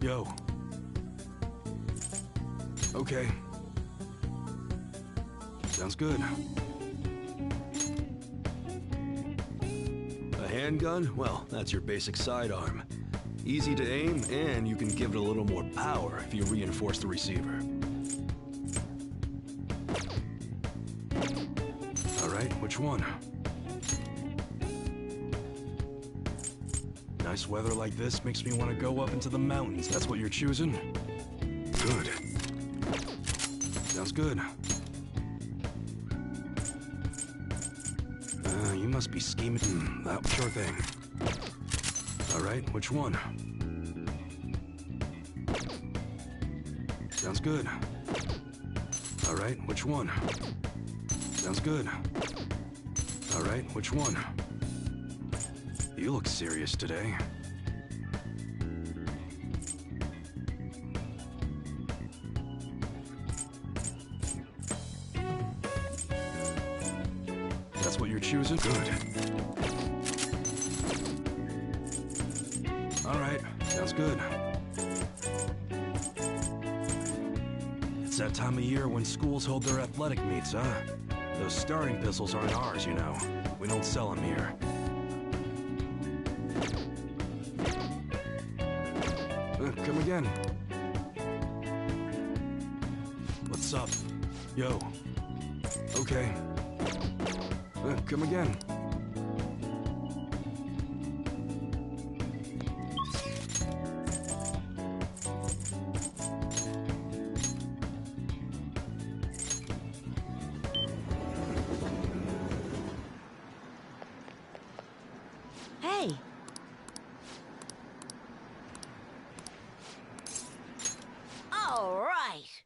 Yo. Okay. Sounds good. A handgun? Well, that's your basic sidearm. Easy to aim, and you can give it a little more power if you reinforce the receiver. Alright, which one? Nice weather like this makes me want to go up into the mountains. That's what you're choosing? Good. Sounds good. You must be scheming. Sure thing. Alright, which one? Sounds good. Alright, which one? Sounds good. Alright, which one? You look serious today. That's what you're choosing? Good. Alright, sounds good. It's that time of year when schools hold their athletic meets, huh? Those starting pistols aren't ours, you know. We don't sell them here. Come again. What's up? Yo. Okay. Come again. Hey! All right!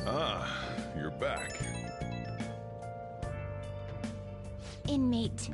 Ah, you're back. Inmate.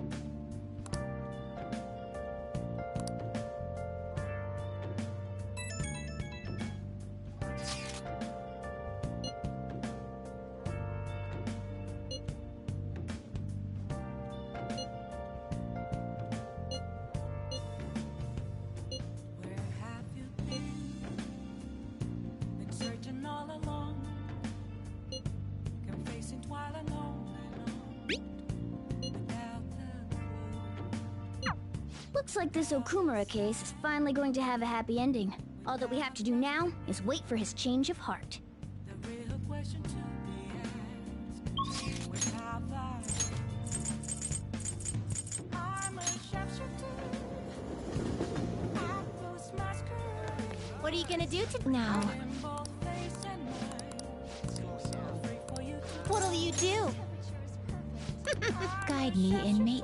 Looks like this Okumura case is finally going to have a happy ending. All that we have to do now is wait for his change of heart. The real question to be asked, where have I? I'm a sharpshooter at those masquerades. What are you gonna do now? In both face and mind. Free for you to What'll you do? Guide me, inmate.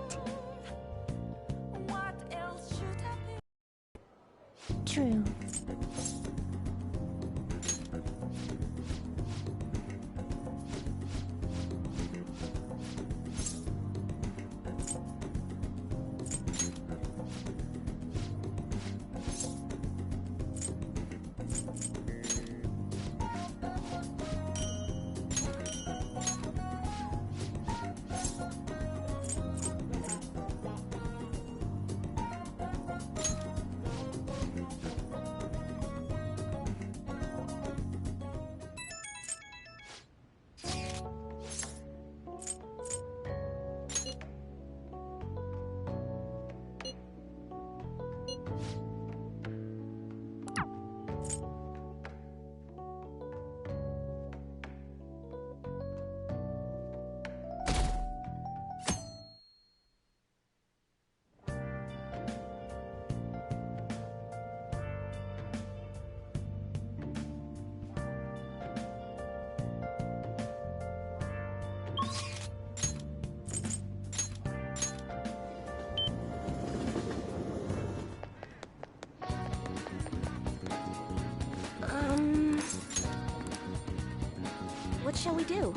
what else should I be? True. What shall we do?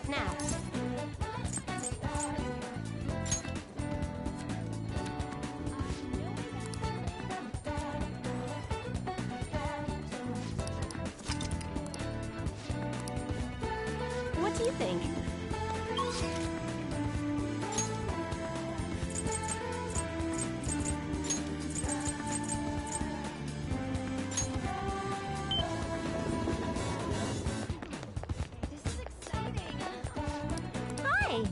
Now. What do you think? This is exciting. Hi.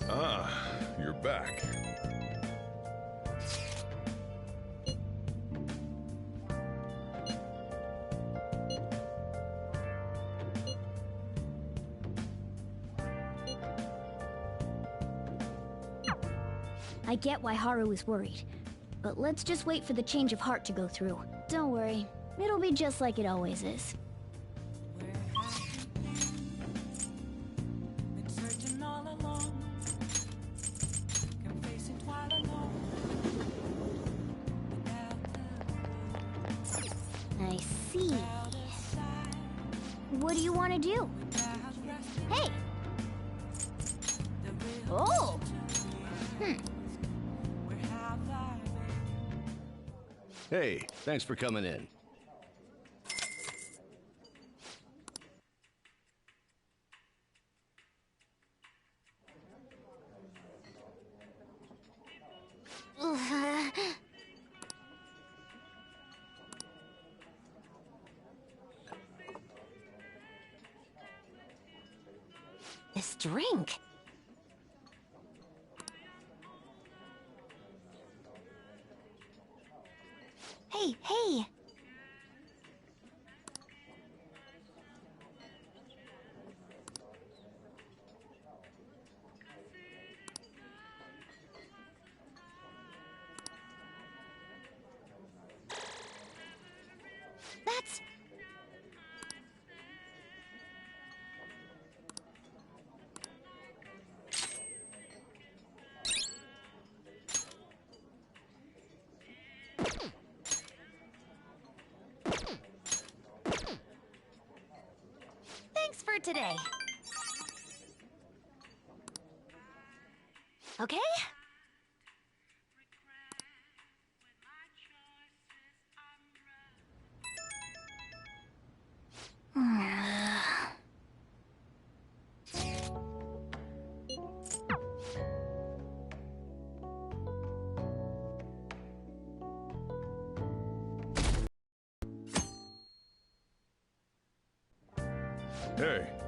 Ah, you're back. I get why Haru is worried, but let's just wait for the change of heart to go through. Don't worry, it'll be just like it always is. Where have you been searching all along? Can face it while alone. I see. Without a sigh, What do you want to do? without resting. Hey! The real Oh! where have I been? Hey, thanks for coming in. This drink. Hey, hey! That's... Thanks for today. Okay? Hey.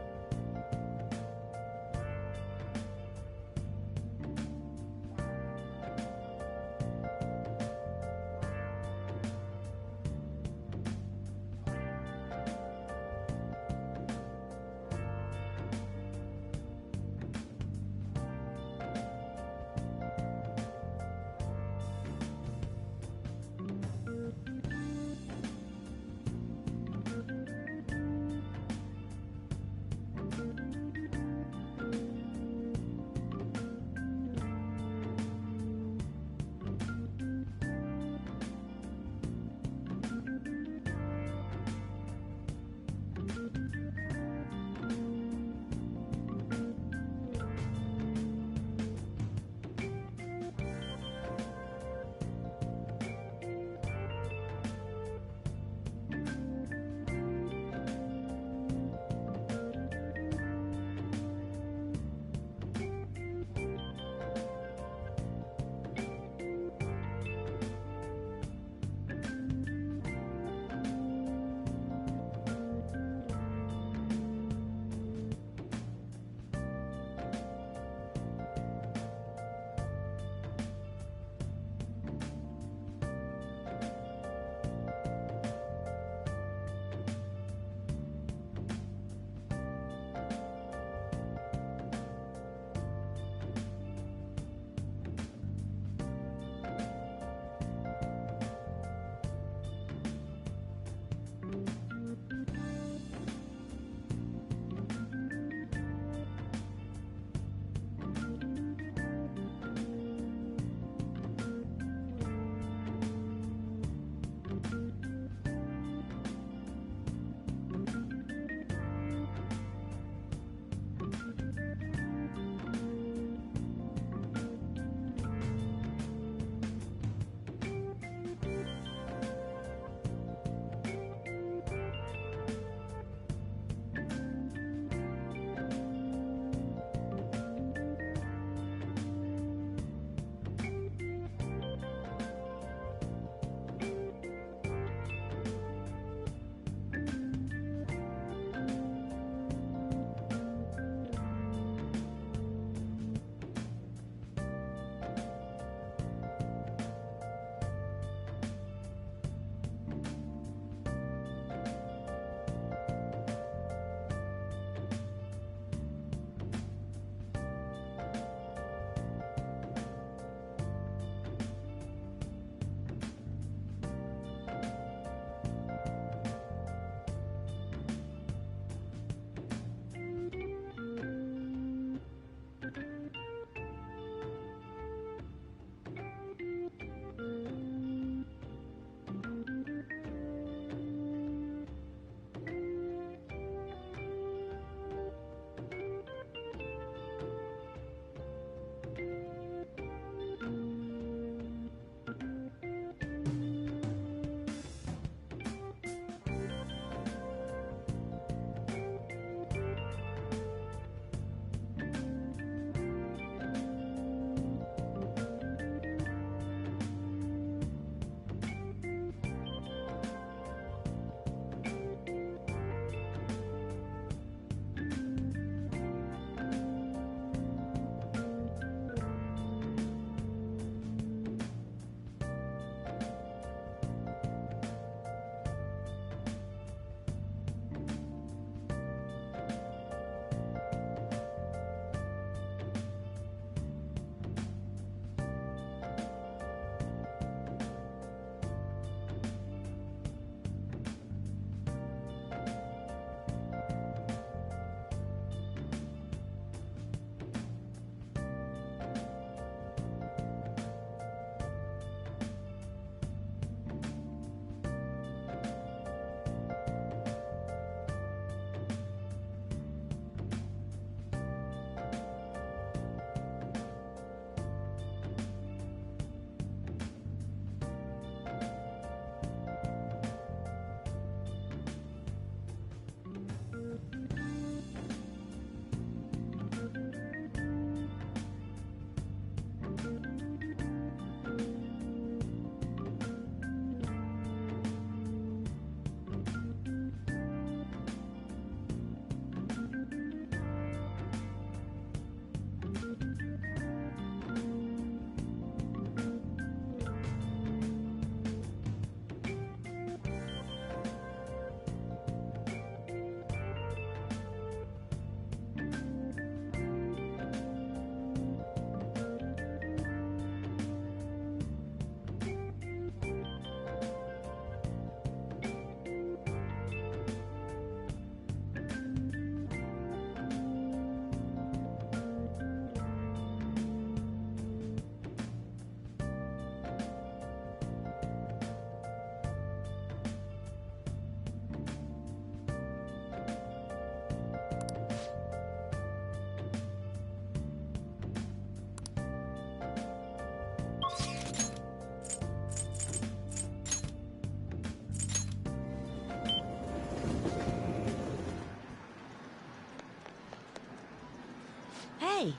Hey!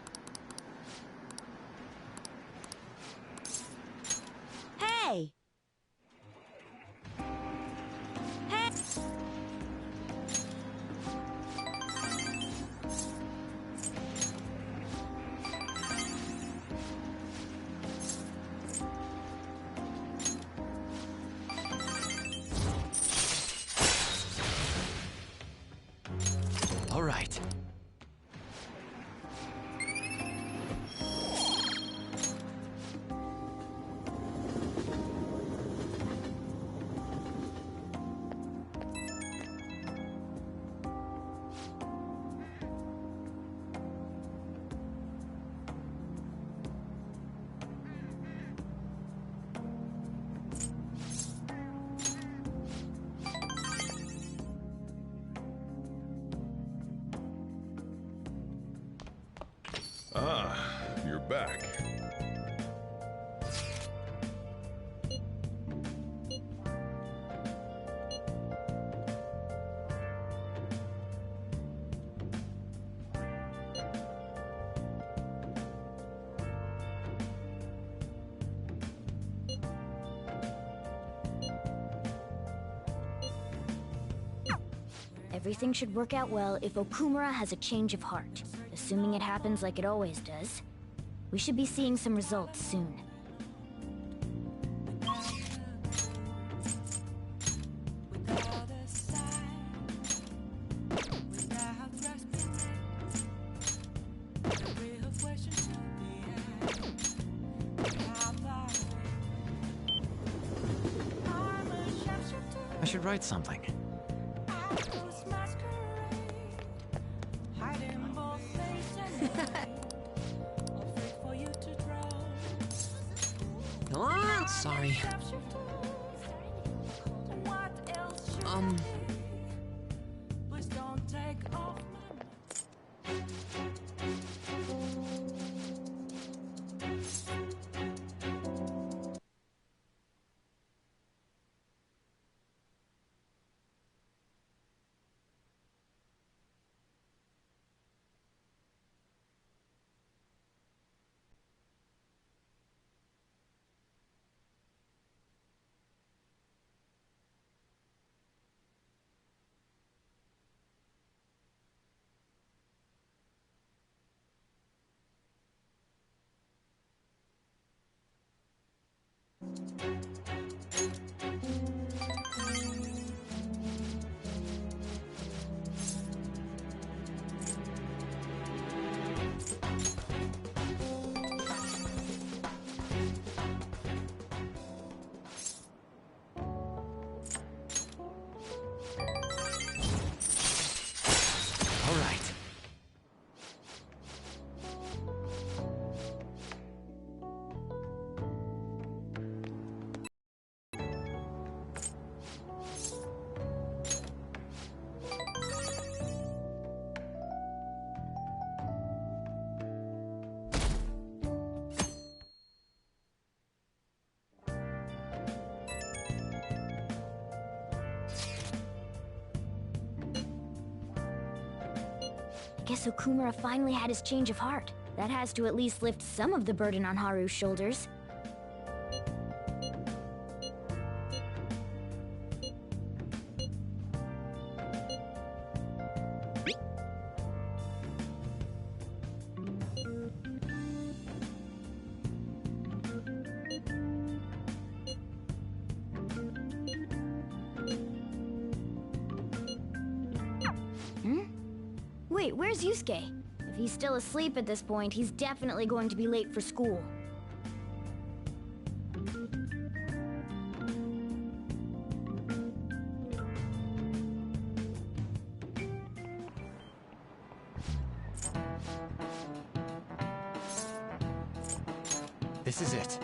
Hey! Hey! All right. Ah, you're back. Everything should work out well if Okumura has a change of heart. Assuming it happens like it always does, we should be seeing some results soon. Without a sign, without grasping it, the real question should be asked. How far I'm a sharpshooter. I should write something. Those masquerade, hiding both face and eye, afraid for you to draw. Oh, sorry. Sharpshooter, what else should I be? Please don't take off my mask. All right. I guess Okumura finally had his change of heart. That has to at least lift some of the burden on Haru's shoulders. Wait, where's Yusuke? If he's still asleep at this point, he's definitely going to be late for school. This is it.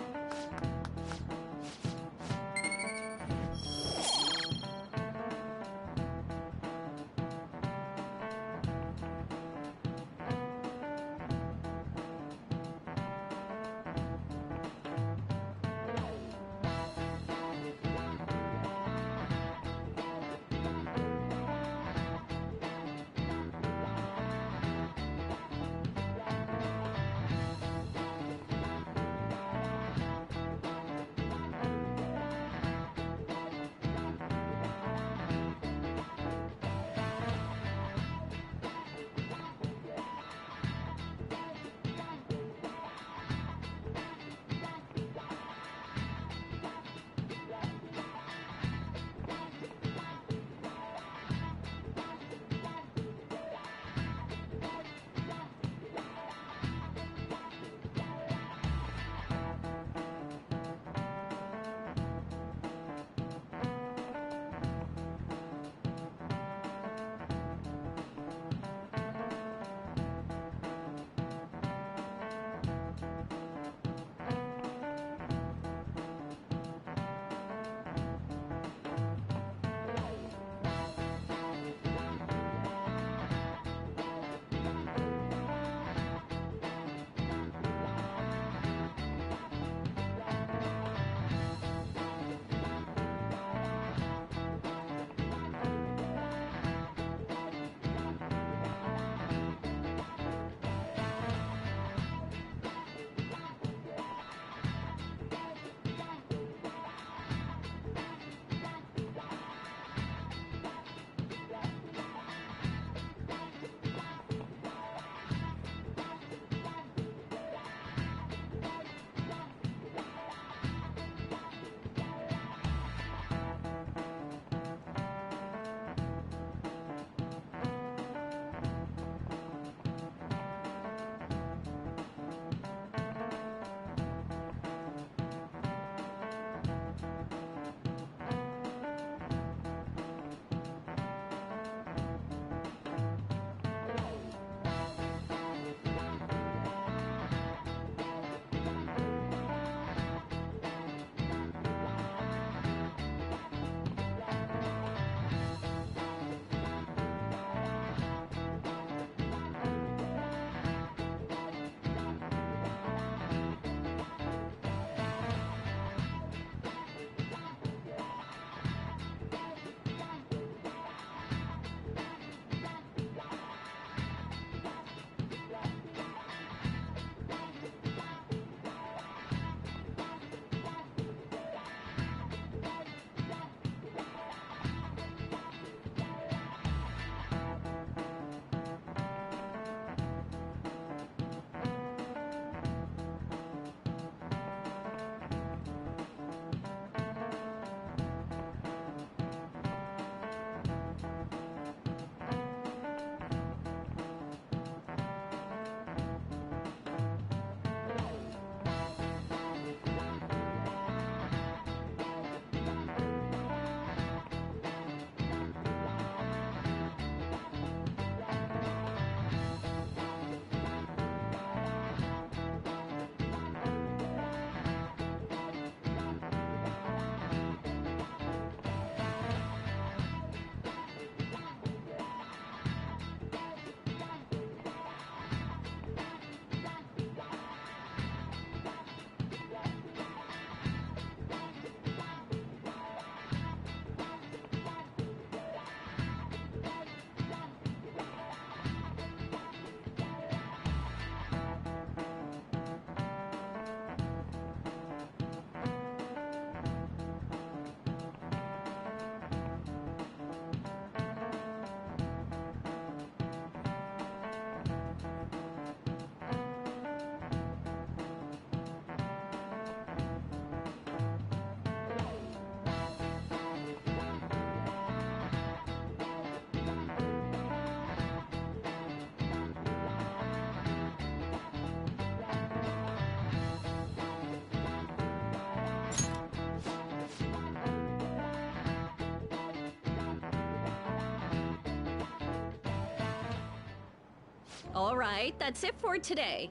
All right, that's it for today.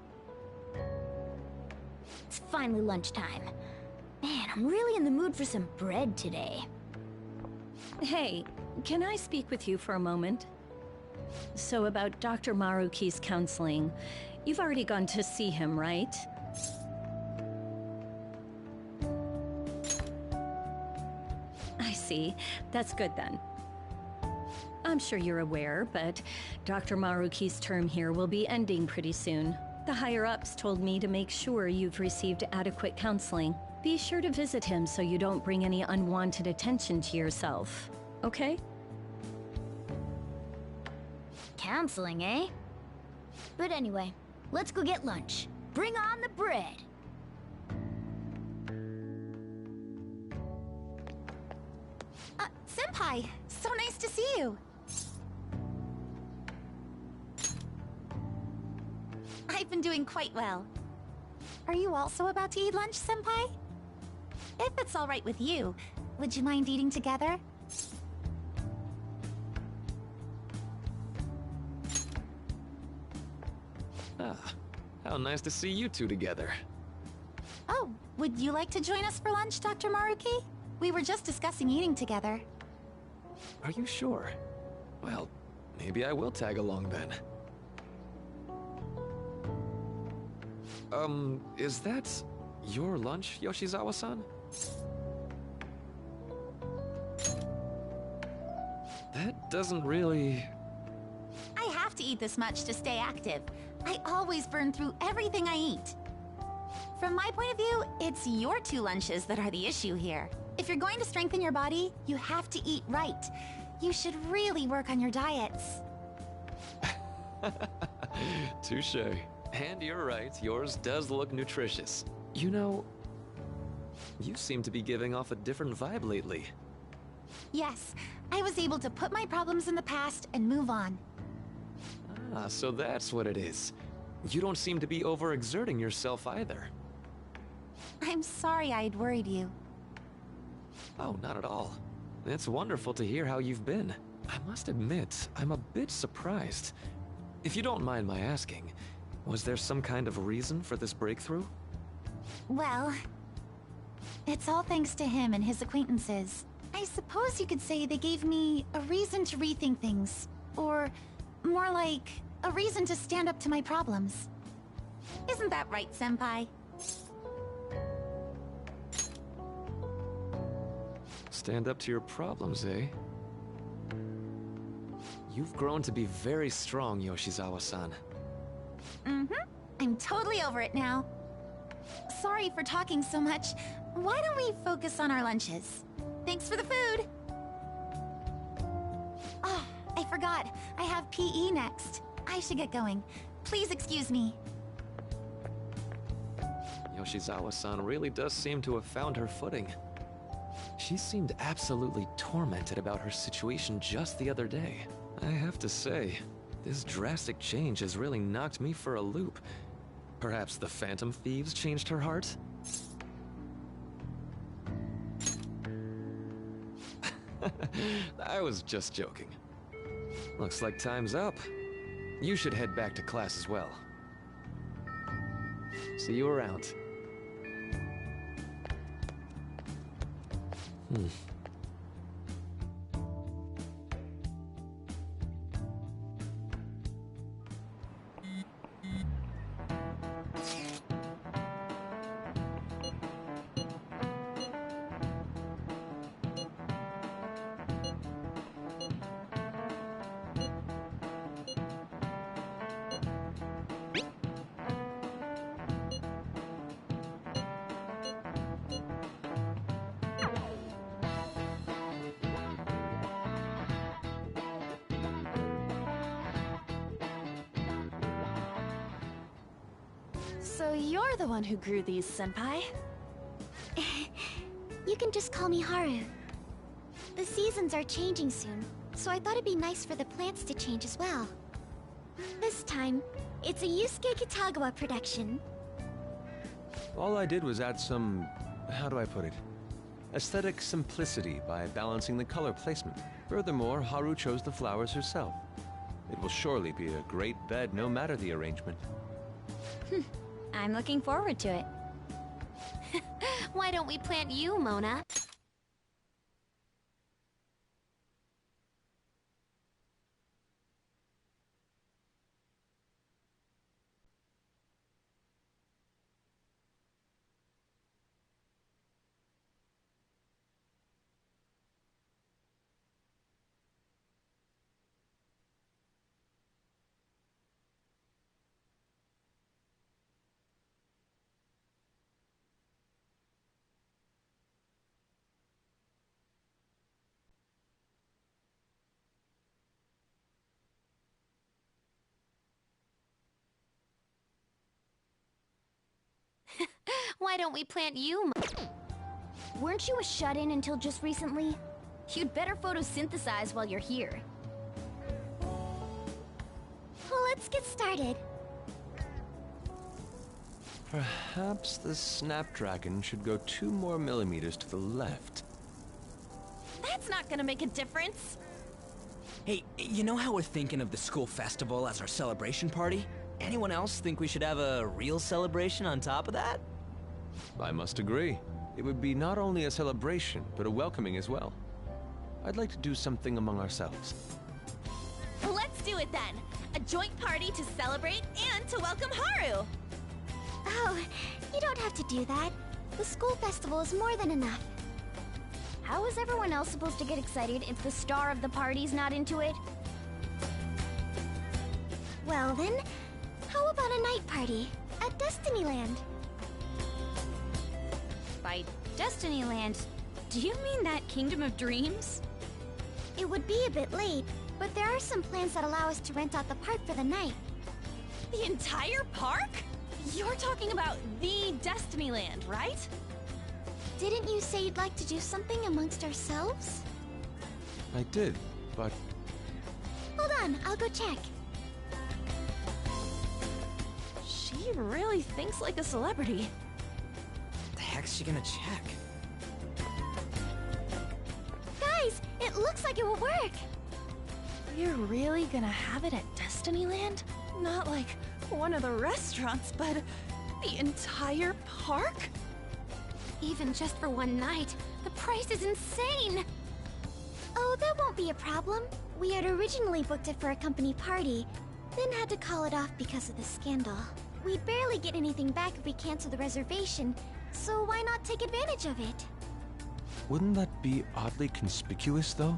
It's finally lunchtime. Man, I'm really in the mood for some bread today. Hey, can I speak with you for a moment? So about Dr. Maruki's counseling, you've already gone to see him, right? I see. That's good then. I'm sure you're aware, but Dr. Maruki's term here will be ending pretty soon. The higher-ups told me to make sure you've received adequate counseling. Be sure to visit him so you don't bring any unwanted attention to yourself, okay? Counseling, eh? But anyway, let's go get lunch. Bring on the bread! Senpai, so nice to see you. I've been doing quite well. Are you also about to eat lunch, Senpai? If it's all right with you, would you mind eating together? Ah, how nice to see you two together. Oh, would you like to join us for lunch, Dr. Maruki? We were just discussing eating together. Are you sure? Well, maybe I will tag along then. Is that your lunch, Yoshizawa-san? That doesn't really... I have to eat this much to stay active. I always burn through everything I eat. From my point of view, it's your two lunches that are the issue here. If you're going to strengthen your body, you have to eat right. You should really work on your diets. Touché. And you're right, yours does look nutritious. You know, you seem to be giving off a different vibe lately. Yes, I was able to put my problems in the past and move on. Ah, so that's what it is. You don't seem to be overexerting yourself either. I'm sorry I'd worried you. Oh, not at all. It's wonderful to hear how you've been. I must admit, I'm a bit surprised. If you don't mind my asking, was there some kind of reason for this breakthrough? Well, it's all thanks to him and his acquaintances. I suppose you could say they gave me a reason to rethink things. Or more like, a reason to stand up to my problems. Isn't that right, Senpai? Stand up to your problems, eh? You've grown to be very strong, Yoshizawa-san. Mm-hmm. I'm totally over it now. Sorry for talking so much. Why don't we focus on our lunches? Thanks for the food! Oh, I forgot. I have PE next. I should get going. Please excuse me. Yoshizawa-san really does seem to have found her footing. She seemed absolutely tormented about her situation just the other day. I have to say, this drastic change has really knocked me for a loop. Perhaps the Phantom Thieves changed her heart? I was just joking. Looks like time's up. You should head back to class as well. See you around. So you're the one who grew these, Senpai? You can just call me Haru. The seasons are changing soon, so I thought it'd be nice for the plants to change as well. This time, it's a Yusuke Kitagawa production. All I did was add some... how do I put it? Aesthetic simplicity by balancing the color placement. Furthermore, Haru chose the flowers herself. It will surely be a great bed no matter the arrangement. I'm looking forward to it. Why don't we plant you, Mona? Why don't we plant you? Weren't you a shut-in until just recently? You'd better photosynthesize while you're here. Well, let's get started. Perhaps the Snapdragon should go 2 more millimeters to the left. That's not gonna make a difference. Hey, you know how we're thinking of the school festival as our celebration party? Anyone else think we should have a real celebration on top of that? I must agree. It would be not only a celebration, but a welcoming as well. I'd like to do something among ourselves. Let's do it then. A joint party to celebrate and to welcome Haru. Oh, you don't have to do that. The school festival is more than enough. How is everyone else supposed to get excited if the star of the party's not into it? Well then, how about a night party at Destinyland? By Destinyland, do you mean that Kingdom of Dreams? It would be a bit late, but there are some plans that allow us to rent out the park for the night. The entire park? You're talking about the Destinyland, right? Didn't you say you'd like to do something amongst ourselves? I did, but Hold on, I'll go check. She really thinks like a celebrity. What the heck's she gonna check? Guys, it looks like it will work. You're really gonna have it at Destinyland? Not like one of the restaurants, but the entire park? Even just for one night, the price is insane. Oh, that won't be a problem. We had originally booked it for a company party, then had to call it off because of the scandal. We'd barely get anything back if we cancel the reservation, so why not take advantage of it? wouldn't that be oddly conspicuous, though?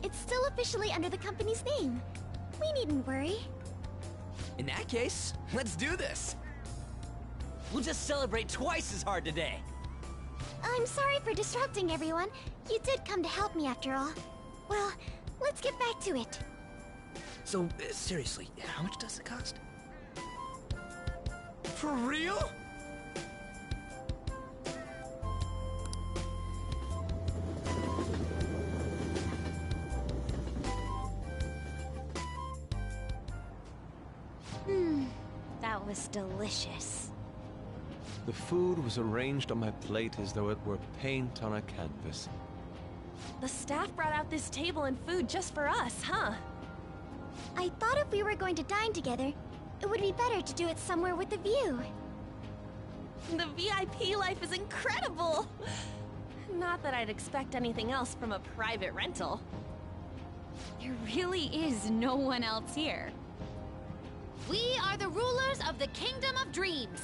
It's still officially under the company's name. We needn't worry. In that case, let's do this! We'll just celebrate twice as hard today! I'm sorry for disrupting everyone. You did come to help me after all. Well, let's get back to it. So, seriously, how much does it cost? For real? That was delicious. The food was arranged on my plate as though it were paint on a canvas. The staff brought out this table and food just for us, huh? I thought if we were going to dine together, it would be better to do it somewhere with a view. The VIP life is incredible! Not that I'd expect anything else from a private rental. There really is no one else here. We are the rulers of the Kingdom of Dreams.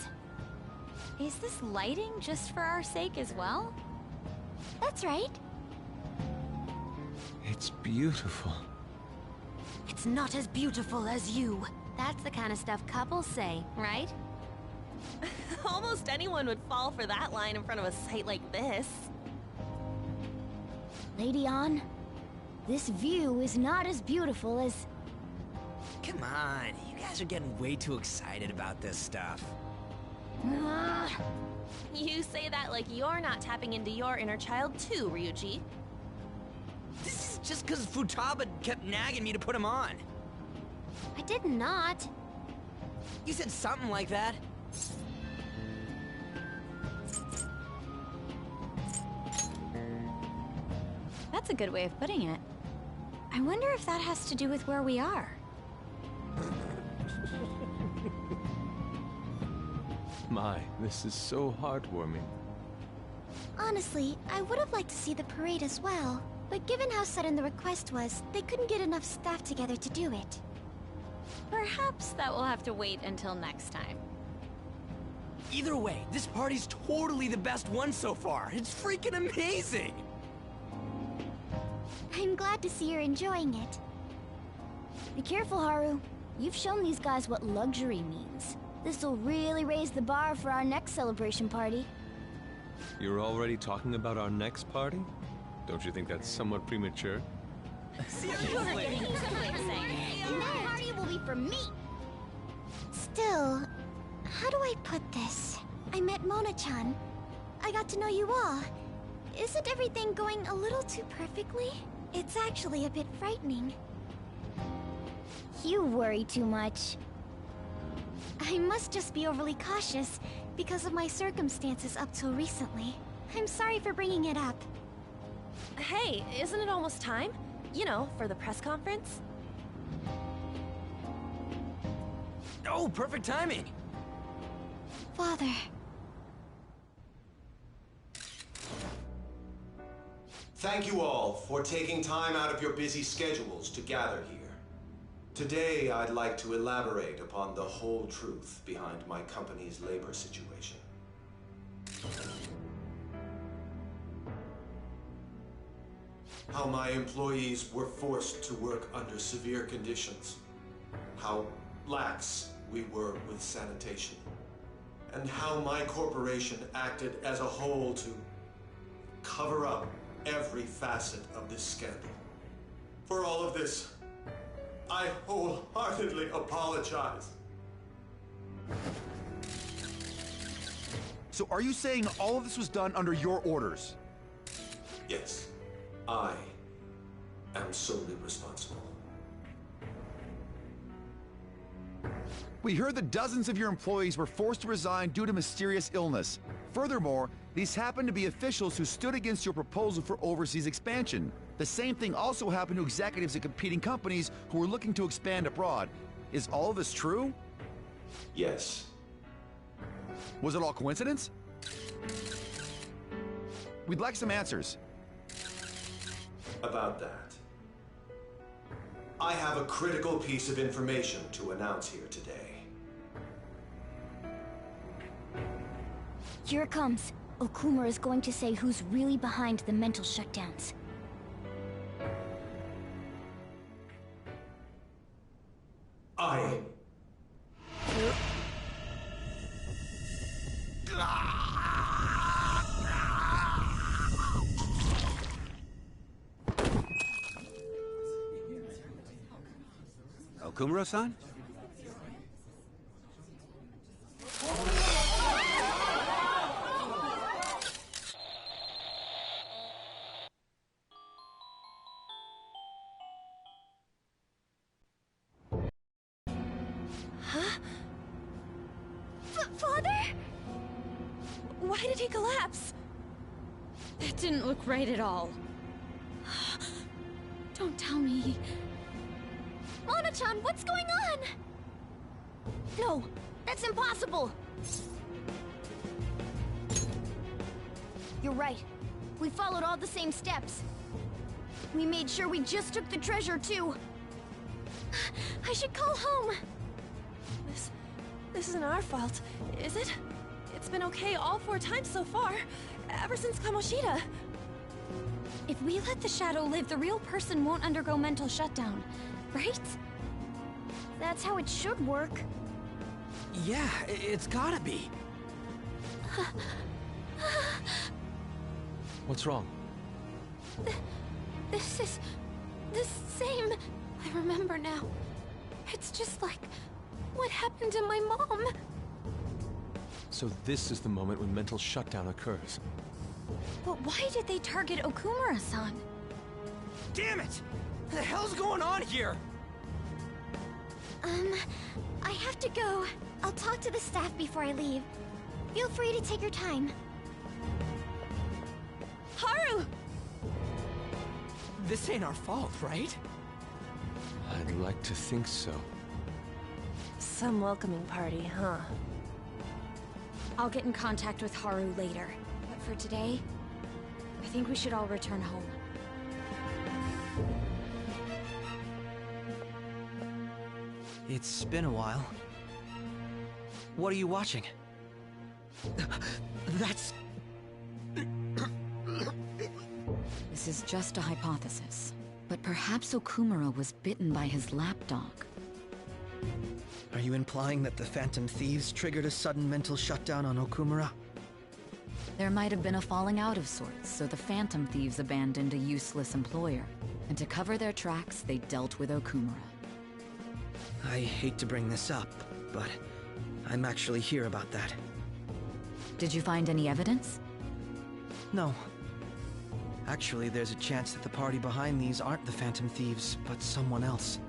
Is this lighting just for our sake as well? That's right. It's beautiful. It's not as beautiful as you. That's the kind of stuff couples say, right? Almost anyone would fall for that line in front of a site like this. Lady An, this view is not as beautiful as... Come on, you guys are getting way too excited about this stuff. You say that like you're not tapping into your inner child too, Ryuji. This is just because Futaba kept nagging me to put him on. I did not. You said something like that. That's a good way of putting it. I wonder if that has to do with where we are. My, this is so heartwarming. Honestly, I would have liked to see the parade as well. But given how sudden the request was, they couldn't get enough staff together to do it. Perhaps that will have to wait until next time. Either way, this party's totally the best one so far. It's freaking amazing! I'm glad to see you're enjoying it. Be careful, Haru. You've shown these guys what luxury means. This'll really raise the bar for our next celebration party. You're already talking about our next party? Don't you think that's somewhat premature? Seriously? And that party will be for me! Still, how do I put this? I met Mona-chan. I got to know you all. Isn't everything going a little too perfectly? It's actually a bit frightening. You worry too much. I must just be overly cautious because of my circumstances up till recently. I'm sorry for bringing it up. Hey, isn't it almost time? You know, for the press conference? Oh, perfect timing! Father. Thank you all for taking time out of your busy schedules to gather here. Today, I'd like to elaborate upon the whole truth behind my company's labor situation. How my employees were forced to work under severe conditions. How lax we were with sanitation. And how my corporation acted as a whole to cover up every facet of this scandal. For all of this, I wholeheartedly apologize. So are you saying all of this was done under your orders? Yes, I am solely responsible. We heard that dozens of your employees were forced to resign due to mysterious illness. Furthermore, these happened to be officials who stood against your proposal for overseas expansion. The same thing also happened to executives at competing companies who were looking to expand abroad. Is all of this true? Yes. Was it all coincidence? We'd like some answers. About that, I have a critical piece of information to announce here today. Here it comes. Okumura is going to say who's really behind the mental shutdowns. I... Okumura-san? Father? Why did he collapse? That didn't look right at all. Don't tell me. Mona-chan, what's going on? No, that's impossible. You're right. We followed all the same steps. We made sure we just took the treasure, too. I should call home. This isn't our fault, is it? It's been okay all 4 times so far, ever since Kamoshida. If we let the shadow live, the real person won't undergo mental shutdown, right? That's how it should work. Yeah, it's gotta be. What's wrong? This is the same. I remember now. It's just like what happened to my mom. So this is the moment when mental shutdown occurs. But why did they target Okumura-san? Damn it! What the hell's going on here? I have to go. I'll talk to the staff before I leave. Feel free to take your time. Haru! This ain't our fault, right? I'd like to think so. Some welcoming party, huh? I'll get in contact with Haru later. But for today, I think we should all return home. It's been a while. What are you watching? That's... This is just a hypothesis, but perhaps Okumura was bitten by his lapdog. Are you implying that the Phantom Thieves triggered a sudden mental shutdown on Okumura? There might have been a falling out of sorts, so the Phantom Thieves abandoned a useless employer. And to cover their tracks, they dealt with Okumura. I hate to bring this up, but I'm actually here about that. Did you find any evidence? No. Actually, there's a chance that the party behind these aren't the Phantom Thieves, but someone else.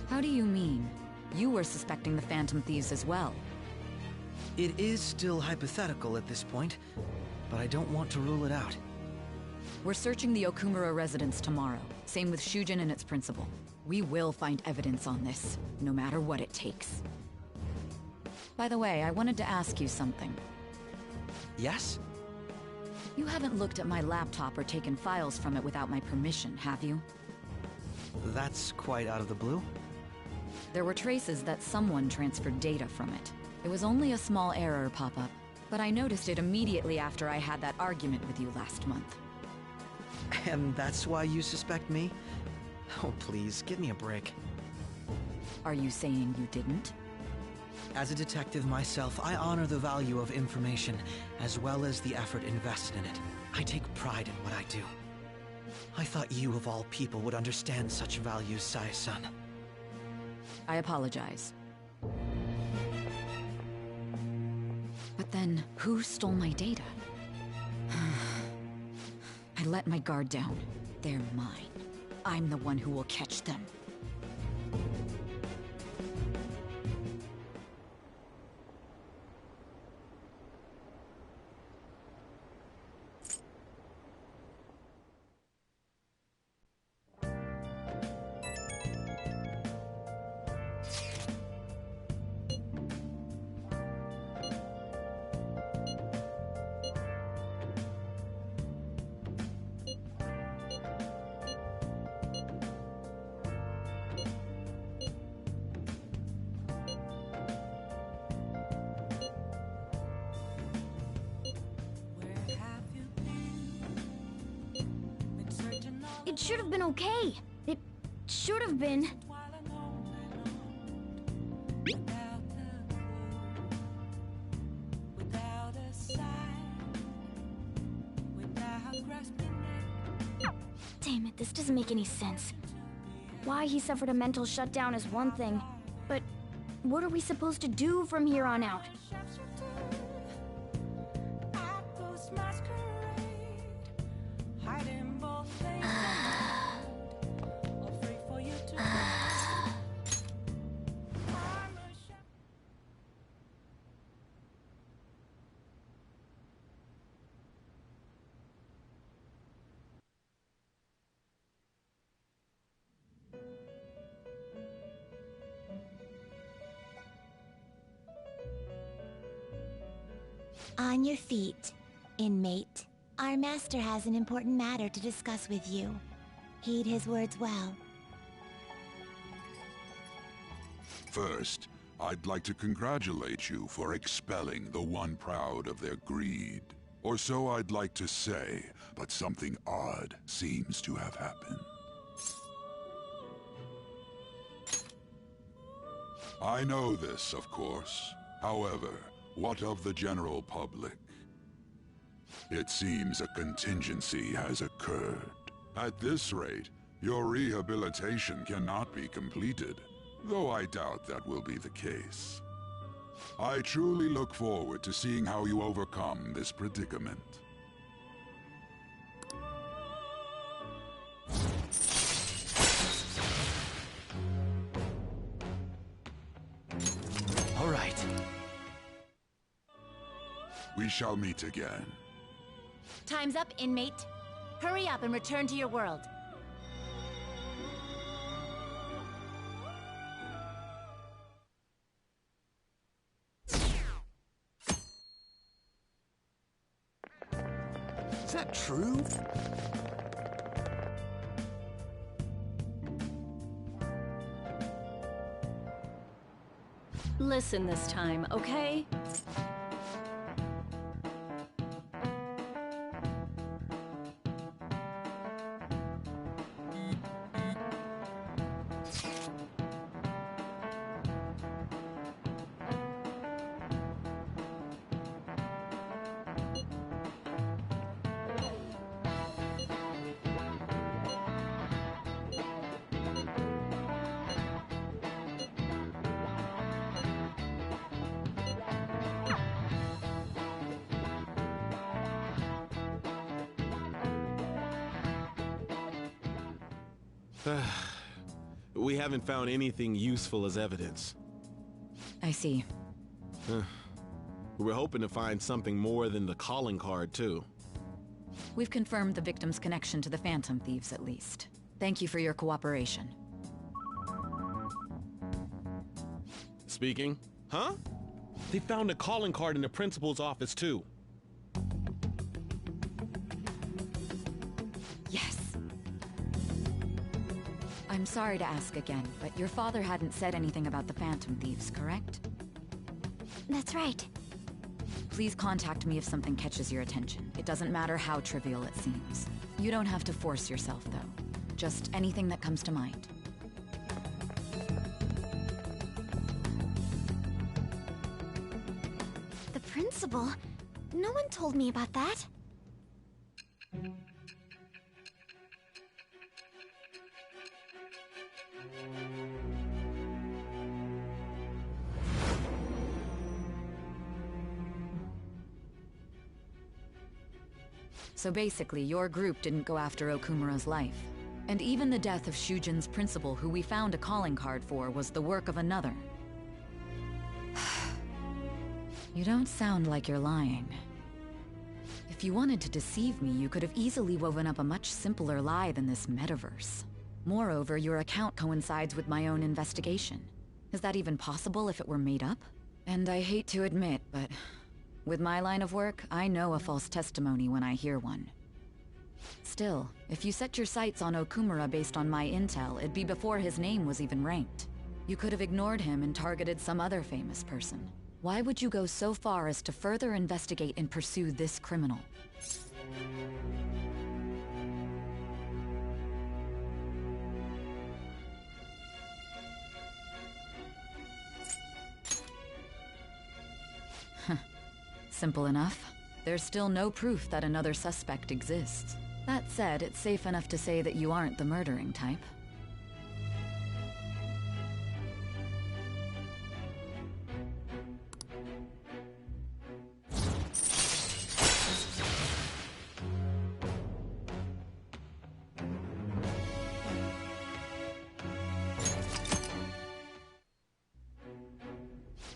How do you mean? You were suspecting the Phantom Thieves as well. It is still hypothetical at this point, but I don't want to rule it out. We're searching the Okumura residence tomorrow. Same with Shujin and its principal. We will find evidence on this, no matter what it takes. By the way, I wanted to ask you something. Yes? You haven't looked at my laptop or taken files from it without my permission, have you? That's quite out of the blue. There were traces that someone transferred data from it. It was only a small error pop-up, but I noticed it immediately after I had that argument with you last month. And that's why you suspect me? Oh, please, give me a break. Are you saying you didn't? As a detective myself, I honor the value of information, as well as the effort invested in it. I take pride in what I do. I thought you, of all people, would understand such values, Sae-san. I apologize. But then, who stole my data? I let my guard down. They're mine. I'm the one who will catch them. It should have been okay. It should have been. Damn it, this doesn't make any sense. Why he suffered a mental shutdown is one thing, but what are we supposed to do from here on out? On your feet, inmate. Our master has an important matter to discuss with you. Heed his words well. First, I'd like to congratulate you for expelling the one proud of their greed. Or so I'd like to say, but something odd seems to have happened. I know this, of course. However, what of the general public? It seems a contingency has occurred. At this rate, your rehabilitation cannot be completed, though I doubt that will be the case. I truly look forward to seeing how you overcome this predicament. All right. We shall meet again. Time's up, inmate. Hurry up and return to your world. that true? Listen this time, okay? We haven't found anything useful as evidence. I see. We're hoping to find something more than the calling card, too. We've confirmed the victim's connection to the Phantom Thieves, at least. Thank you for your cooperation. Speaking? Huh? They found a calling card in the principal's office, too. Yes. I'm sorry to ask again, but your father hadn't said anything about the Phantom Thieves, correct? That's right. Please contact me if something catches your attention. It doesn't matter how trivial it seems. You don't have to force yourself, though. Just anything that comes to mind. The principal? No one told me about that. So basically, your group didn't go after Okumura's life. And even the death of Shujin's principal, who we found a calling card for, was the work of another. You don't sound like you're lying. If you wanted to deceive me, you could have easily woven up a much simpler lie than this metaverse. Moreover, your account coincides with my own investigation. Is that even possible if it were made up? And I hate to admit, but with my line of work, I know a false testimony when I hear one. Still, if you set your sights on Okumura based on my intel, it'd be before his name was even ranked. You could have ignored him and targeted some other famous person. Why would you go so far as to further investigate and pursue this criminal? Simple enough. There's still no proof that another suspect exists. That said, it's safe enough to say that you aren't the murdering type.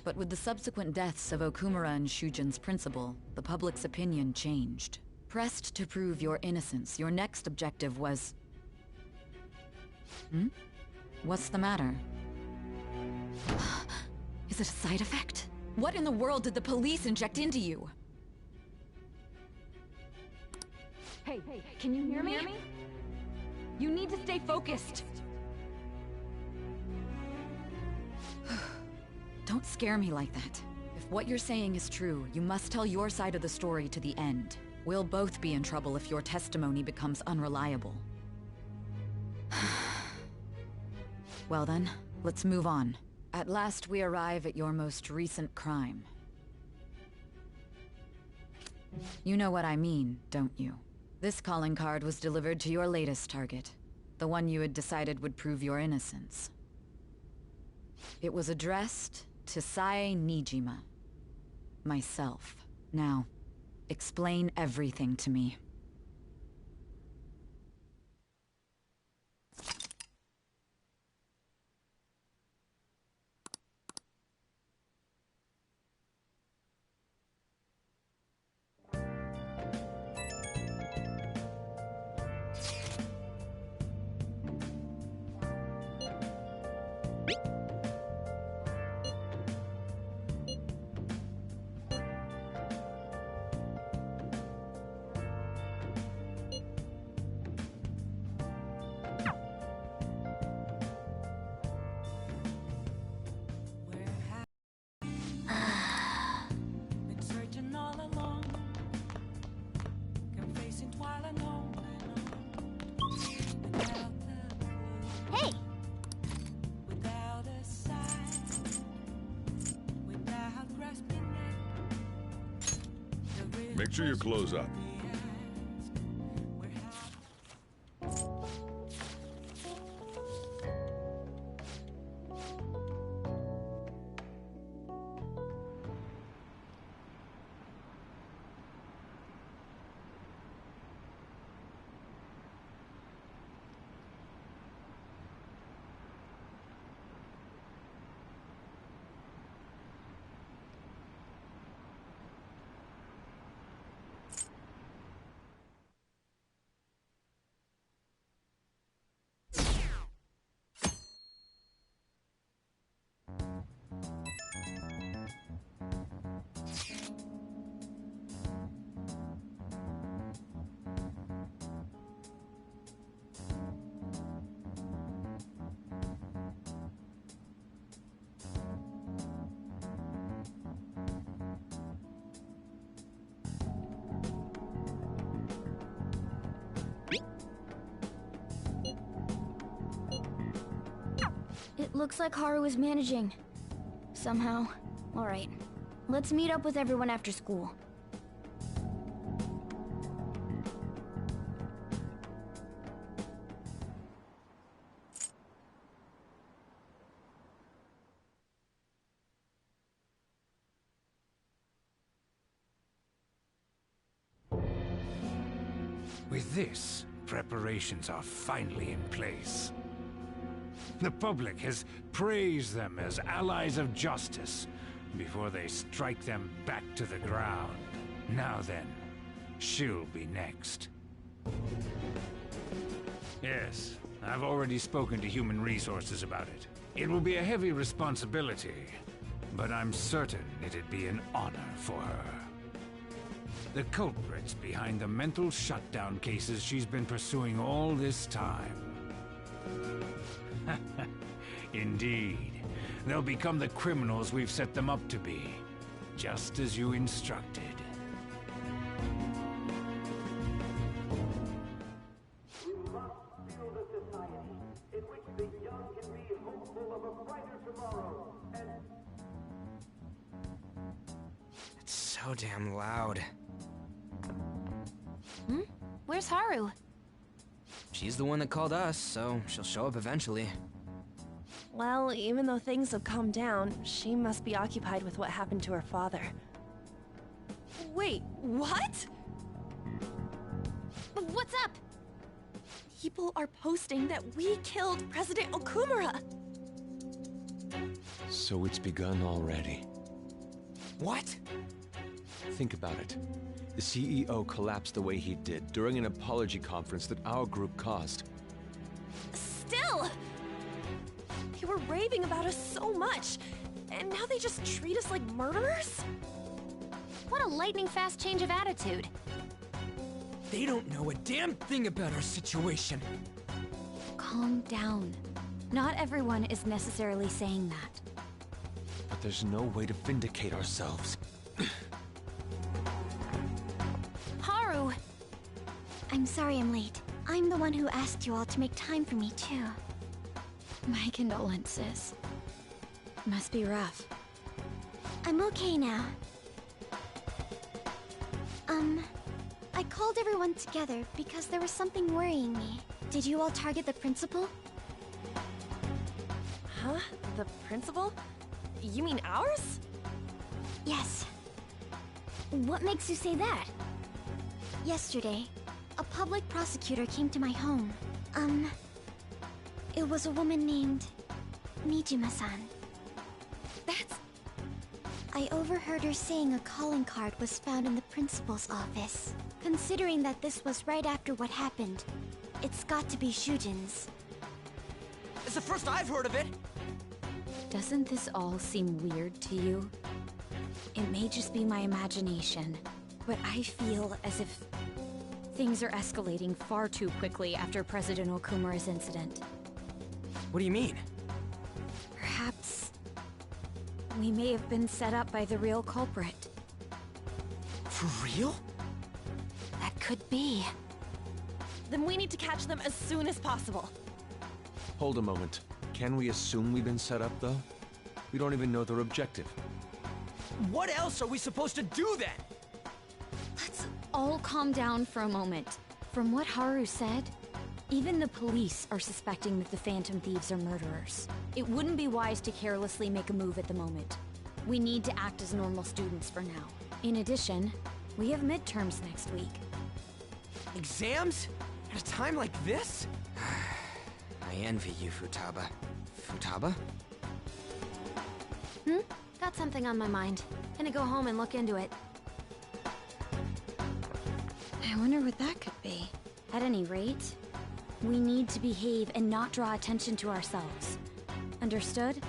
But with the subsequent deaths of Okumura and Shujin's principal, the public's opinion changed. Pressed to prove your innocence, your next objective was... What's the matter? Is it a side effect? What in the world did the police inject into you? Hey, can you hear me? You need to stay focused. Don't scare me like that. If what you're saying is true, you must tell your side of the story to the end. We'll both be in trouble if your testimony becomes unreliable. Well then, let's move on. At last we arrive at your most recent crime. You know what I mean, don't you? This calling card was delivered to your latest target. The one you had decided would prove your innocence. It was addressed to Sae Nijima. Myself. Now, explain everything to me. Make sure you close up. It looks like Haru is managing. Somehow. Alright. Let's meet up with everyone after school. With this, preparations are finally in place. The public has praised them as allies of justice before they strike them back to the ground. Now then, she'll be next. Yes, I've already spoken to Human Resources about it. It will be a heavy responsibility, but I'm certain it'd be an honor for her. The culprits behind the mental shutdown cases she's been pursuing all this time. Indeed. They'll become the criminals we've set them up to be, just as you instructed. We must build a society in which the young can be hopeful of a brighter tomorrow, and... It's so damn loud. Where's Haru? She's the one that called us, so she'll show up eventually. Well, even though things have calmed down, she must be occupied with what happened to her father. Wait, what? What's up? People are posting that we killed President Okumura! So it's begun already. What? Think about it. The CEO collapsed the way he did during an apology conference that our group caused. Still! They were raving about us so much, and now they just treat us like murderers? What a lightning-fast change of attitude. They don't know a damn thing about our situation. Calm down. Not everyone is necessarily saying that. But there's no way to vindicate ourselves. Haru! I'm sorry I'm late. I'm the one who asked you all to make time for me, too. My condolences. Must be rough. I'm okay now. I called everyone together because there was something worrying me. Did you all target the principal? Huh? The principal? You mean ours? Yes. What makes you say that? Yesterday, a public prosecutor came to my home. It was a woman named Nijima-san. That's... I overheard her saying a calling card was found in the principal's office. Considering that this was right after what happened, it's got to be Shujin's. It's the first I've heard of it! Doesn't this all seem weird to you? It may just be my imagination, but I feel as if things are escalating far too quickly after President Okumura's incident. What do you mean? Perhaps we may have been set up by the real culprit. For real? That could be. Then we need to catch them as soon as possible. Hold a moment. Can we assume we've been set up, though? We don't even know their objective. What else are we supposed to do then? Let's all calm down for a moment. From what Haru said, even the police are suspecting that the Phantom Thieves are murderers. It wouldn't be wise to carelessly make a move at the moment. We need to act as normal students for now. In addition, we have midterms next week. Exams? At a time like this? I envy you, Futaba. Futaba? Got something on my mind. Gonna go home and look into it. I wonder what that could be. At any rate, we need to behave and not draw attention to ourselves. Understood?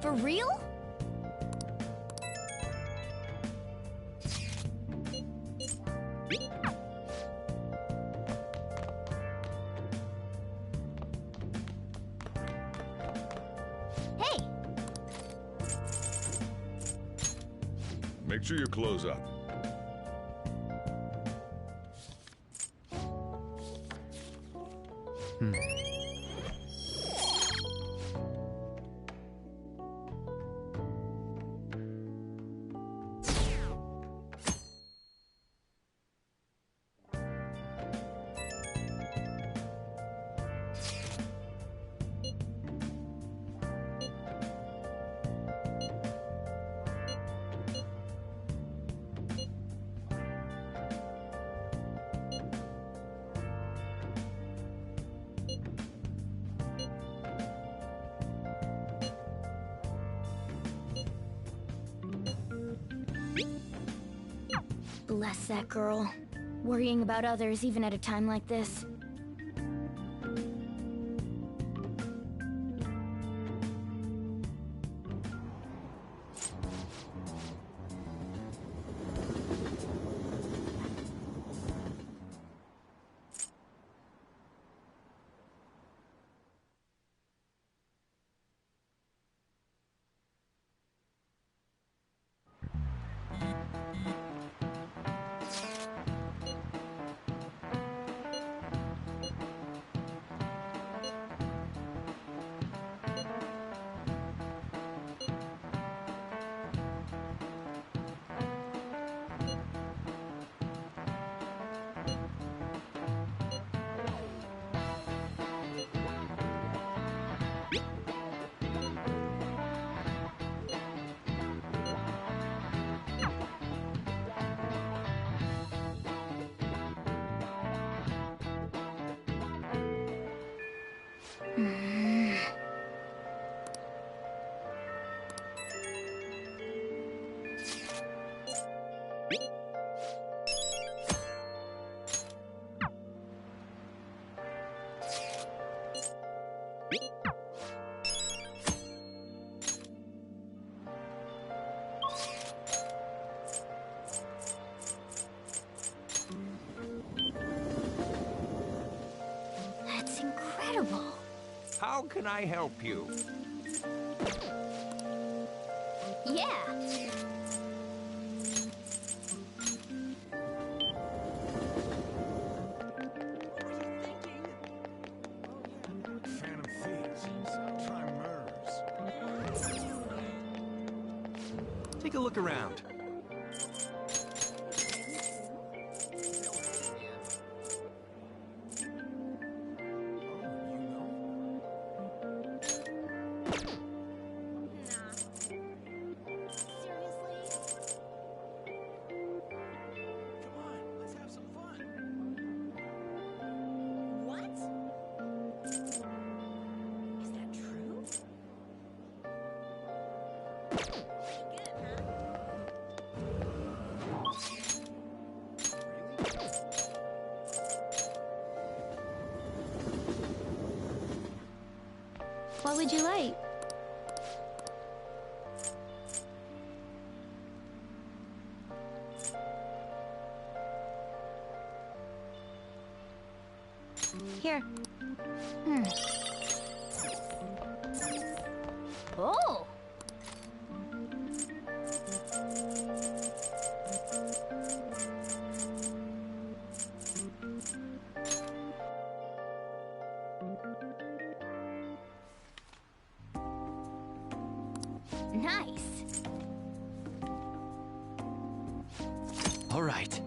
For real? Hey! Make sure your clothes up. Bless that girl. Worrying about others even at a time like this. That's incredible. How can I help you? Yeah. Phantom Thieves. Try murders. Take a look around. What would you like? Here. Oh! Nice. All right.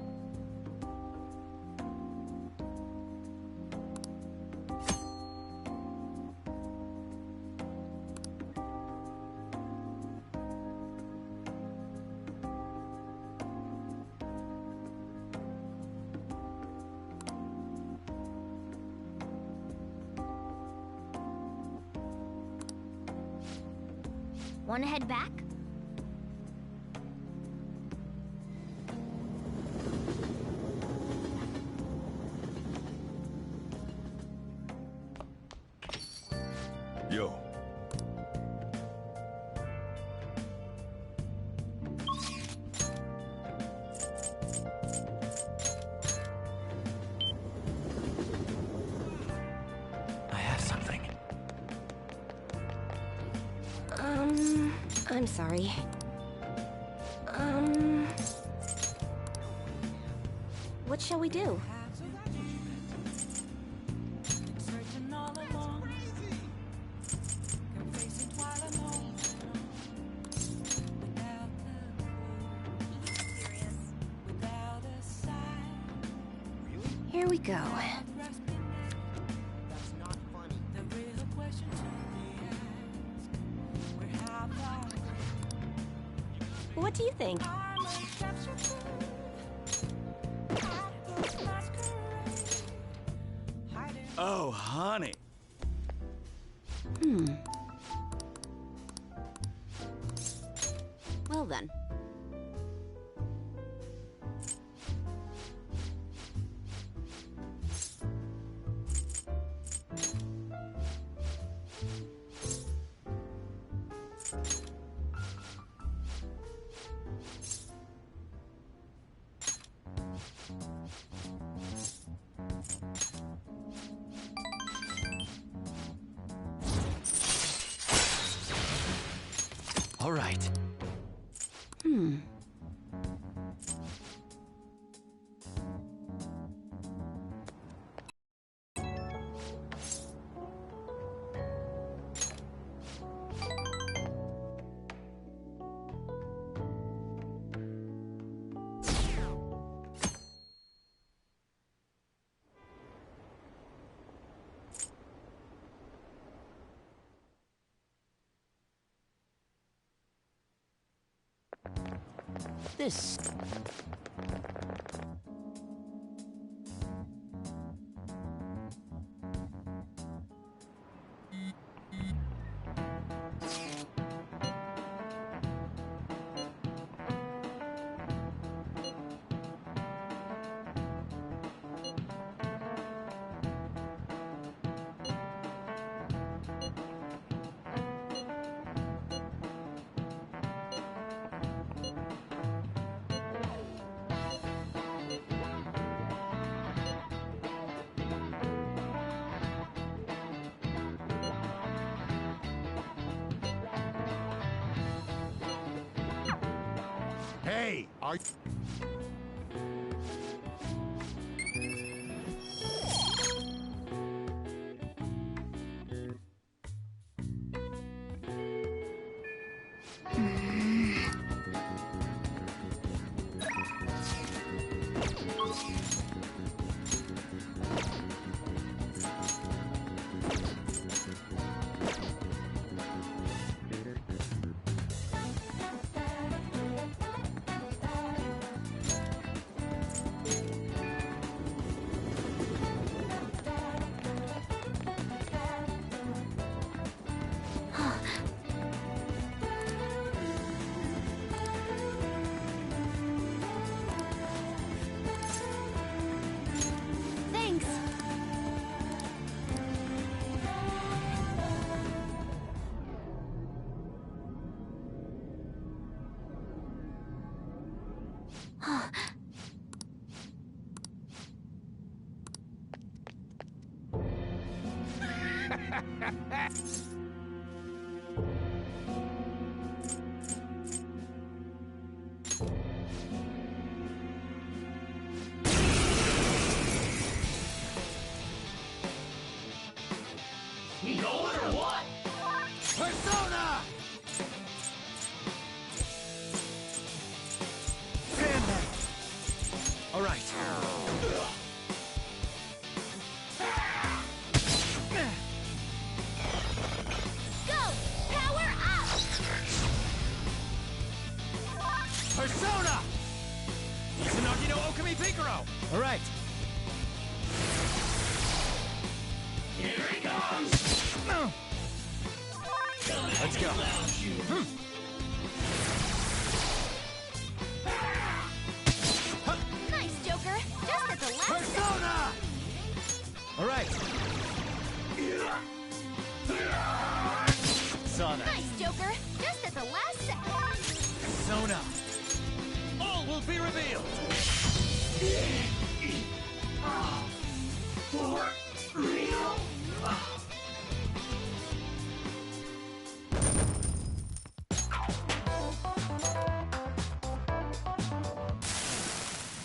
Wanna head back? Yo. I have something. I'm sorry. What shall we do? Here we go. What do you think? Oh, honey. Well then. All right. This. Hey, are Thanks. Persona! All right. Go! Power up! Persona! Izanagi no Okami Picaro! All right. Here he comes! Let's go. Nice, Joker! Just at the last Persona! All right. Saw that. Nice, Joker! Just at the last second! Persona. All will be revealed. For real?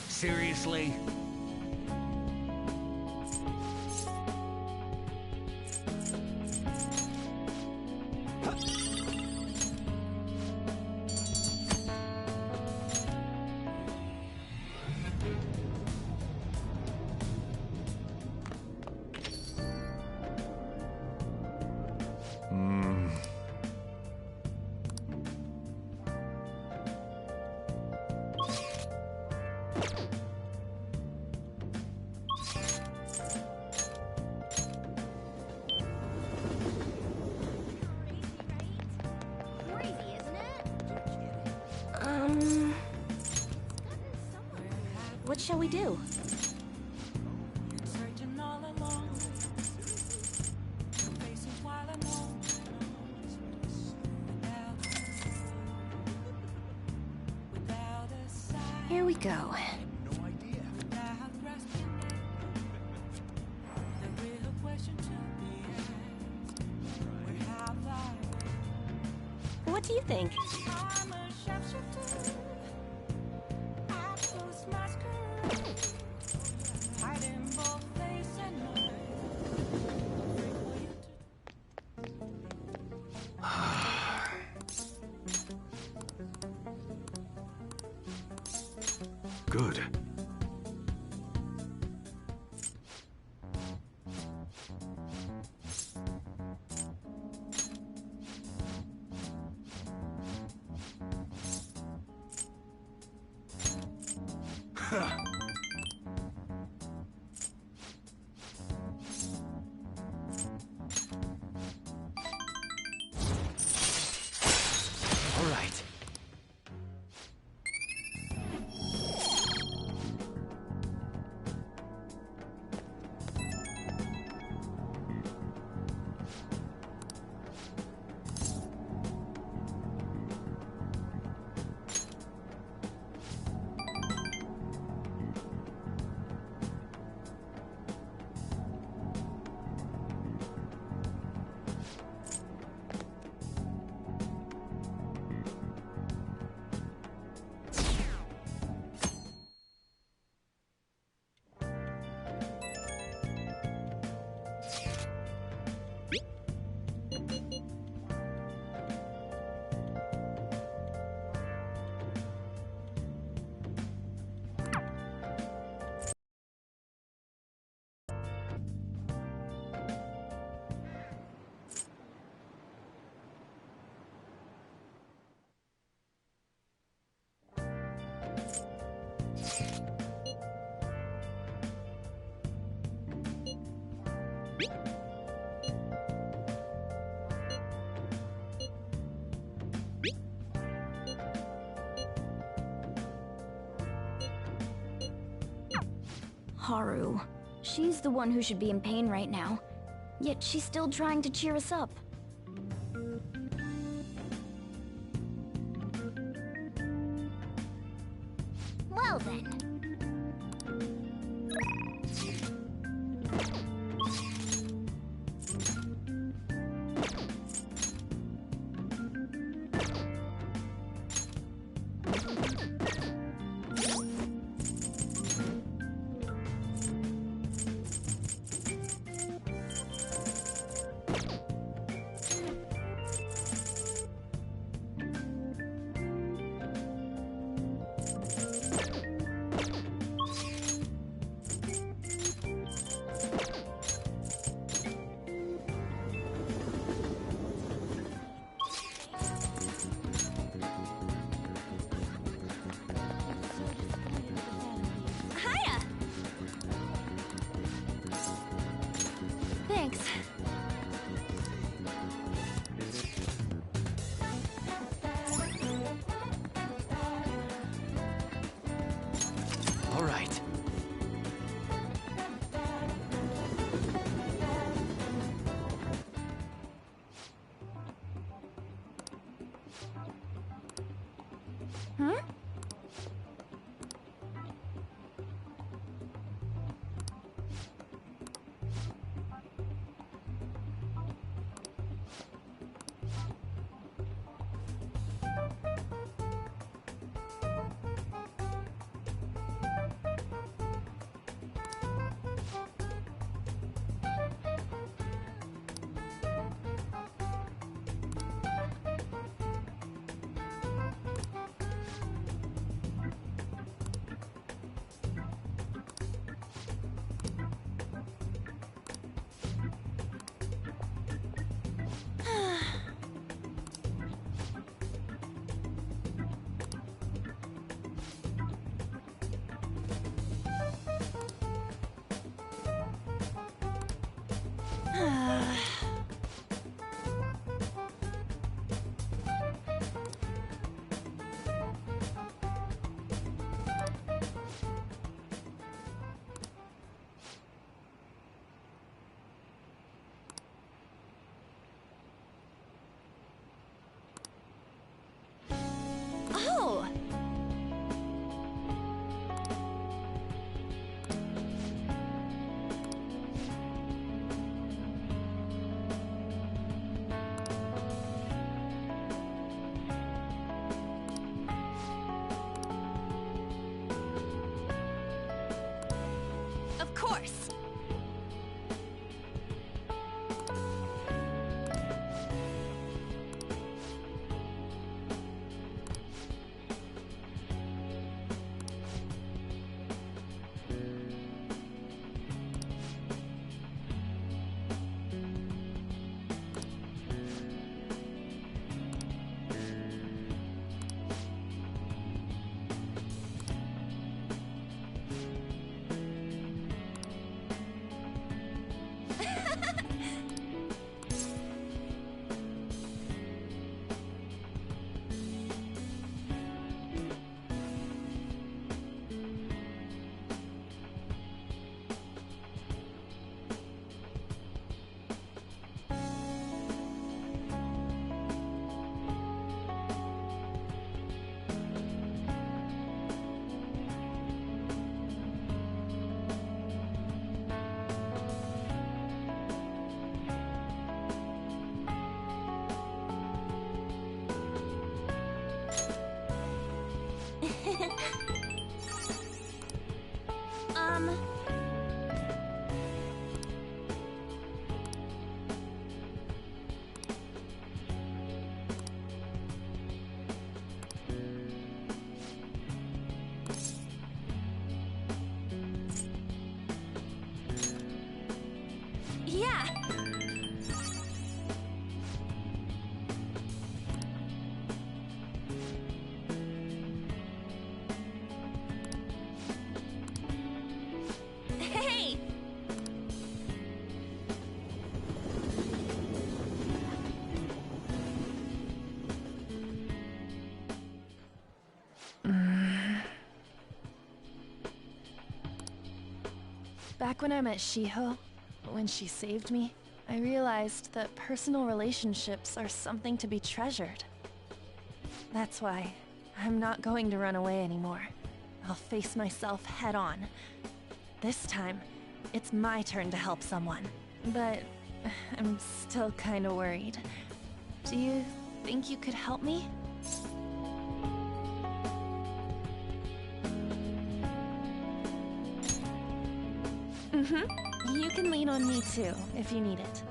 Seriously? Crazy, isn't it? What shall we do? Here we go. What do you think? Good. All right. Haru. She's the one who should be in pain right now. Yet she's still trying to cheer us up. Well then. Hmm? Oh! Of course! um... Yeah! Hey! Back when I met Shiho, when she saved me, I realized that personal relationships are something to be treasured. That's why I'm not going to run away anymore. I'll face myself head on. This time, it's my turn to help someone. But I'm still kinda worried. Do you think you could help me? Mm-hmm. You can lean on me too, if you need it.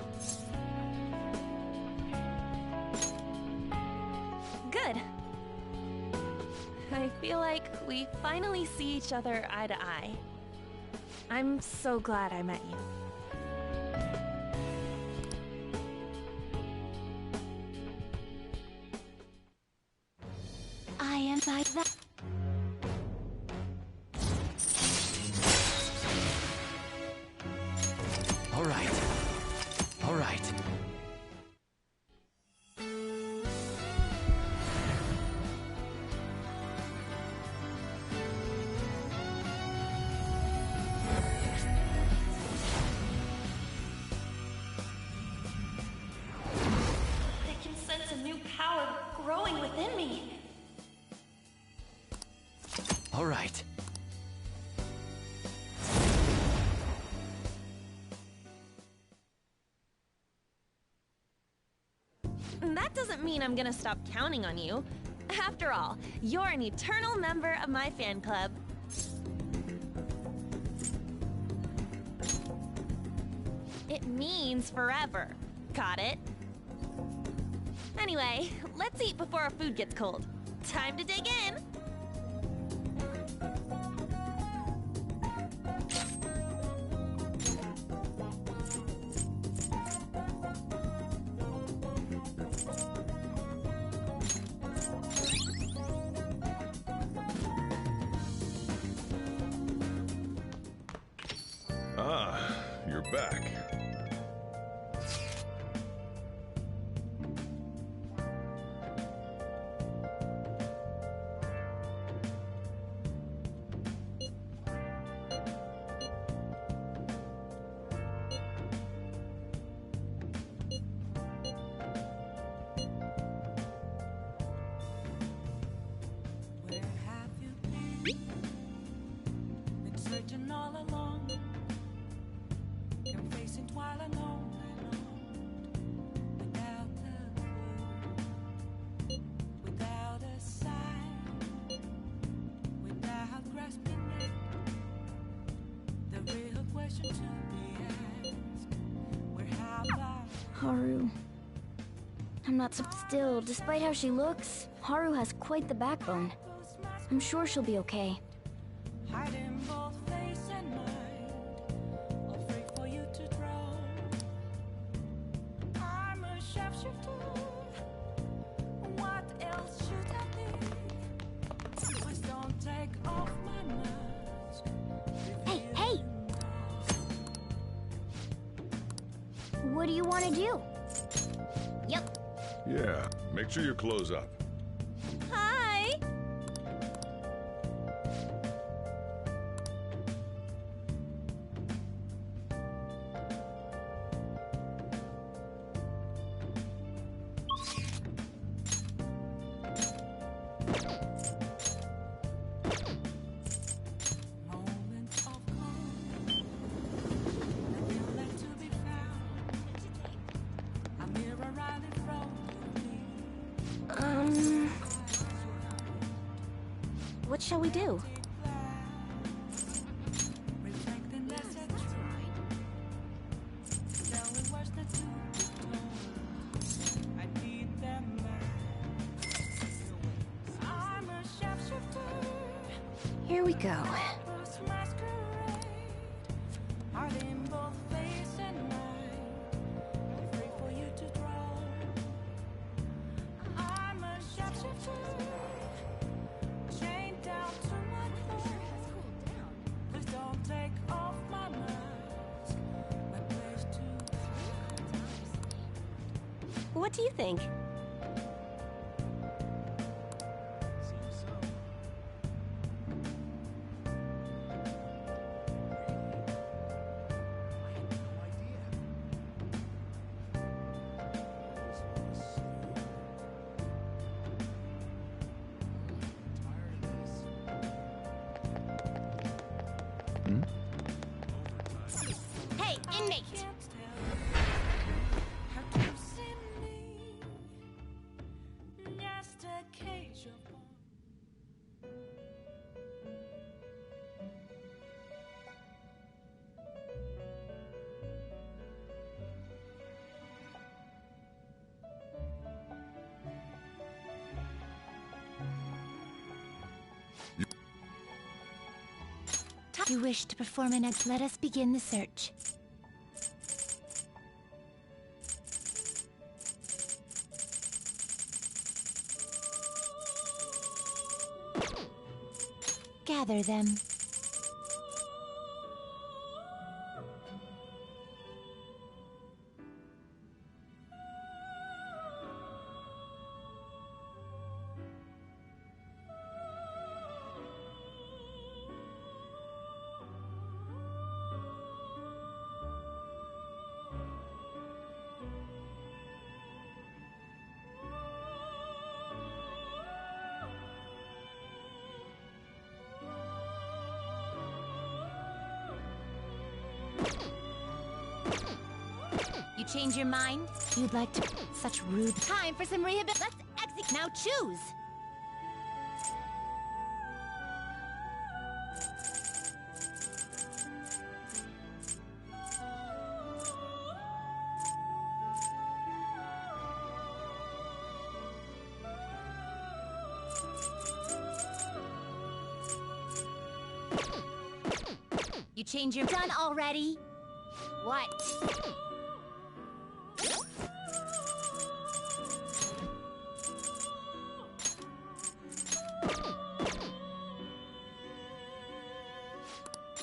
Good. I feel like we finally see each other eye to eye. I'm so glad I met you. I am like that. All right. All right. I can sense a new power growing within me. right. That doesn't mean I'm gonna stop counting on you. After all, you're an eternal member of my fan club. It means forever. Got it? Anyway, let's eat before our food gets cold. Time to dig in! Ah, you're back. Searching all along, confessing while alone, without a clue, without a sign, without grasping it. The real question to be asked: where have I? Haru. I'm not so still. Despite how she looks, Haru has quite the backbone. I'm sure she'll be okay. Hiding both face and mind, all free for you to draw. I'm a sharpshooter. What else should I be? Please don't take off my mask. Hey, hey! What do you want to do? Yep. Yeah, make sure you close up. Hi! Moments of calm, nothing left to be found. A mirror right in front of me. What shall we do? Reflecting that's a truth. Telling words that to be told. I need them back. I'm a sharpshooter. Here we go. Purpose masquerade. Heart in both face and mind. All free for you to draw. I'm a sharpshooter. Chained down to my core. Please don't take off my mask. My place to. What do you think? Hey, inmate! How to see me? Just a cage of bone. You wish to perform an act. Let us begin the search. Gather them. change your mind? You'd like to... Such rude... Time for some rehabilitation. Let's exit. Now choose. You change your... Done already? What?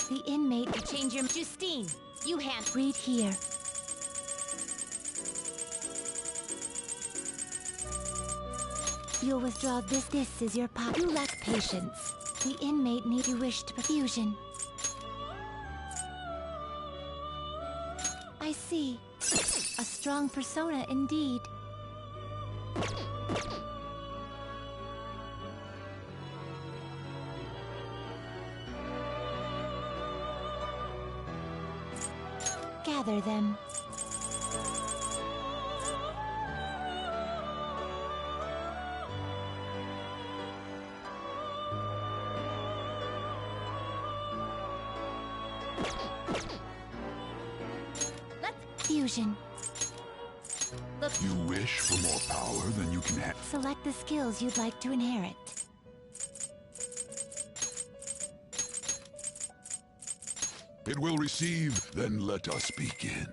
The inmate... You change your... Justine, you hand... Read here. You'll withdraw this. This is your pop. You lack patience. The inmate need... You wish to perfusion. I see. A strong persona indeed. Gather them. Fusion. Look. You wish for more power than you can have. Select the skills you'd like to inherit. It will receive, then let us begin.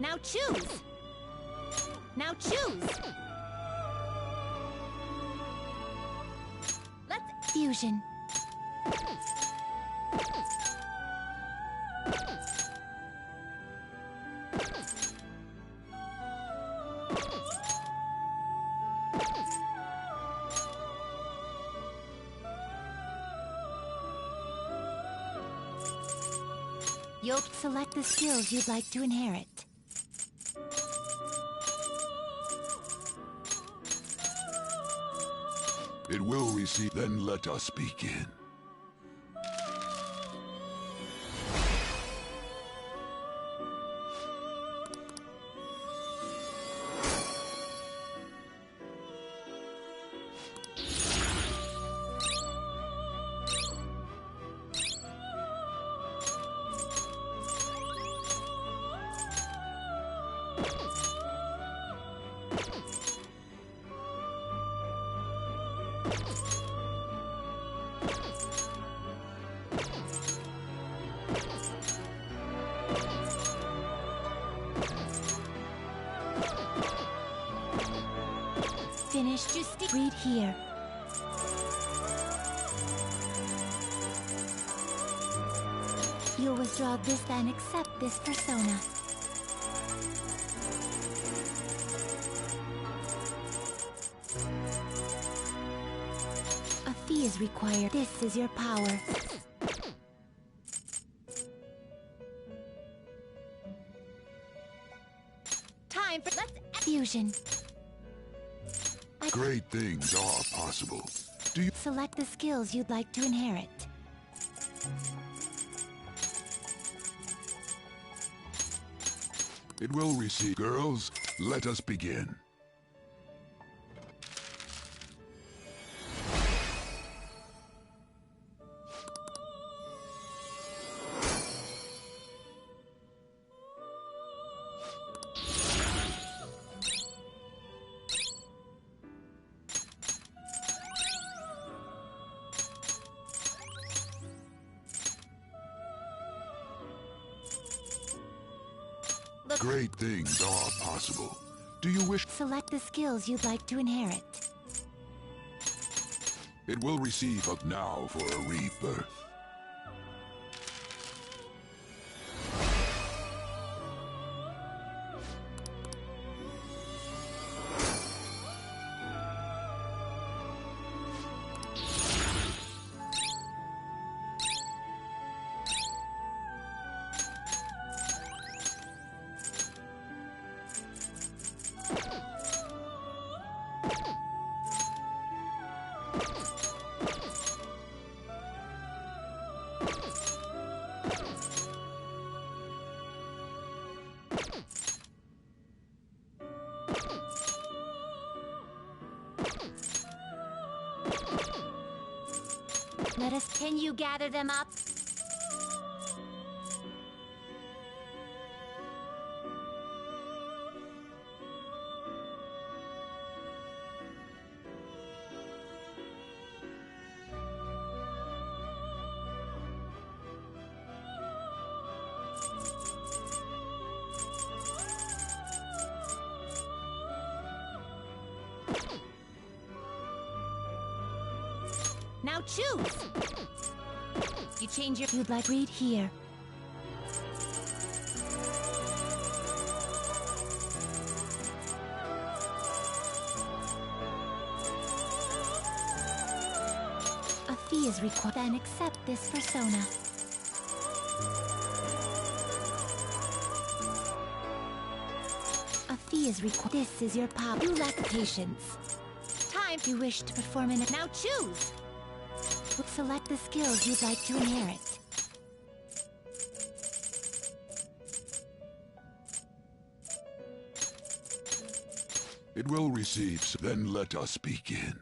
Now choose! Now choose! Let's... Fusion. You'll select the skills you'd like to inherit. It will receive, then let us begin. Finish. Just read here. You'll withdraw this, then accept this persona. A fee is required. This is your power. Time for... Let's... Fusion. Great things are possible. Do you... Select the skills you'd like to inherit. It will receive. Girls, let us begin. the... Great things are possible. Do you wish... Select the skills you'd like to inherit. It will receive up now for a rebirth. Can you gather them up? Now choose! You change your... You'd like read here. A fee is required. Then accept this persona. A fee is required. This is your pop. You lack patience. Time! You wish to perform an... Now choose! Select the skills you'd like to inherit. It will receive, then let us begin.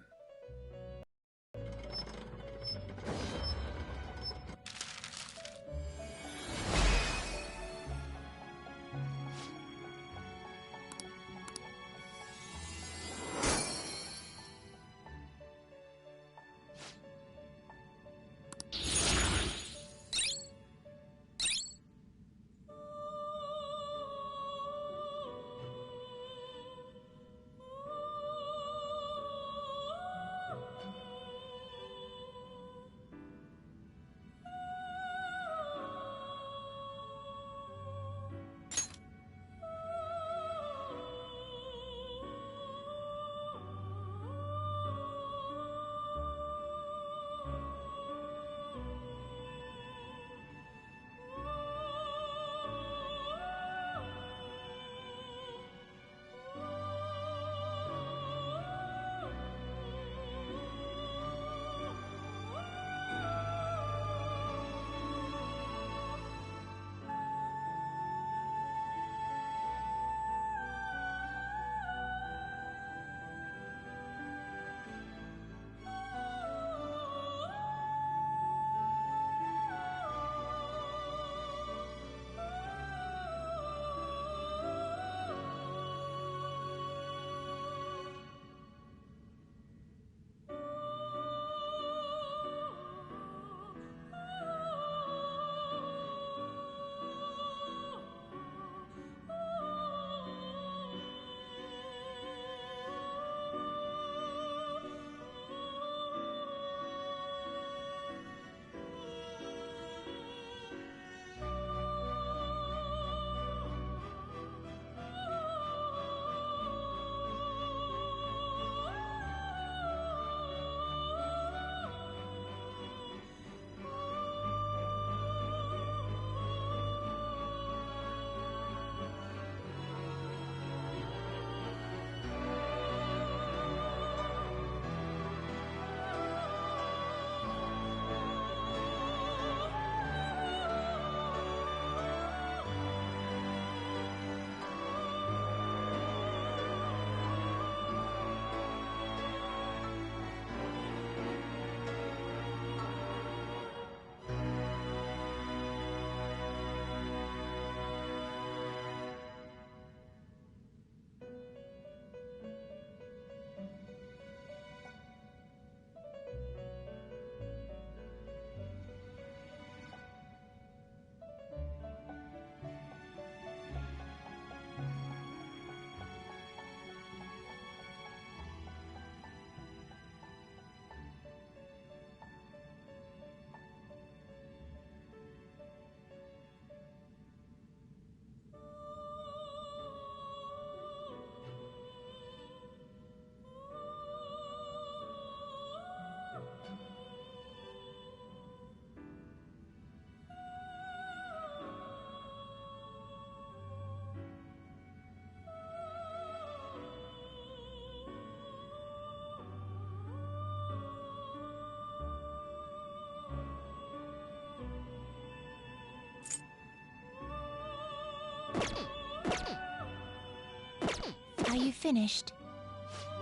I finished.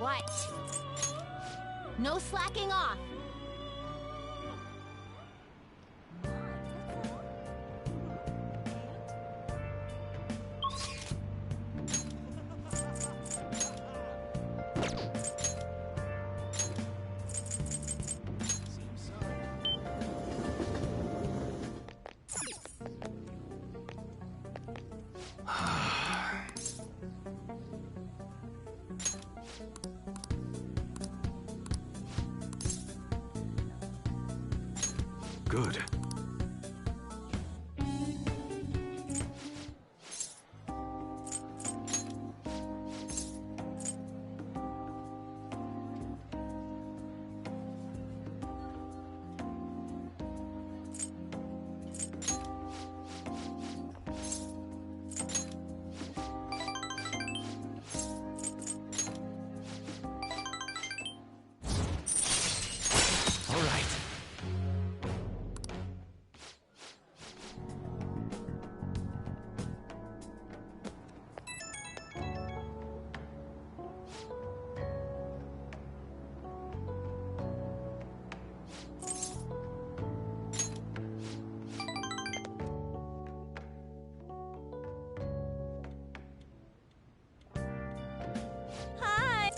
What? No slacking off! Good. All right. Hi!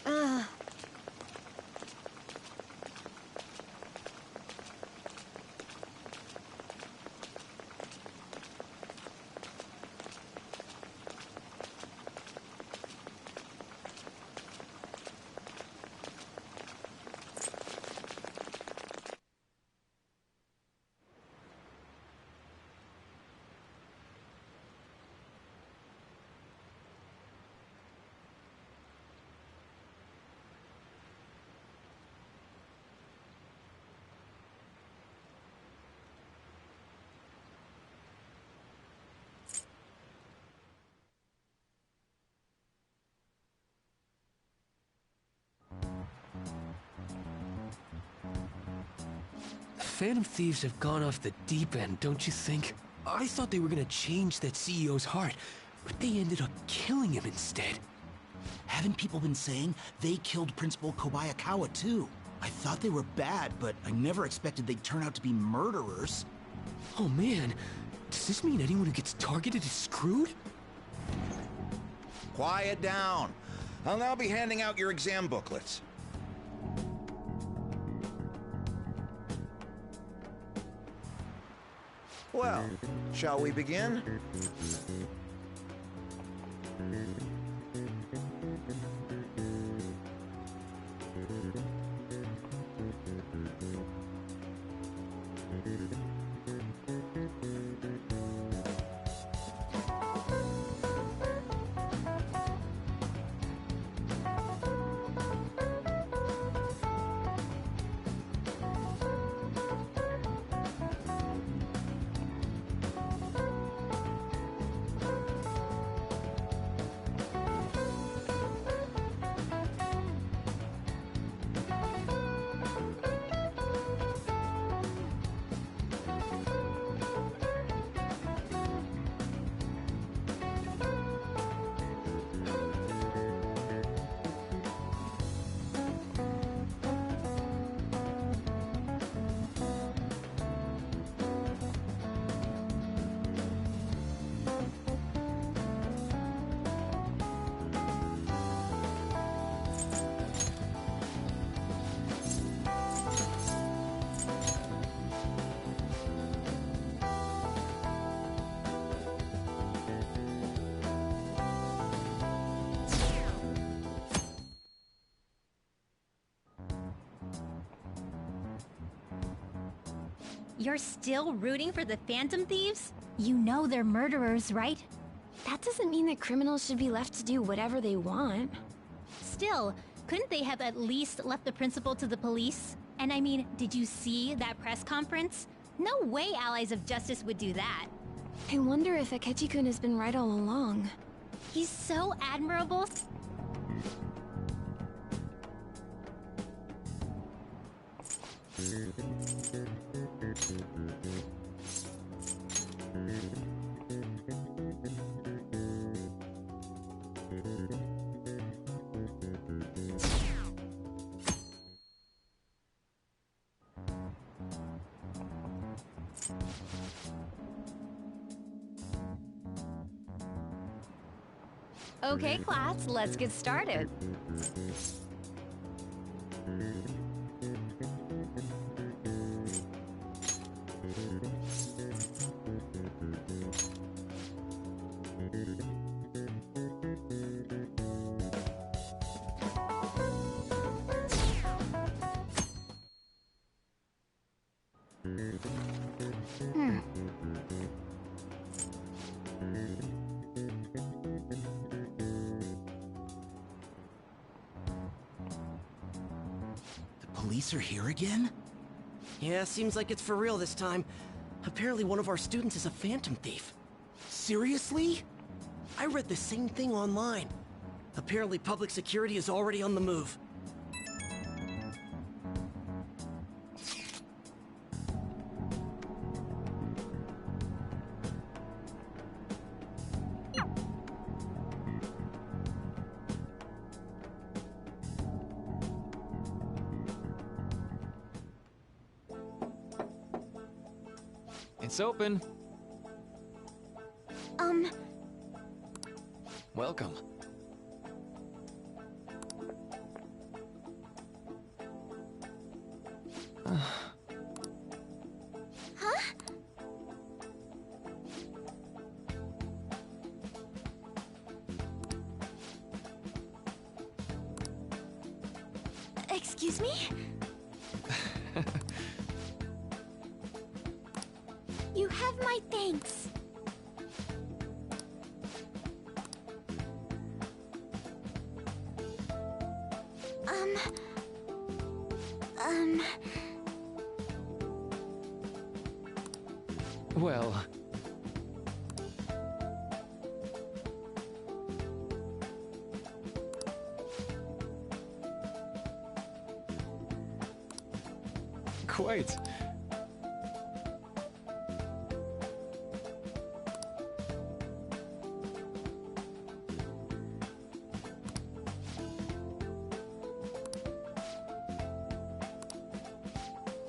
Ugh. Phantom Thieves have gone off the deep end, don't you think? I thought they were gonna change that CEO's heart, but they ended up killing him instead. Haven't people been saying they killed Principal Kobayakawa too? I thought they were bad, but I never expected they'd turn out to be murderers. Oh man, does this mean anyone who gets targeted is screwed? Quiet down. I'll now be handing out your exam booklets. Well, shall we begin? You're still rooting for the Phantom Thieves? You know they're murderers, right? That doesn't mean that criminals should be left to do whatever they want. Still, couldn't they have at least left the principal to the police? And I mean, did you see that press conference? No way Allies of Justice would do that. I wonder if Akechi-kun has been right all along. He's so admirable. Okay, class, let's get started. Police are here again? Yeah, seems like it's for real this time. Apparently one of our students is a phantom thief. Seriously? I read the same thing online. Apparently public security is already on the move. It's open. Welcome. Huh? Excuse me? You have my thanks. Well... Quite.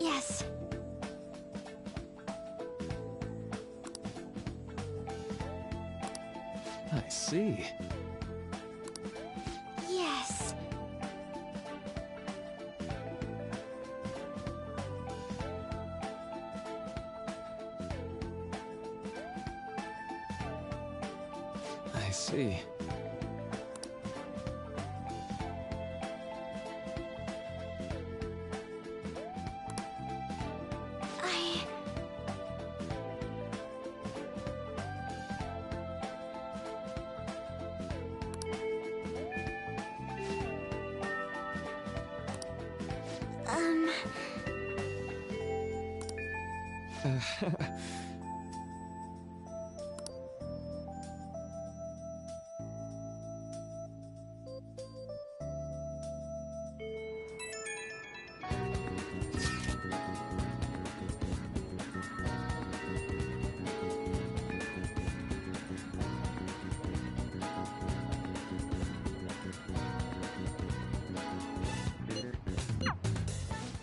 Yes. I see. Yes. I see.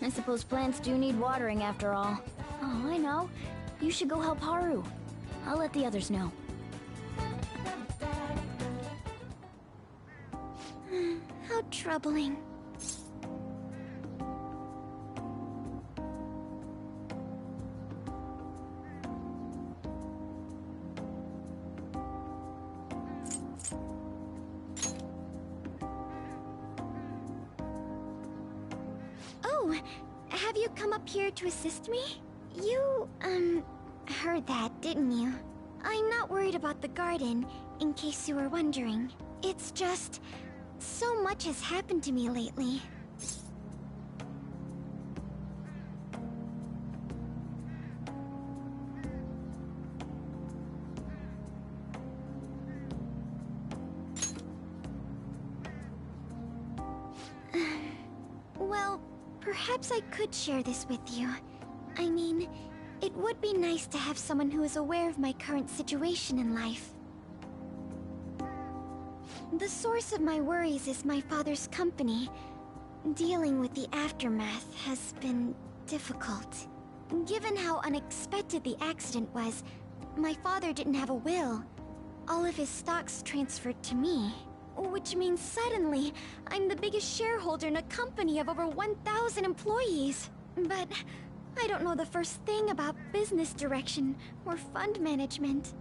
I suppose plants do need watering after all. Oh, I know. You should go help Haru. I'll let the others know. How troubling. Oh, have you come up here to assist me? You, heard that, didn't you? I'm not worried about the garden, in case you were wondering. It's just... so much has happened to me lately. Well, Perhaps I could share this with you. I mean, it would be nice to have someone who is aware of my current situation in life. The source of my worries is my father's company. Dealing with the aftermath has been difficult. Given how unexpected the accident was, my father didn't have a will. All of his stocks transferred to me. Which means suddenly, I'm the biggest shareholder in a company of over 1,000 employees. But I don't know the first thing about business direction or fund management.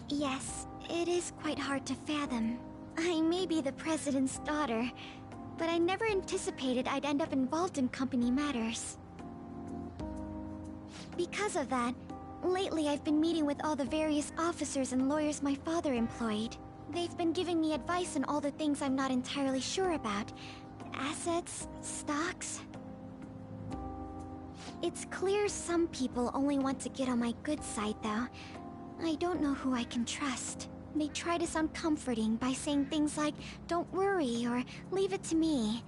Yes, it is quite hard to fathom. I may be the president's daughter, but I never anticipated I'd end up involved in company matters. Because of that, lately I've been meeting with all the various officers and lawyers my father employed. They've been giving me advice on all the things I'm not entirely sure about. Assets, stocks. It's clear some people only want to get on my good side, though. I don't know who I can trust. They try to sound comforting by saying things like, "Don't worry," or "Leave it to me."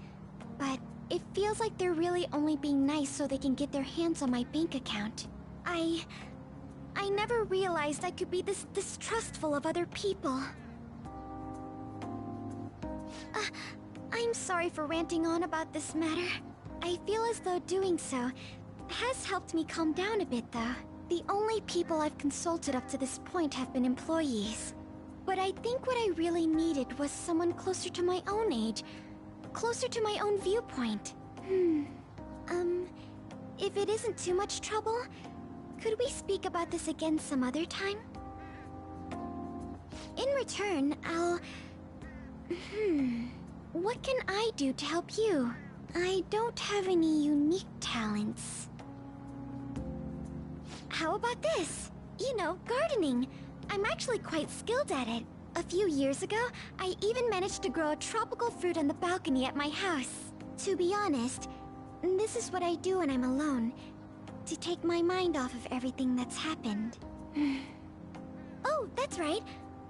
But it feels like they're really only being nice so they can get their hands on my bank account. I never realized I could be this distrustful of other people. I'm sorry for ranting on about this matter. I feel as though doing so has helped me calm down a bit, though. The only people I've consulted up to this point have been employees. But I think what I really needed was someone closer to my own age, closer to my own viewpoint. If it isn't too much trouble, could we speak about this again some other time? In return, what can I do to help you? I don't have any unique talents. How about this? You know, gardening. I'm actually quite skilled at it. A few years ago, I even managed to grow a tropical fruit on the balcony at my house. To be honest, this is what I do when I'm alone, to take my mind off of everything that's happened. Oh, that's right.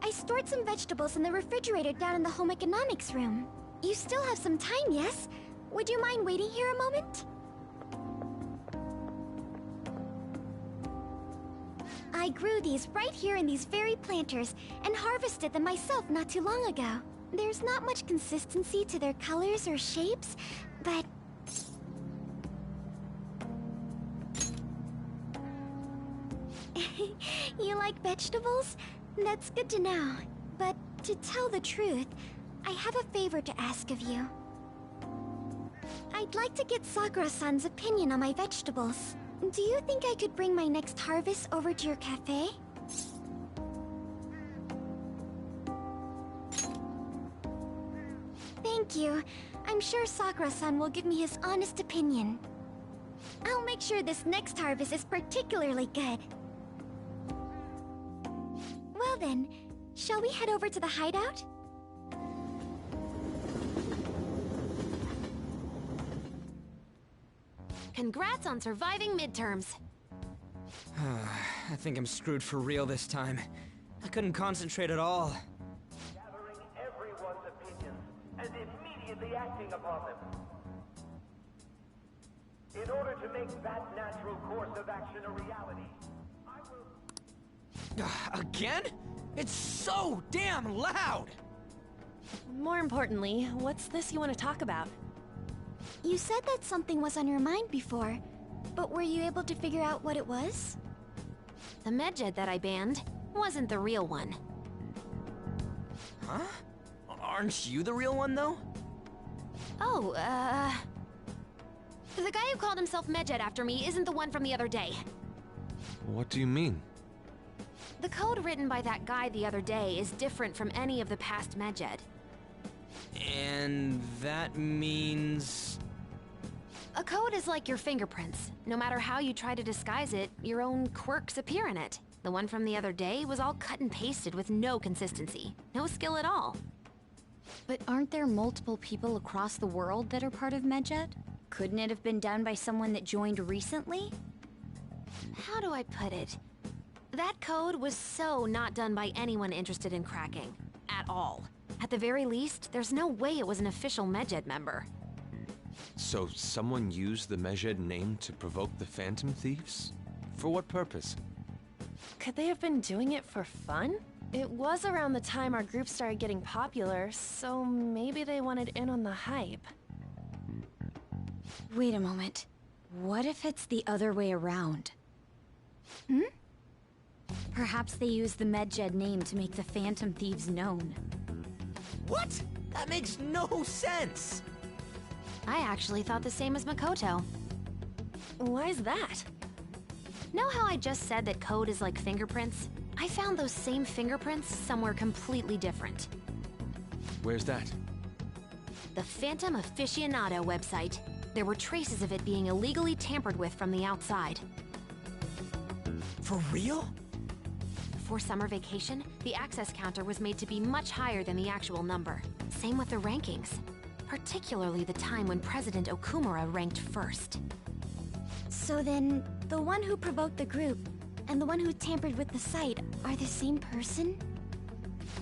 I stored some vegetables in the refrigerator down in the home economics room. You still have some time, yes? Would you mind waiting here a moment? I grew these right here in these very planters and harvested them myself not too long ago. There's not much consistency to their colors or shapes, but... You like vegetables? That's good to know. But to tell the truth, I have a favor to ask of you. I'd like to get Sakura-san's opinion on my vegetables. Do you think I could bring my next harvest over to your cafe? Thank you. I'm sure Sakura-san will give me his honest opinion. I'll make sure this next harvest is particularly good. Well then, shall we head over to the hideout? Congrats on surviving midterms. I think I'm screwed for real this time. I couldn't concentrate at all. Gathering everyone's opinions and immediately acting upon them. In order to make that natural course of action a reality, I will... Again? It's so damn loud! More importantly, what's this you want to talk about? You said that something was on your mind before, but were you able to figure out what it was? The medjed that I banned wasn't the real one. Huh? Aren't you the real one, though? Oh, the guy who called himself Medjed after me isn't the one from the other day. What do you mean? The code written by that guy the other day is different from any of the past Medjed. And that means... A code is like your fingerprints. No matter how you try to disguise it, your own quirks appear in it. The one from the other day was all cut and pasted with no consistency. No skill at all. But aren't there multiple people across the world that are part of Medjed? Couldn't it have been done by someone that joined recently? How do I put it? That code was so not done by anyone interested in cracking. at all. At the very least, there's no way it was an official Medjed member. So someone used the Medjed name to provoke the Phantom Thieves? For what purpose? Could they have been doing it for fun? It was around the time our group started getting popular, so maybe they wanted in on the hype. Wait a moment. What if it's the other way around? Hmm? Perhaps they used the Medjed name to make the Phantom Thieves known. What? That makes no sense! I actually thought the same as Makoto. Why's that? Know how I just said that code is like fingerprints? I found those same fingerprints somewhere completely different. Where's that? The Phantom Aficionado website. There were traces of it being illegally tampered with from the outside. For real? Before summer vacation, the access counter was made to be much higher than the actual number. Same with the rankings. Particularly the time when President Okumura ranked first. So then, the one who provoked the group and the one who tampered with the site are the same person?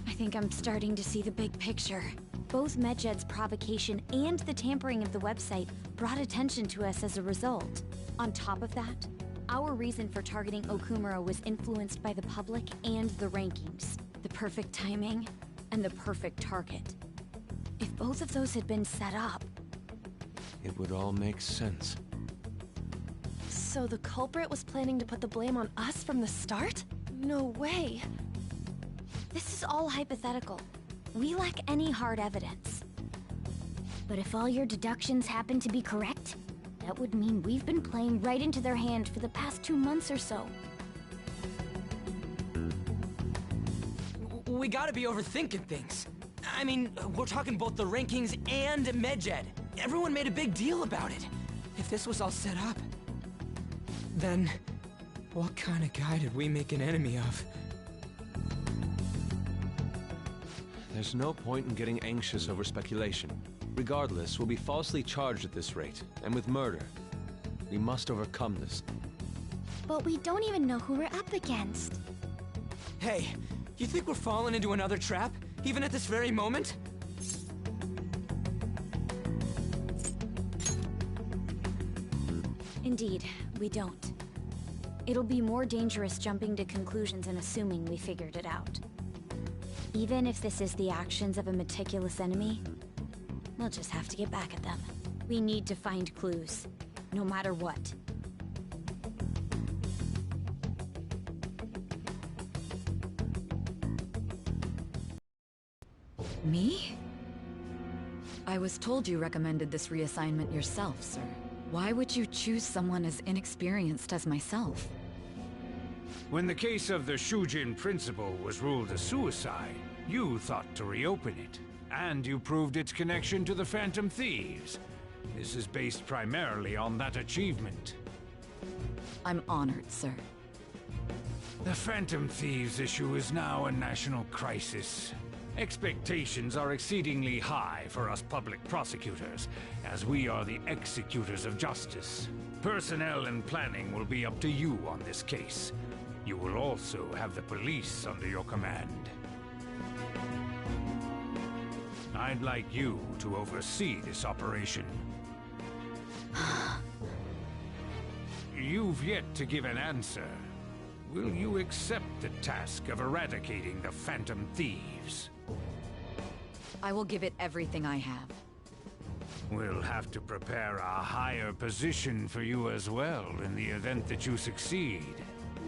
I think I'm starting to see the big picture. Both Medjed's provocation and the tampering of the website brought attention to us as a result. On top of that, our reason for targeting Okumura was influenced by the public and the rankings. The perfect timing and the perfect target. If both of those had been set up... It would all make sense. So the culprit was planning to put the blame on us from the start? No way. This is all hypothetical. We lack any hard evidence. But if all your deductions happen to be correct, that would mean we've been playing right into their hand for the past 2 months or so. We gotta be overthinking things. I mean, we're talking both the rankings and Medjed. Everyone made a big deal about it. If this was all set up, then what kind of guy did we make an enemy of? There's no point in getting anxious over speculation. Regardless, we'll be falsely charged at this rate, and with murder. We must overcome this. But we don't even know who we're up against. Hey, you think we're falling into another trap, even at this very moment? Indeed, we don't. It'll be more dangerous jumping to conclusions and assuming we figured it out. Even if this is the actions of a meticulous enemy, we'll just have to get back at them. We need to find clues, no matter what. Me? I was told you recommended this reassignment yourself, sir. Why would you choose someone as inexperienced as myself? When the case of the Shujin principal was ruled a suicide, you thought to reopen it. And you proved its connection to the Phantom Thieves. This is based primarily on that achievement. I'm honored, sir. The Phantom Thieves issue is now a national crisis. Expectations are exceedingly high for us public prosecutors, as we are the executors of justice. Personnel and planning will be up to you on this case. You will also have the police under your command. I'd like you to oversee this operation. You've yet to give an answer. Will you accept the task of eradicating the Phantom Thieves? I will give it everything I have. We'll have to prepare a higher position for you as well in the event that you succeed.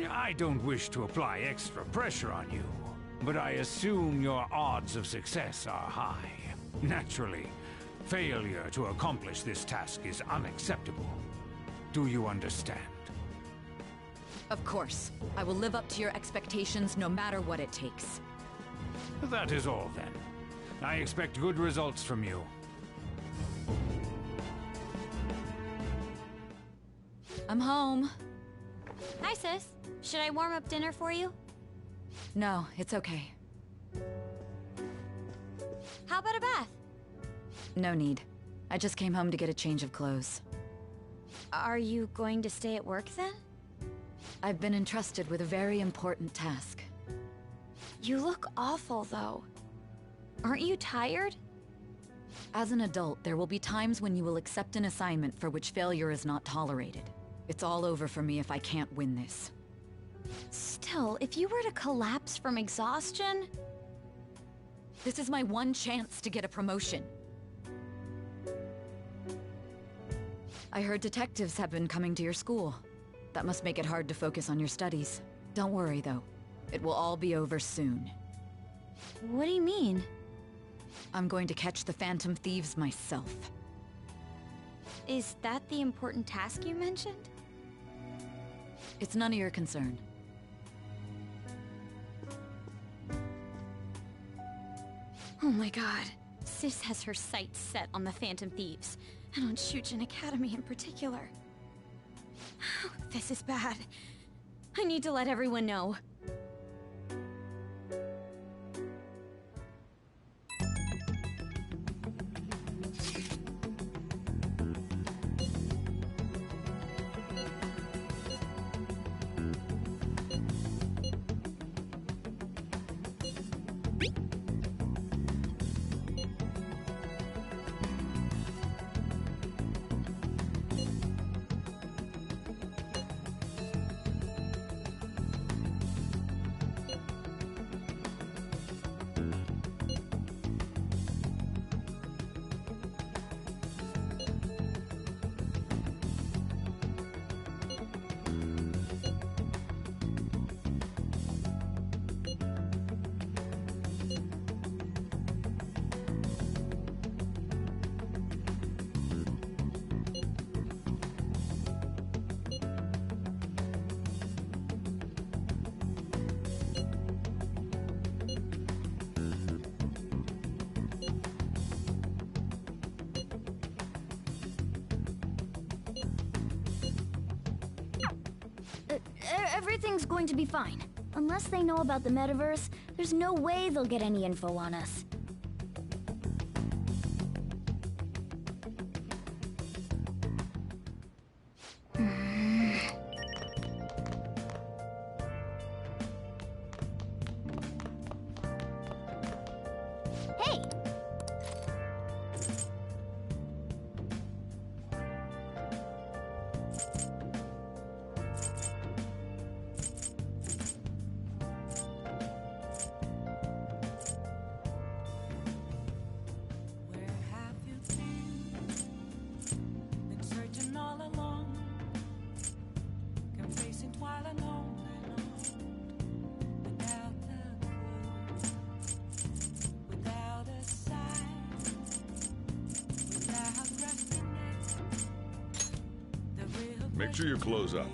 I don't wish to apply extra pressure on you, but I assume your odds of success are high. Naturally, failure to accomplish this task is unacceptable. Do you understand? Of course. I will live up to your expectations no matter what it takes. That is all then. I expect good results from you. I'm home. Hi, sis. Should I warm up dinner for you? No, it's okay. How about a bath? No need. I just came home to get a change of clothes. Are you going to stay at work then? I've been entrusted with a very important task. You look awful, though. Aren't you tired? As an adult, there will be times when you will accept an assignment for which failure is not tolerated. It's all over for me if I can't win this. Still, if you were to collapse from exhaustion... This is my one chance to get a promotion. I heard detectives have been coming to your school. That must make it hard to focus on your studies. Don't worry, though. It will all be over soon. What do you mean? I'm going to catch the Phantom Thieves myself. Is that the important task you mentioned? It's none of your concern. Oh my god. Sis has her sights set on the Phantom Thieves, and on Shujin Academy in particular. This is bad. I need to let everyone know. Everything's going to be fine. Unless they know about the metaverse, there's no way they'll get any info on us. Hey! Make sure you close up.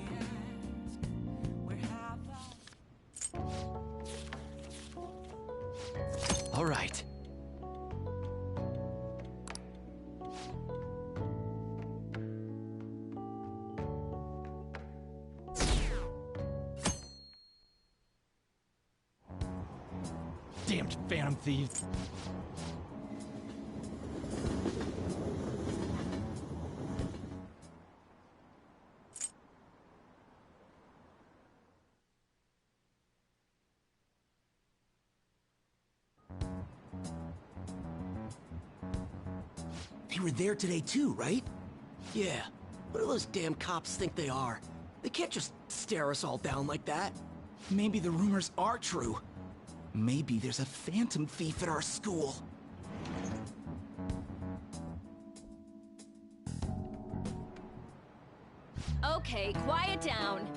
All right. Damned Phantom Thieves. They were there today too, right? Yeah. What do those damn cops think they are? They can't just stare us all down like that. Maybe the rumors are true. Maybe there's a Phantom Thief at our school. Okay, quiet down.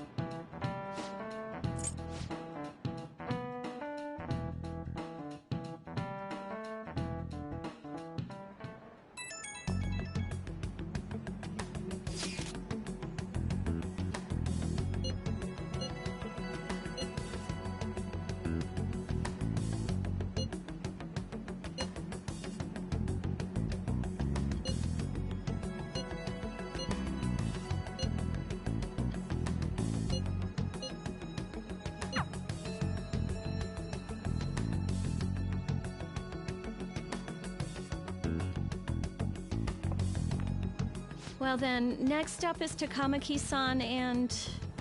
Well then, next up is Takamaki-san, and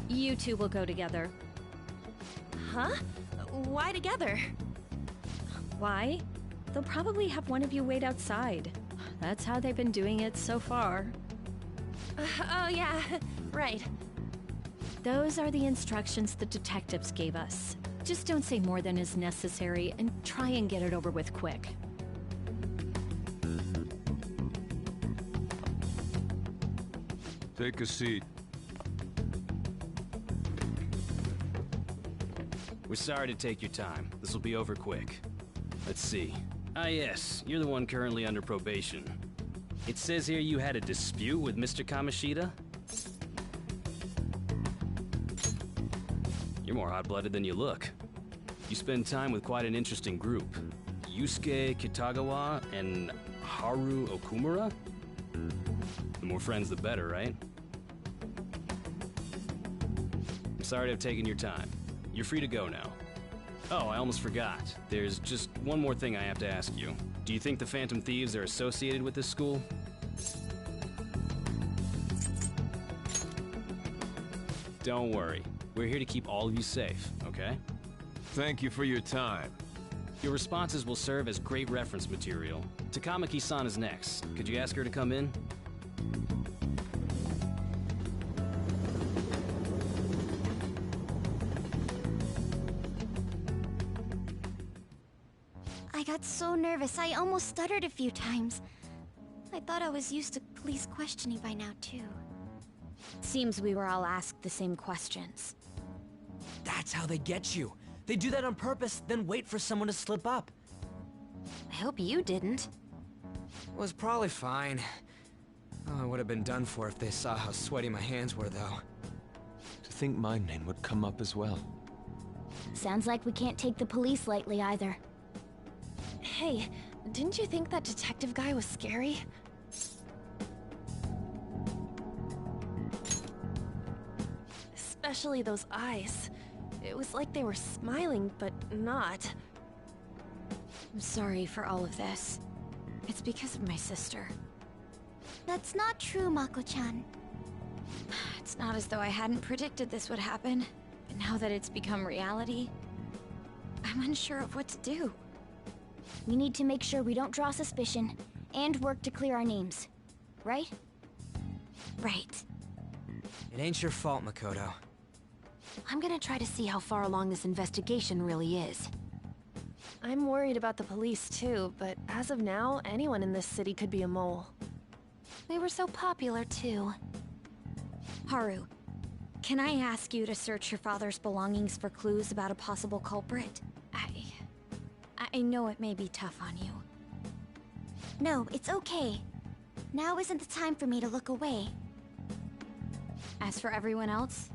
you two will go together. Huh? Why together? Why? they'll probably have one of you wait outside. That's how they've been doing it so far. Oh yeah, right. Those are the instructions the detectives gave us. Just don't say more than is necessary and try and get it over with quick. Take a seat. We're sorry to take your time. This will be over quick. Let's see. Ah yes, you're the one currently under probation. It says here you had a dispute with Mr. Kamoshida? You're more hot-blooded than you look. You spend time with quite an interesting group. Yusuke Kitagawa and Haru Okumura? The more friends, the better, right? I'm sorry to have taken your time. You're free to go now. Oh, I almost forgot. There's just one more thing I have to ask you. Do you think the Phantom Thieves are associated with this school? Don't worry. We're here to keep all of you safe, okay? Thank you for your time. Your responses will serve as great reference material. Takamaki-san is next. Could you ask her to come in? I got so nervous, I almost stuttered a few times. I thought I was used to police questioning by now, too. Seems we were all asked the same questions. That's how they get you. They do that on purpose, then wait for someone to slip up. I hope you didn't. Was probably fine. Oh, I would have been done for if they saw how sweaty my hands were, though. To think my name would come up as well. Sounds like we can't take the police lightly either. Hey, didn't you think that detective guy was scary? Especially those eyes. It was like they were smiling, but not. I'm sorry for all of this. It's because of my sister. That's not true, Mako-chan. It's not as though I hadn't predicted this would happen, but now that it's become reality, I'm unsure of what to do. We need to make sure we don't draw suspicion, and work to clear our names. Right? Right. It ain't your fault, Makoto. I'm gonna try to see how far along this investigation really is. I'm worried about the police too, but as of now, anyone in this city could be a mole. We were so popular too. Haru, can I ask you to search your father's belongings for clues about a possible culprit? I know it may be tough on you. No, it's okay. Now isn't the time for me to look away. As for everyone else,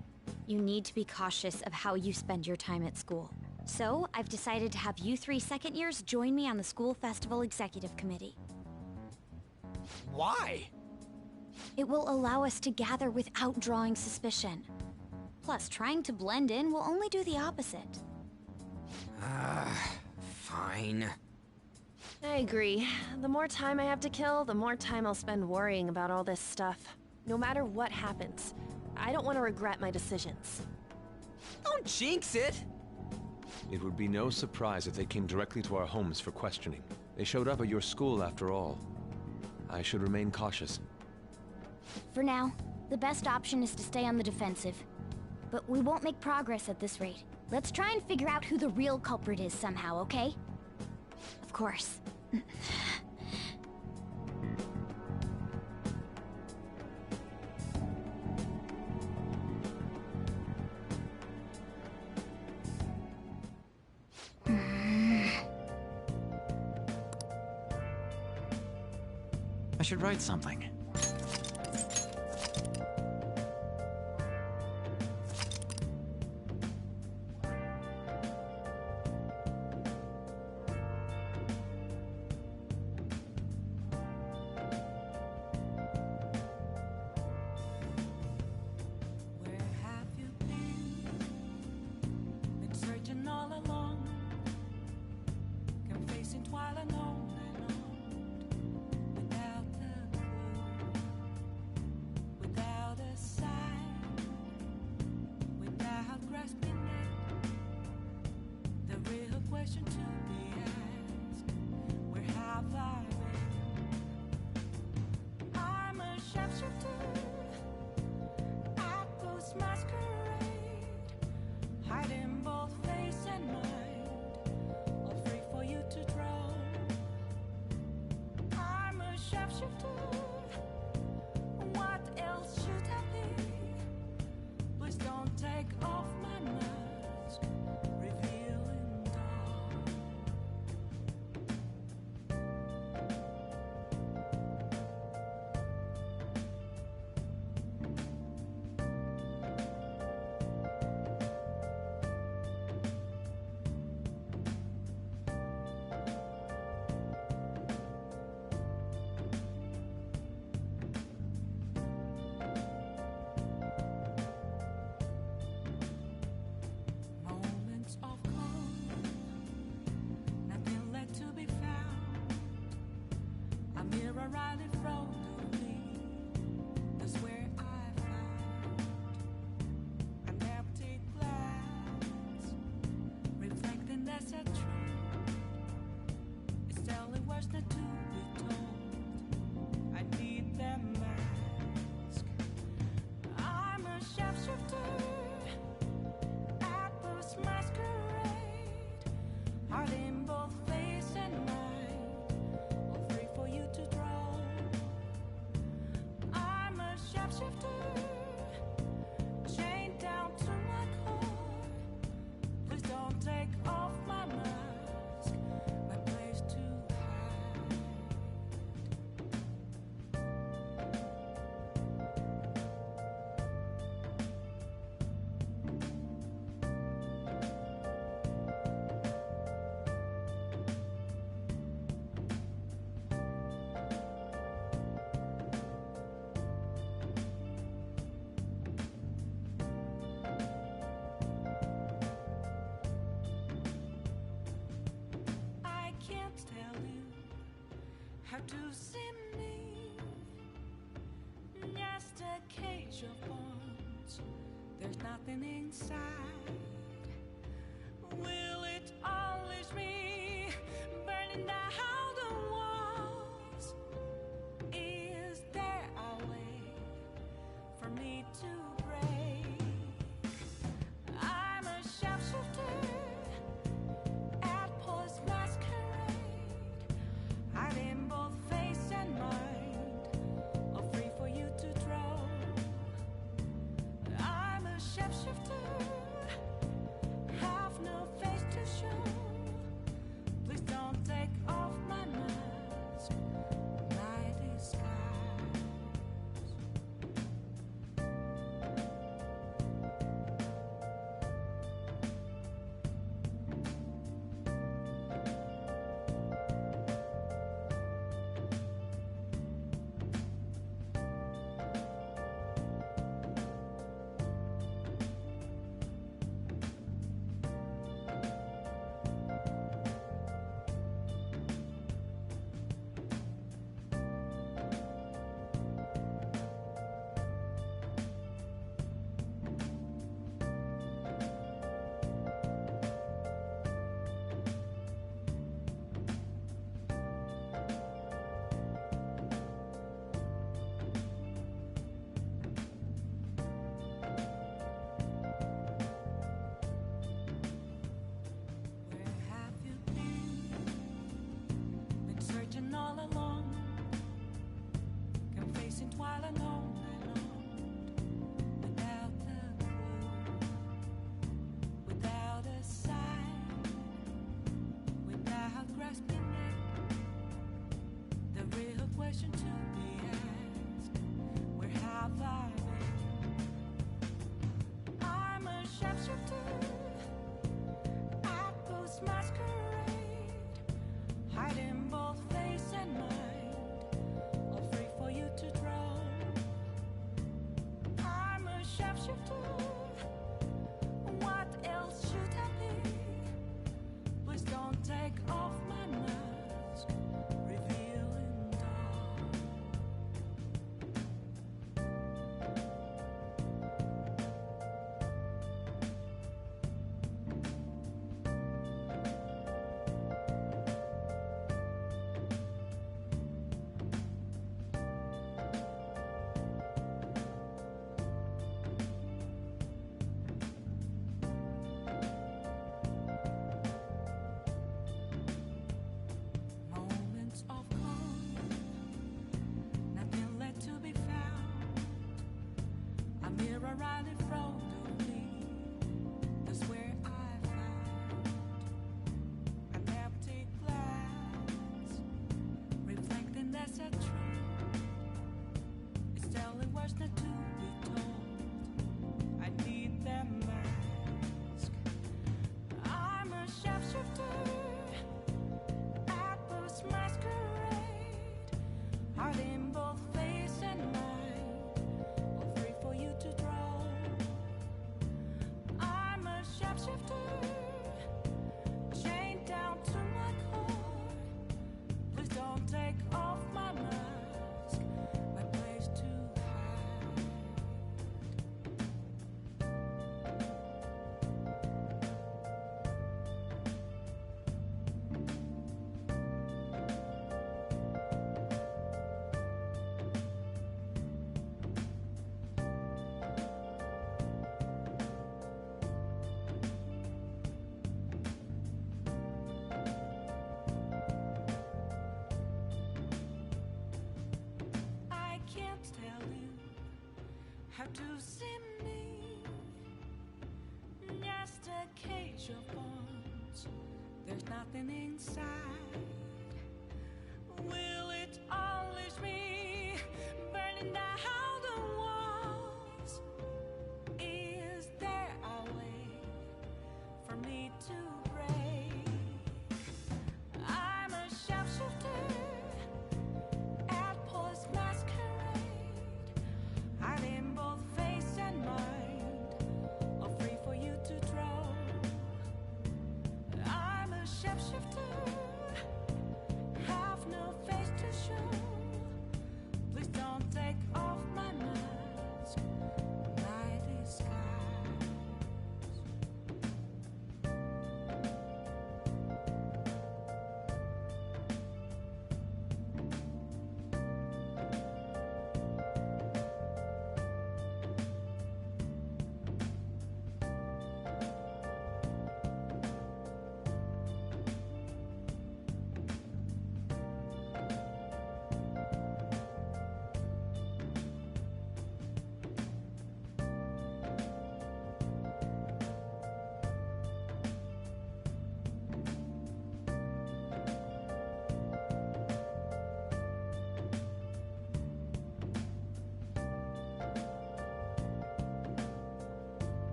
you need to be cautious of how you spend your time at school. So, I've decided to have you 3 second years join me on the school festival executive committee. Why? It will allow us to gather without drawing suspicion. Plus, trying to blend in will only do the opposite. Fine. I agree. The more time I have to kill, the more time I'll spend worrying about all this stuff. No matter what happens, I don't want to regret my decisions. Don't jinx it! It would be no surprise if they came directly to our homes for questioning. They showed up at your school after all. I should remain cautious. For now, the best option is to stay on the defensive. But we won't make progress at this rate. Let's try and figure out who the real culprit is somehow, okay? Of course. I should write something. Where have you been? Been searching all along, confessing while alone and on, without the clue. shapeshifter. What else should I be? Please don't take off my mask, revealing dark. Moments of calm, nothing left to be found. A mirror right in front of me, that's where I found an empty glass, reflecting that's a truth. It's telling words not to be told. I need that mask. I'm a shapeshifter. Apple's masquerade, heart in both face and mind, all free for you to draw. I'm a shapeshifter, chained down to my core. Please don't take off my mask, my place to hide. I can't tell you how to see me. Just a cage of bones. There's nothing inside. Will it always be burning down the walls? Is there a way for me to break? I'm a shapeshifter at Post Masquerade, hiding both face and mind, all free for you to draw. I'm a shapeshifter, have no face to show. Please don't take off my how to see me. Just a cage of bones, there's nothing inside. Will it unleash me, burning down the walls? Is there a way for me to break? I'm a sharpshooter at Post Masquerade, hiding both face and mind, all free for you to draw. I'm a shapeshifter, have no face to show. Please don't take off my mask, my disguise.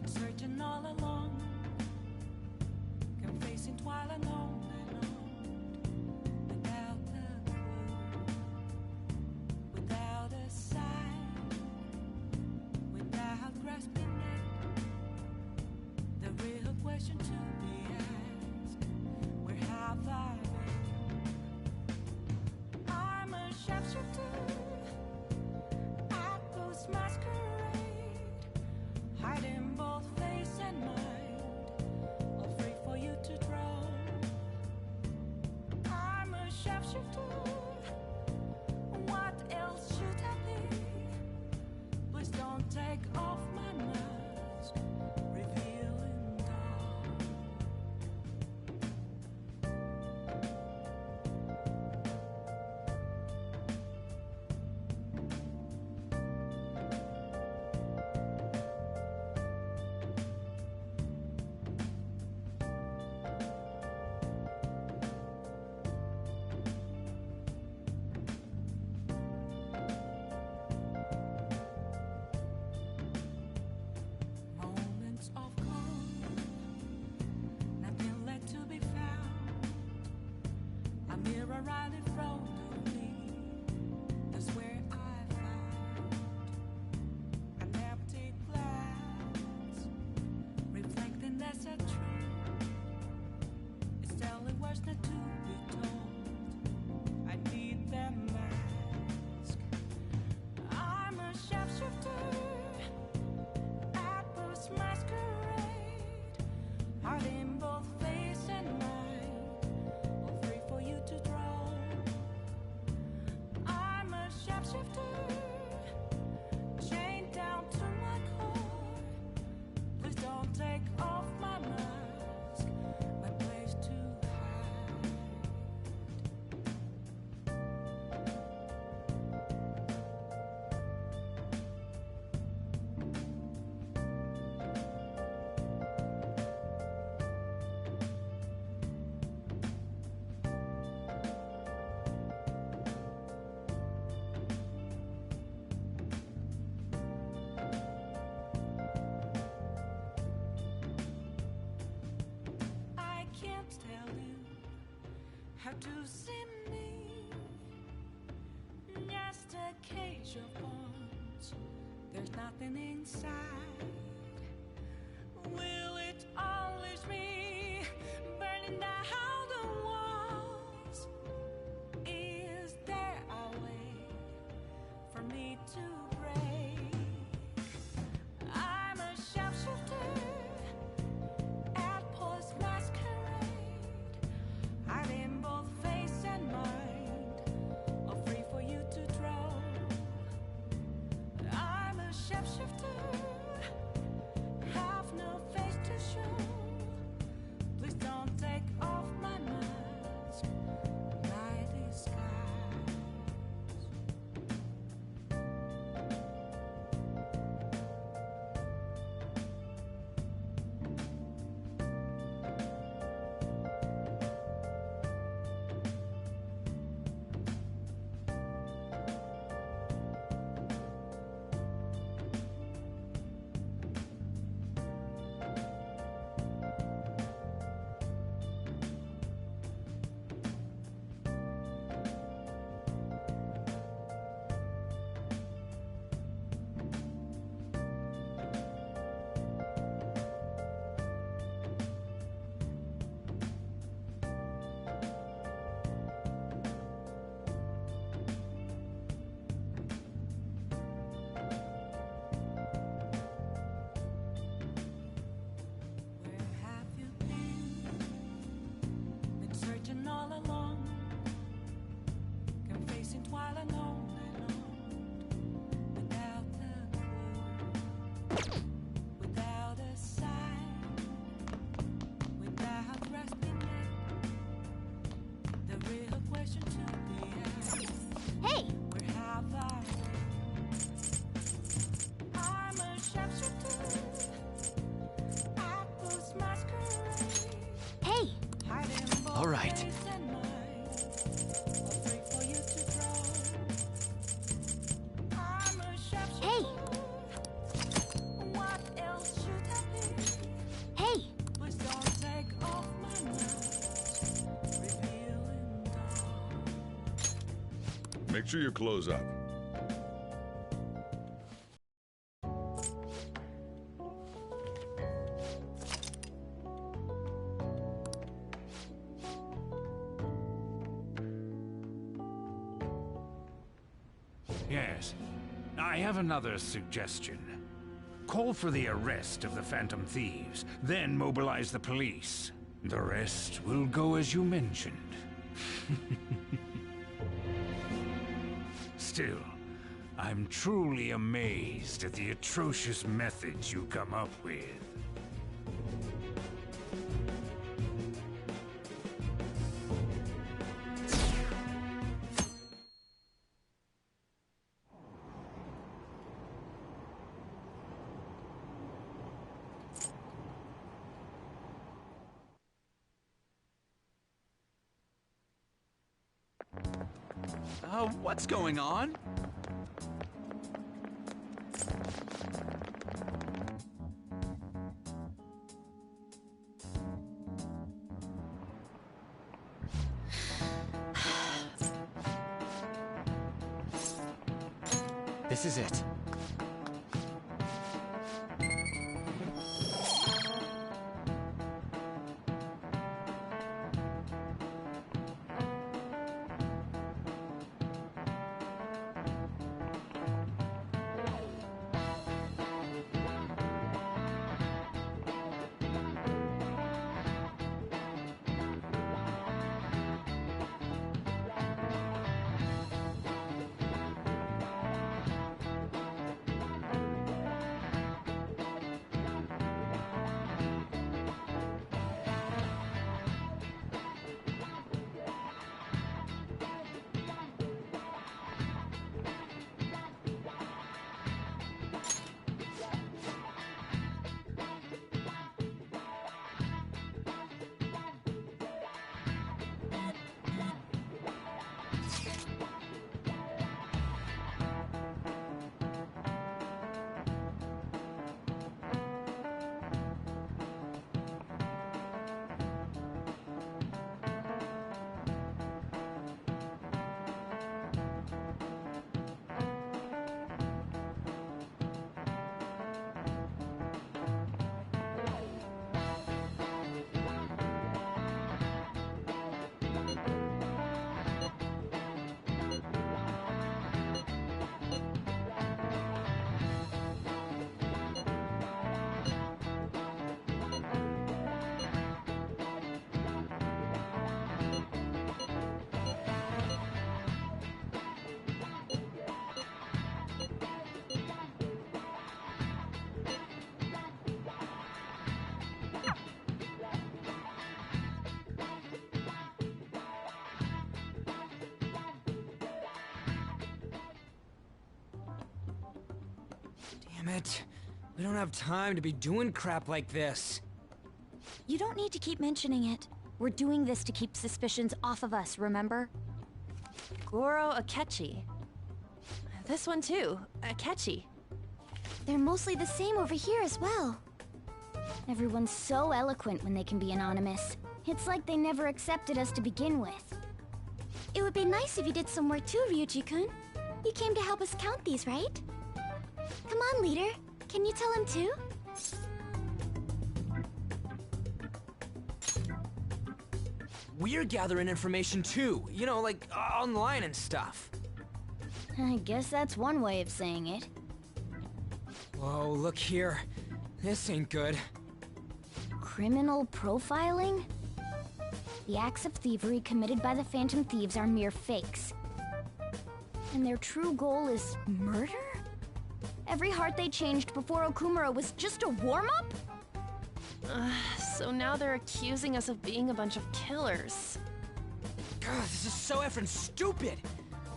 Searching all along, confessing while alone and on, without a clue, without a sign, without grasping it. The real question to be asked: where have I been? I'm a sharpshooter at Post Masquerade, hiding both face and mind, all free for you to draw. I'm a sharpshooter, what else should I be? Please don't take off my mask, revealing dark. Moments of calm, nothing left to be found. A mirror right in front of me, that's where I found an empty glass, reflecting that's a truth. It's telling words not to be told. I need that mask. I'm a sharpshooter at Post Masquerade, hiding both face and mind, all free for you to draw. I'm a sharpshooter, chained down to my core. Please don't take off my mask, my place to hide. I can't tell you how to see me. Just a cage of bones, there's nothing inside. Will it unleash me, burning down the walls? Is there a way for me to break? I'm a sharpshooter at Post Masquerade, hiding both face and mind, all free for you to draw. I'm a sharpshooter right. Hey! Hey! Make sure you close up. Yes. I have another suggestion. Call for the arrest of the Phantom Thieves, then mobilize the police. The rest will go as you mentioned. Still, I'm truly amazed at the atrocious methods you come up with. What's going on? This is it. Damn it. We don't have time to be doing crap like this. You don't need to keep mentioning it. We're doing this to keep suspicions off of us, remember? Goro Akechi. This one too, Akechi. They're mostly the same over here as well. Everyone's so eloquent when they can be anonymous. It's like they never accepted us to begin with. It would be nice if you did some work too, Ryuji-kun. You came to help us count these, right? Come on, leader. Can you tell him too? We're gathering information too, you know, like online and stuff. I guess that's one way of saying it. Whoa, look here. This ain't good. Criminal profiling? The acts of thievery committed by the Phantom Thieves are mere fakes. And their true goal is murder? Every heart they changed before Okumura was just a warm-up? So now they're accusing us of being a bunch of killers. God, this is so effing stupid!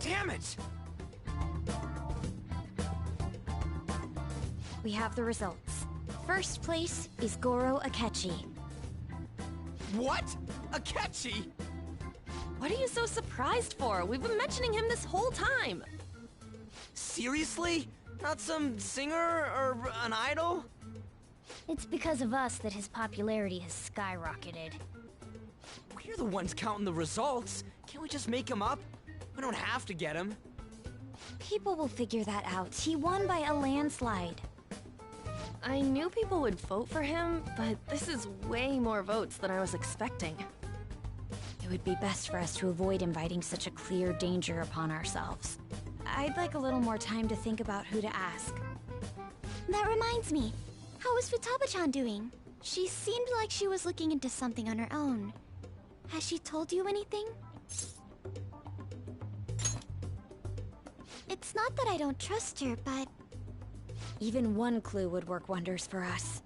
Damn it! We have the results. First place is Goro Akechi. What? Akechi? What are you so surprised for? We've been mentioning him this whole time. Seriously? Not some singer or an idol? It's because of us that his popularity has skyrocketed. We're the ones counting the results. Can't we just make him up? We don't have to get him. People will figure that out. He won by a landslide. I knew people would vote for him, but this is way more votes than I was expecting. It would be best for us to avoid inviting such a clear danger upon ourselves. I'd like a little more time to think about who to ask. That reminds me. How is Futaba-chan doing? She seemed like she was looking into something on her own. Has she told you anything? It's not that I don't trust her, but... Even one clue would work wonders for us.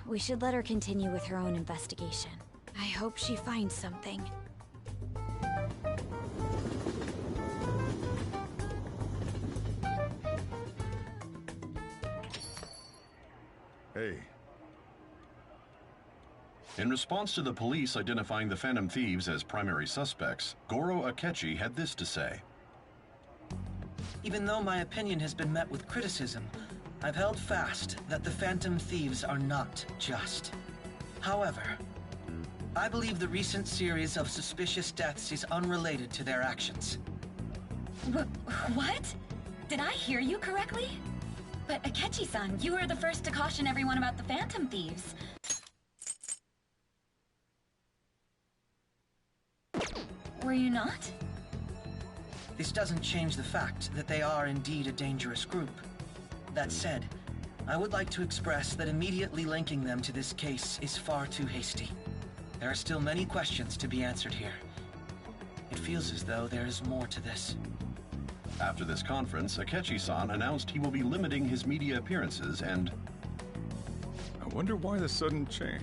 We should let her continue with her own investigation. I hope she finds something. Hey. In response to the police identifying the Phantom Thieves as primary suspects, Goro Akechi had this to say. Even though my opinion has been met with criticism, I've held fast that the Phantom Thieves are not just. However, I believe the recent series of suspicious deaths is unrelated to their actions. What? Did I hear you correctly? But Akechi-san, you were the first to caution everyone about the Phantom Thieves. Were you not? This doesn't change the fact that they are indeed a dangerous group. That said, I would like to express that immediately linking them to this case is far too hasty. There are still many questions to be answered here. It feels as though there is more to this. After this conference, Akechi-san announced he will be limiting his media appearances and... I wonder why the sudden change.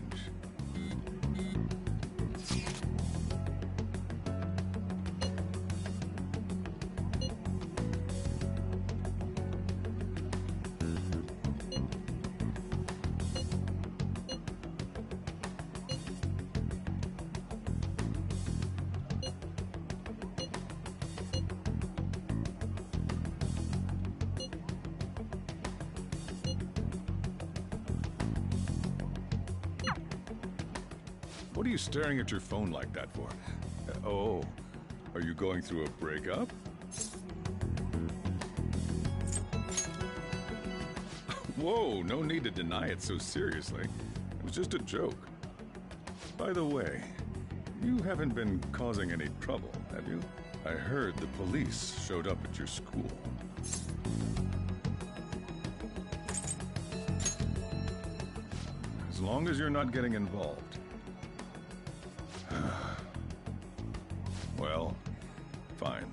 What are you staring at your phone like that for? Oh, are you going through a breakup? Whoa, no need to deny it so seriously. It was just a joke. By the way, you haven't been causing any trouble, have you? I heard the police showed up at your school. As long as you're not getting involved. Well, fine.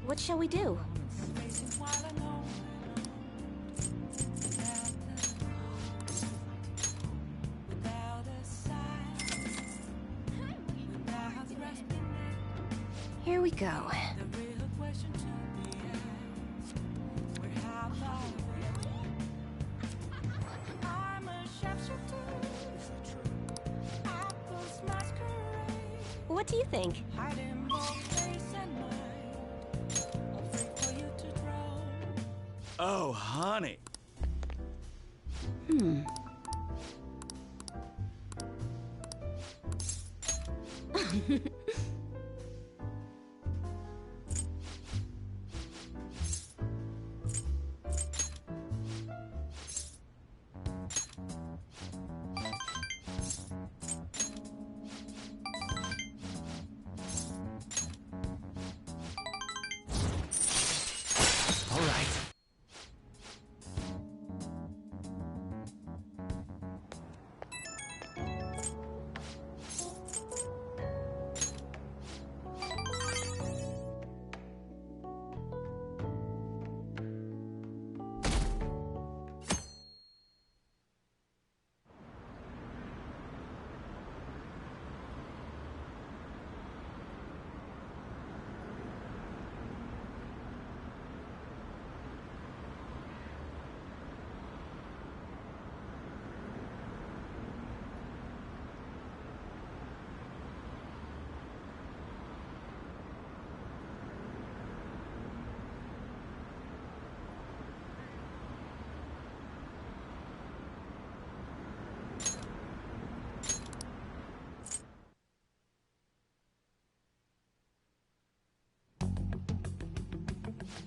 What shall we do? Here we go. What do you think? Oh, honey. All right.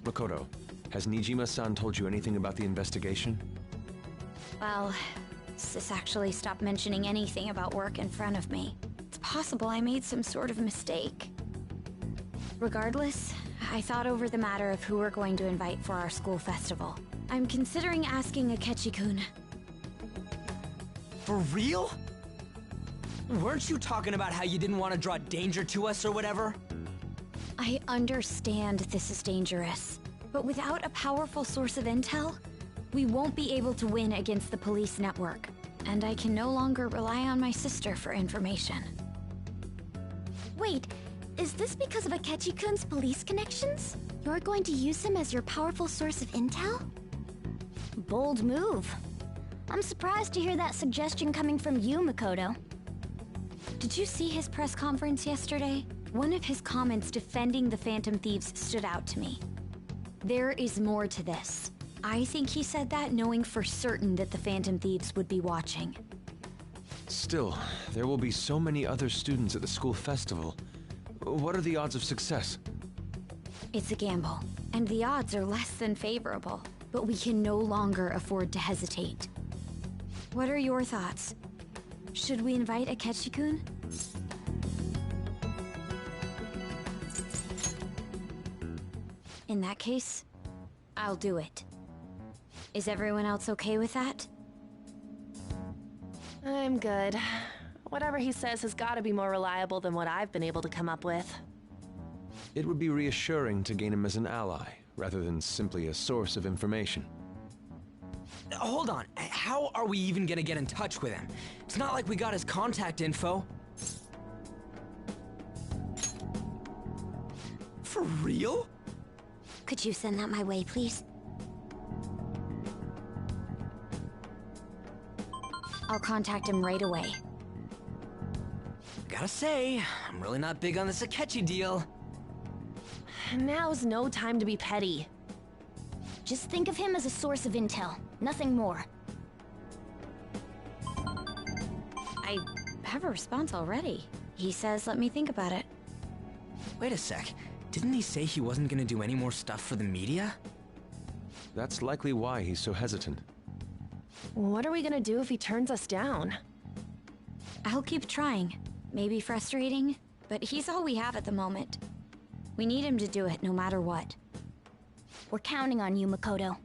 Makoto, has Nijima-san told you anything about the investigation? Well, Sis actually stopped mentioning anything about work in front of me. It's possible I made some sort of mistake. Regardless, I thought over the matter of who we're going to invite for our school festival. I'm considering asking Akechi-kun. For real? Weren't you talking about how you didn't want to draw danger to us or whatever? I understand this is dangerous, but without a powerful source of intel, we won't be able to win against the police network, and I can no longer rely on my sister for information. Wait, is this because of Akechi-kun's police connections? You're going to use him as your powerful source of intel? Bold move. I'm surprised to hear that suggestion coming from you, Makoto. Did you see his press conference yesterday? One of his comments defending the Phantom Thieves stood out to me. There is more to this. I think he said that knowing for certain that the Phantom Thieves would be watching. Still, there will be so many other students at the school festival. What are the odds of success? It's a gamble, and the odds are less than favorable, but we can no longer afford to hesitate. What are your thoughts? Should we invite Akechi-kun? In that case, I'll do it. Is everyone else okay with that? I'm good. Whatever he says has got to be more reliable than what I've been able to come up with. It would be reassuring to gain him as an ally, rather than simply a source of information. Hold on, how are we even gonna get in touch with him? It's not like we got his contact info. For real? Could you send that my way, please? I'll contact him right away. Gotta say, I'm really not big on this Akechi deal. Now's no time to be petty. Just think of him as a source of intel, nothing more. I have a response already. He says let me think about it. Wait a sec, didn't he say he wasn't gonna do any more stuff for the media? That's likely why he's so hesitant. What are we gonna do if he turns us down? I'll keep trying. Maybe frustrating, but he's all we have at the moment. We need him to do it no matter what. We're counting on you, Makoto.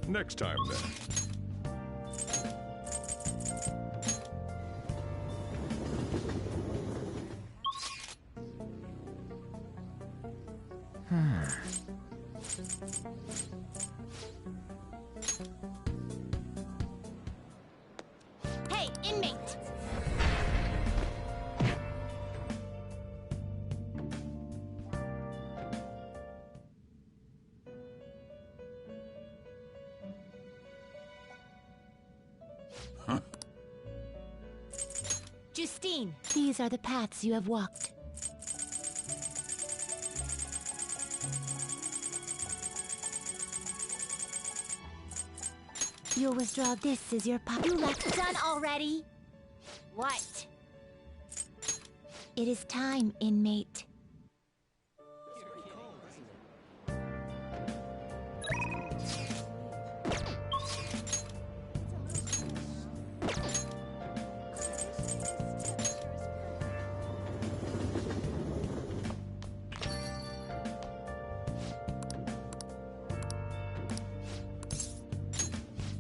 Next time, then. Hey, inmate! Justine, these are the paths you have walked. You'll withdraw this as your You left done already? What? It is time, inmate.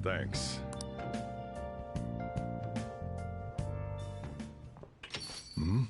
Thanks. Hmm?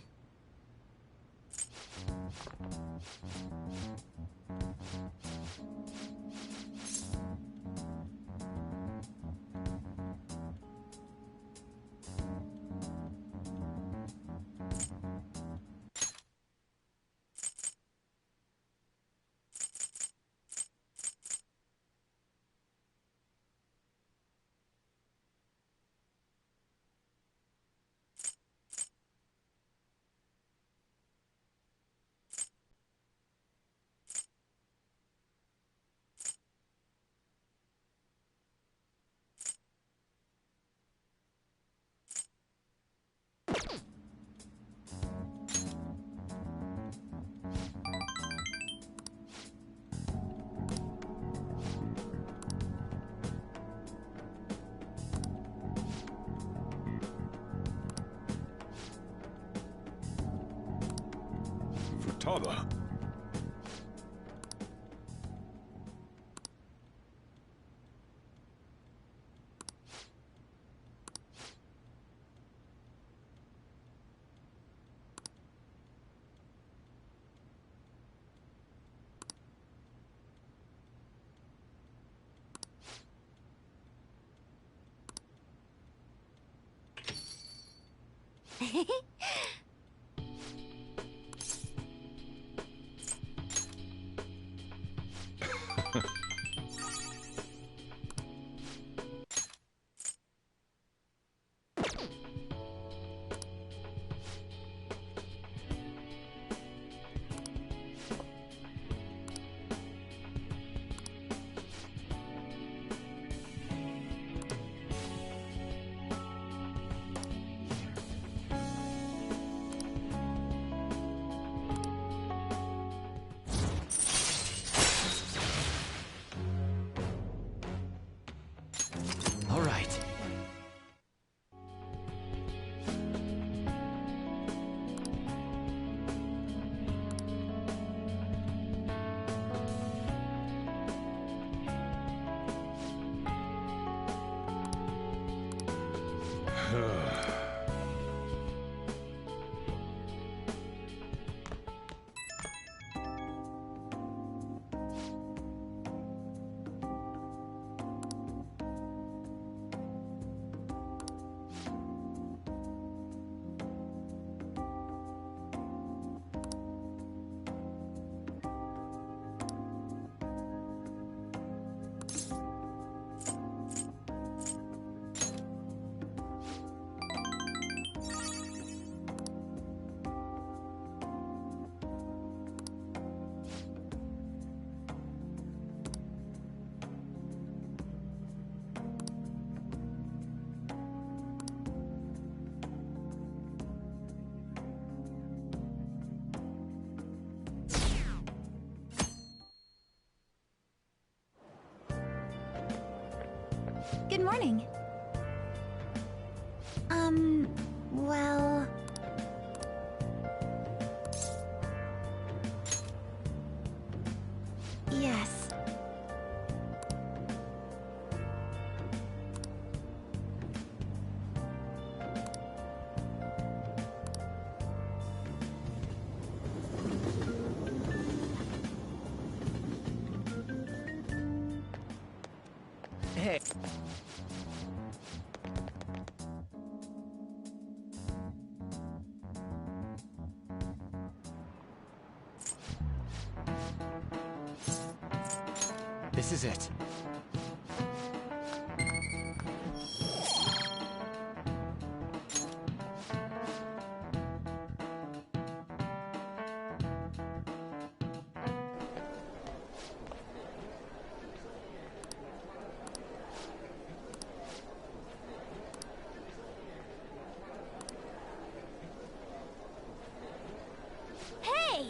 Tava. All right. Good morning. Well... Yes. Hey. This is it. Hey!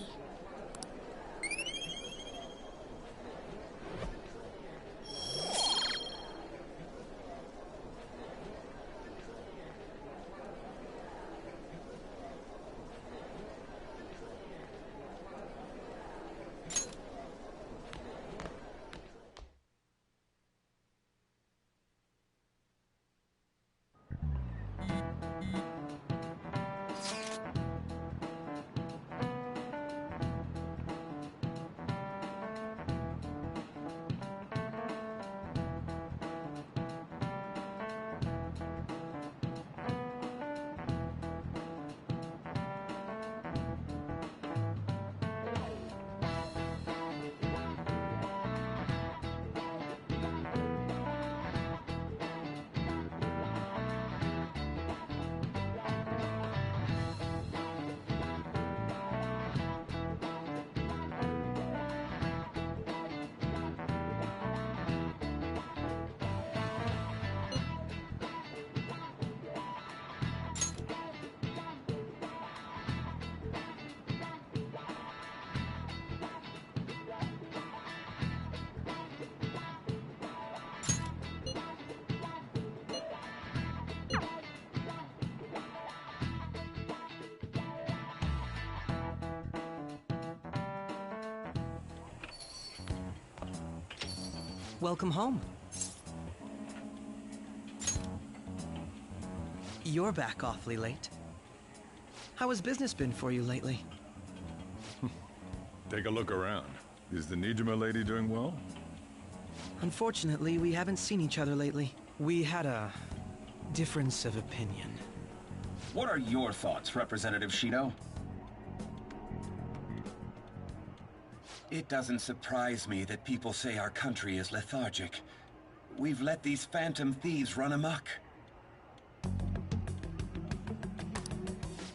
Welcome home. You're back awfully late. How has business been for you lately? Take a look around. Is the Nijima lady doing well? Unfortunately, we haven't seen each other lately. We had a difference of opinion. What are your thoughts, Representative Shido? It doesn't surprise me that people say our country is lethargic. We've let these phantom thieves run amok.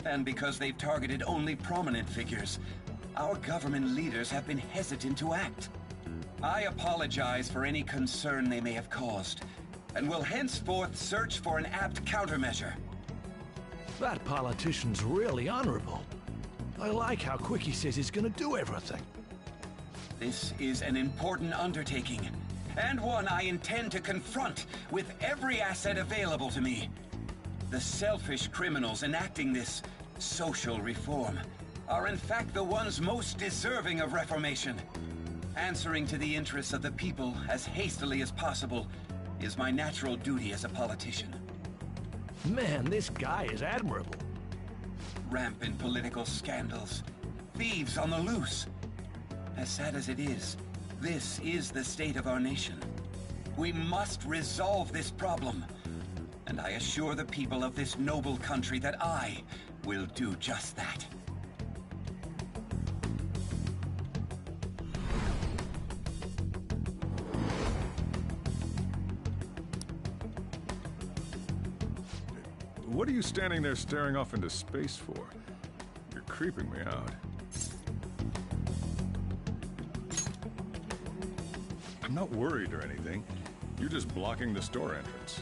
And because they've targeted only prominent figures, our government leaders have been hesitant to act. I apologize for any concern they may have caused, and will henceforth search for an apt countermeasure. That politician's really honorable. I like how quick he says he's gonna do everything. This is an important undertaking, and one I intend to confront with every asset available to me. The selfish criminals enacting this social reform are in fact the ones most deserving of reformation. Answering to the interests of the people as hastily as possible is my natural duty as a politician. Man, this guy is admirable. Rampant political scandals, thieves on the loose. As sad as it is, this is the state of our nation. We must resolve this problem, and I assure the people of this noble country that I will do just that. What are you standing there staring off into space for? You're creeping me out. I'm not worried or anything. You're just blocking the store entrance.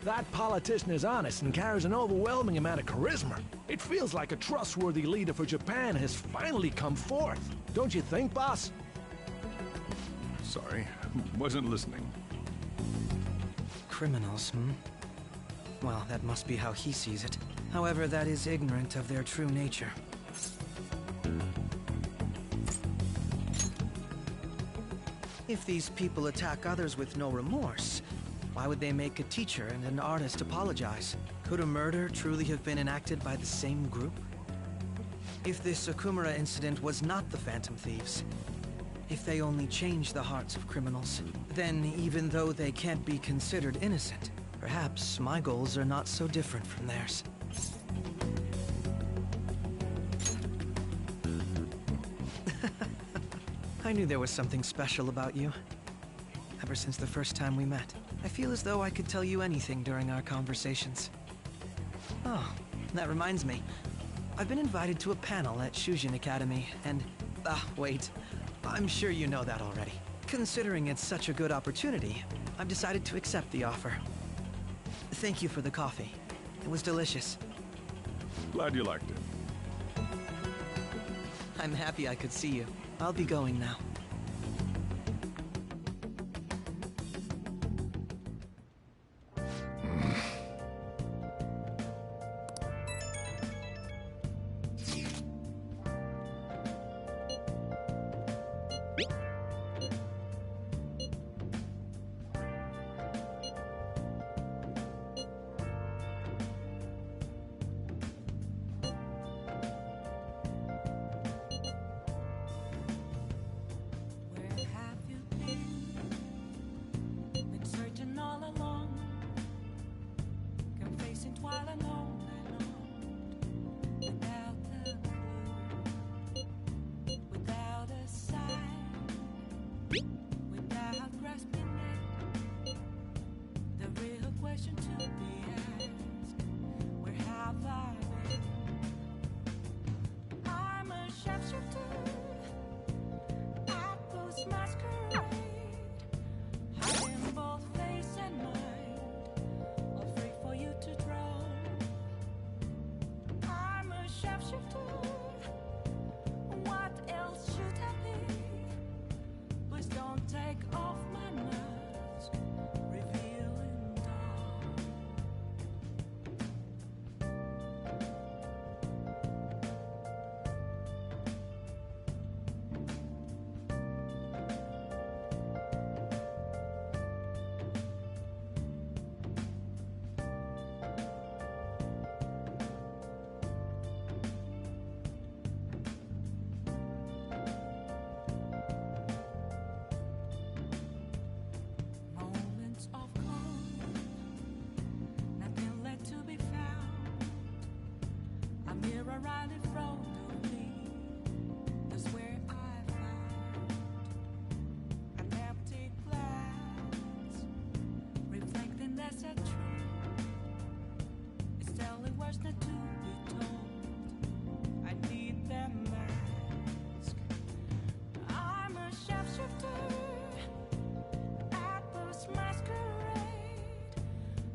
That politician is honest and carries an overwhelming amount of charisma. It feels like a trustworthy leader for Japan has finally come forth. Don't you think, boss? Sorry, wasn't listening. Criminals, Well, that must be how he sees it. However, that is ignorant of their true nature. If these people attack others with no remorse, why would they make a teacher and an artist apologize? Could a murder truly have been enacted by the same group? If this Okumura incident was not the Phantom Thieves, if they only changed the hearts of criminals, then even though they can't be considered innocent, perhaps my goals are not so different from theirs. I knew there was something special about you. Ever since the first time we met, I feel as though I could tell you anything during our conversations. Oh, that reminds me. I've been invited to a panel at Shujin Academy, and... wait. I'm sure you know that already. Considering it's such a good opportunity, I've decided to accept the offer. Thank you for the coffee. It was delicious. Glad you liked it. I'm happy I could see you. I'll be going now. right in front of me. That's where I found an empty glass, reflecting that's a truth. It's telling words not to be told. I need that mask. I'm a shapeshifter at this masquerade,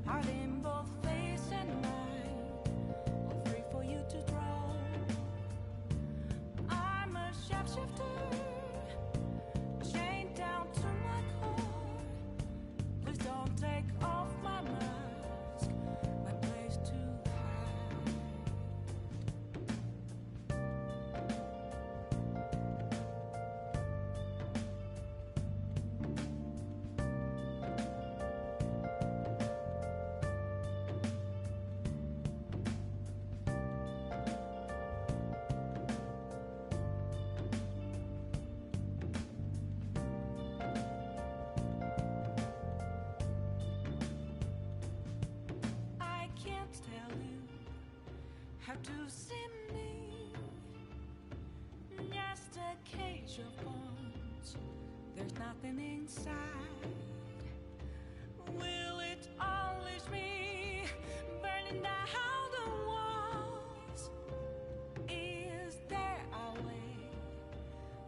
hiding both face and mind, all free for you to draw. I'm a shapeshifter, chained down to my core. Please don't take off my mask, my place to hide. I can't tell you how to see me. Just a cage of bones. There's nothing inside. Will it always be burning down the walls? Is there a way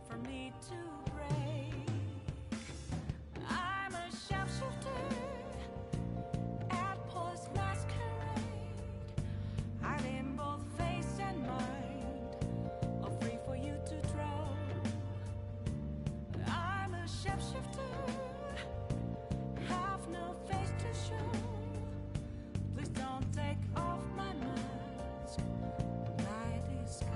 for me to break? I'm a shapeshifter at Post Masquerade, hiding both face and mind, all free for you to draw. I'm a shapeshifter, have no face to show. Please don't take off my mask, my disguise.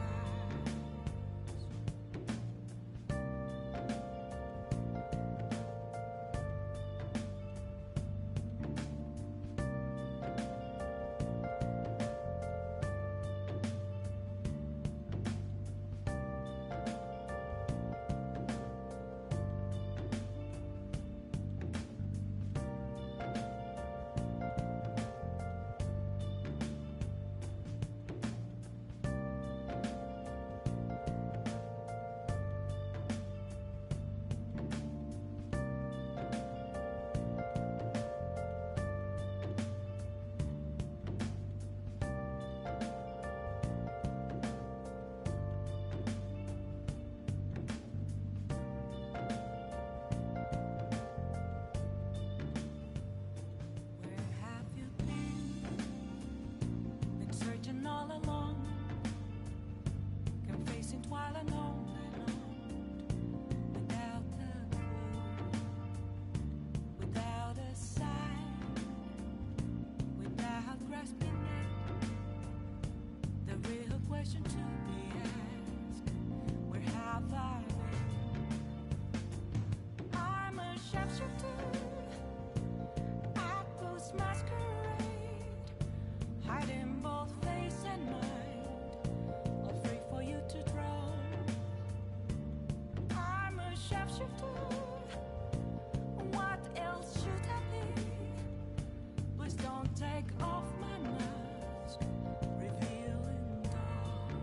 Where have you been? Been searching all along, confessing while alone and on, without a clue, without a sign, without grasping it. The real question to be asked: where have I been? I'm a shapeshifter at Post Masquerade, hiding both face and mind, all free for you to draw. I'm a shapeshifter, what else should I be? Please don't take off my mask, revealing dawn.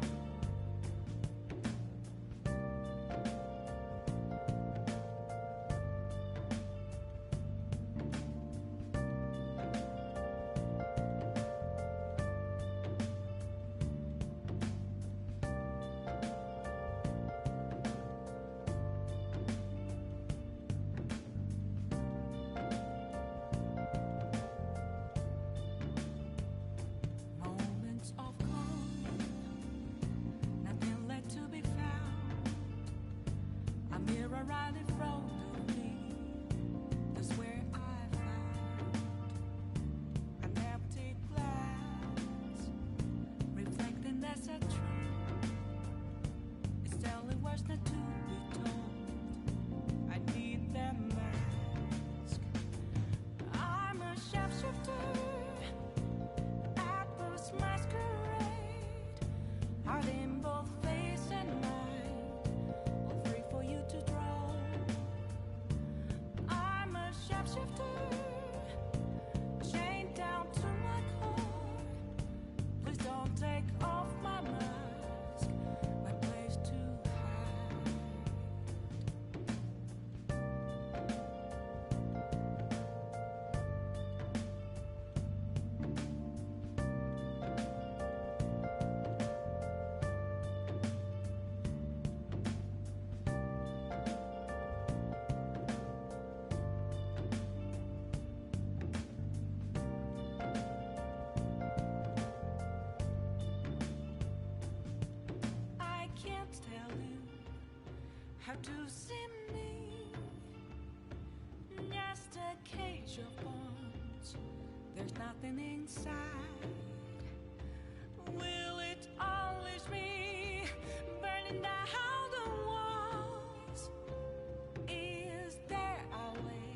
Moments of calm, nothing left to be found. A mirror right in front of me, that's where I found an empty glass, reflecting that's a truth. It's telling words not to be told. I need that mask. I'm a shapeshifter at Post Masquerade, hiding both face and mind, all free for you to draw. have to see me. Just a cage of bones. There's nothing inside. Will it unleash me, burning down the walls? Is there a way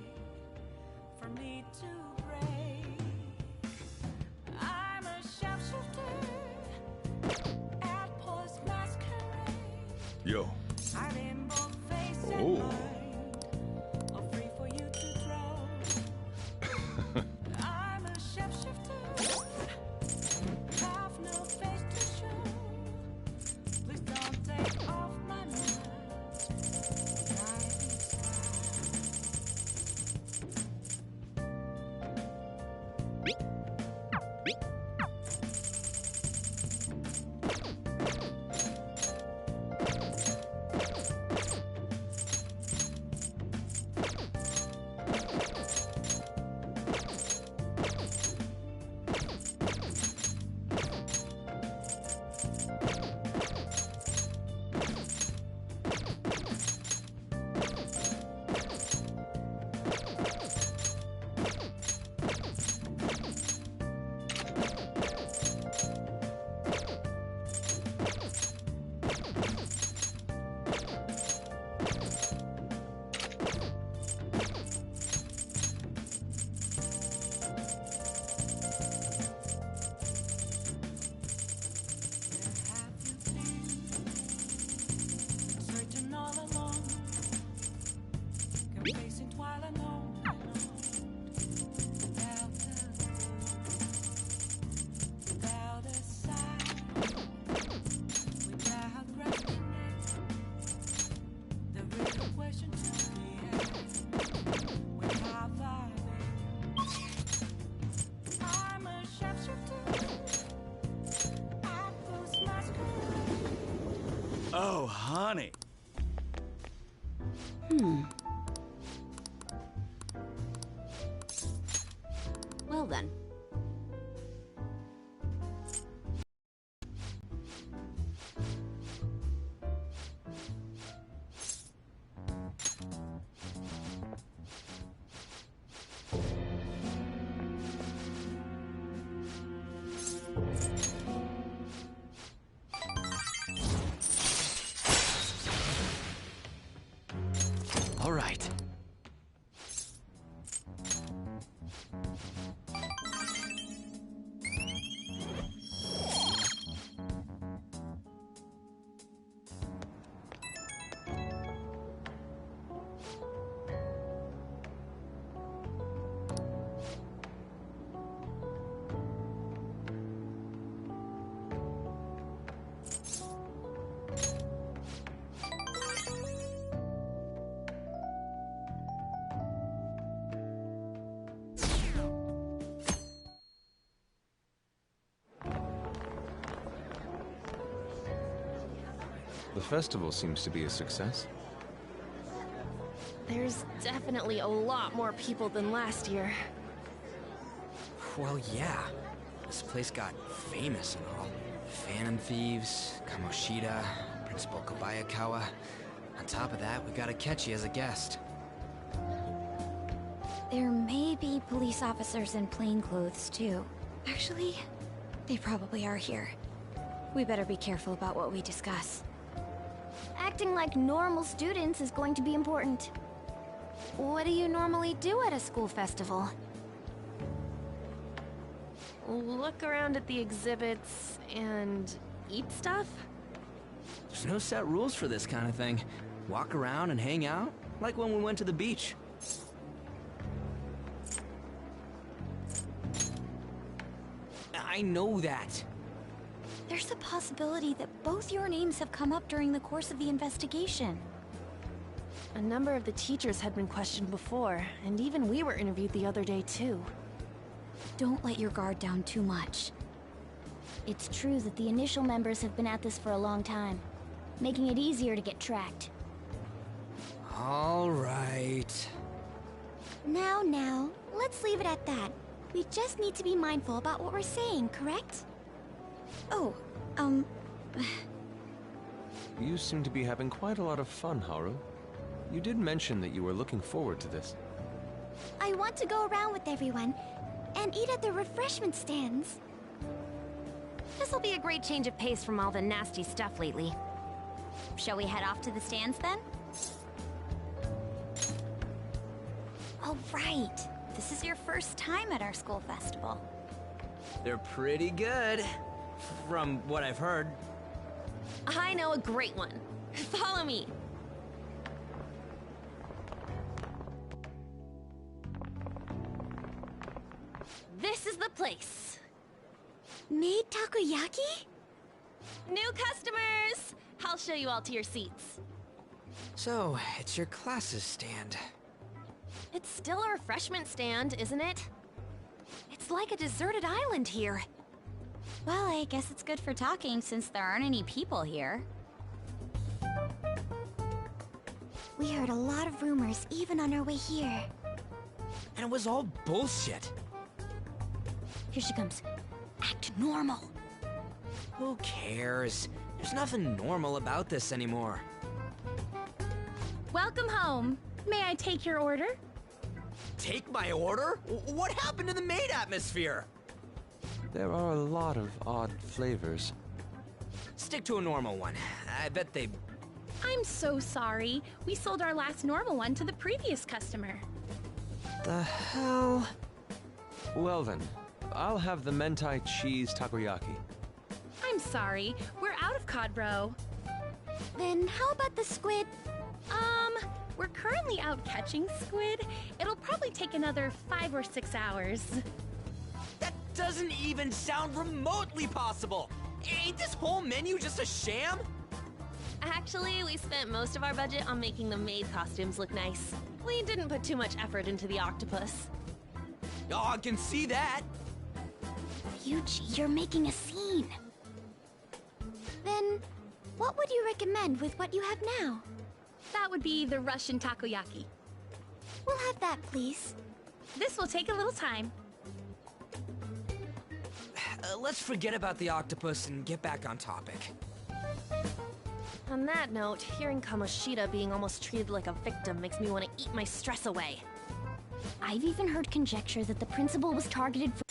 for me to break? I'm a sharpshooter at Post Masquerade. Yo. I'm in both face and Oh. mind, all free for you to throw. I'm a shapeshifter, have no face to show. Please don't take off my mask. Right searching all along, facing twilight alone, without a sign, without reckoning. The real question to be asked: where have I been? I'm a sharpshooter. I post masquerade. Oh, honey. Well then. All right. The festival seems to be a success. There's definitely a lot more people than last year. Well, yeah. This place got famous and all. Phantom Thieves, Kamoshida, Principal Kobayakawa. On top of that, we got Akechi as a guest. There may be police officers in plainclothes, too. Actually, they probably are here. We better be careful about what we discuss. Acting like normal students is going to be important. What do you normally do at a school festival? Look around at the exhibits and eat stuff? There's no set rules for this kind of thing. Walk around and hang out, like when we went to the beach. I know that. There's a possibility that both your names have come up during the course of the investigation. A number of the teachers had been questioned before, and even we were interviewed the other day too. Don't let your guard down too much. It's true that the initial members have been at this for a long time, making it easier to get tracked. All right. Now, let's leave it at that. We just need to be mindful about what we're saying, correct? Oh, You seem to be having quite a lot of fun, Haru. You did mention that you were looking forward to this. I want to go around with everyone and eat at the refreshment stands. This'll be a great change of pace from all the nasty stuff lately. Shall we head off to the stands then? Oh, right. This is your first time at our school festival. They're pretty good, from what I've heard. I know a great one. Follow me. This is the place. Made takoyaki? New customers! I'll show you all to your seats. So, it's your class's stand. It's still a refreshment stand, isn't it? It's like a deserted island here. Well, I guess it's good for talking since there aren't any people here. We heard a lot of rumors even on our way here. And it was all bullshit. Here she comes. Act normal. Who cares? There's nothing normal about this anymore. Welcome home. May I take your order? Take my order? What happened to the maid atmosphere? There are a lot of odd flavors. Stick to a normal one. I bet they... I'm so sorry. We sold our last normal one to the previous customer. The hell? Well then, I'll have the mentai cheese takoyaki. I'm sorry. We're out of cod bro. Then how about the squid? We're currently out catching squid. It'll probably take another 5 or 6 hours. That doesn't even sound remotely possible! Ain't this whole menu just a sham? Actually, we spent most of our budget on making the maid costumes look nice. We didn't put too much effort into the octopus. Oh, I can see that! Ryuji, you're making a scene. Then, what would you recommend with what you have now? That would be the Russian takoyaki. We'll have that, please. This will take a little time. Let's forget about the octopus and get back on topic. On that note, hearing Kamoshida being almost treated like a victim makes me want to eat my stress away. I've even heard conjecture that the principal was targeted for...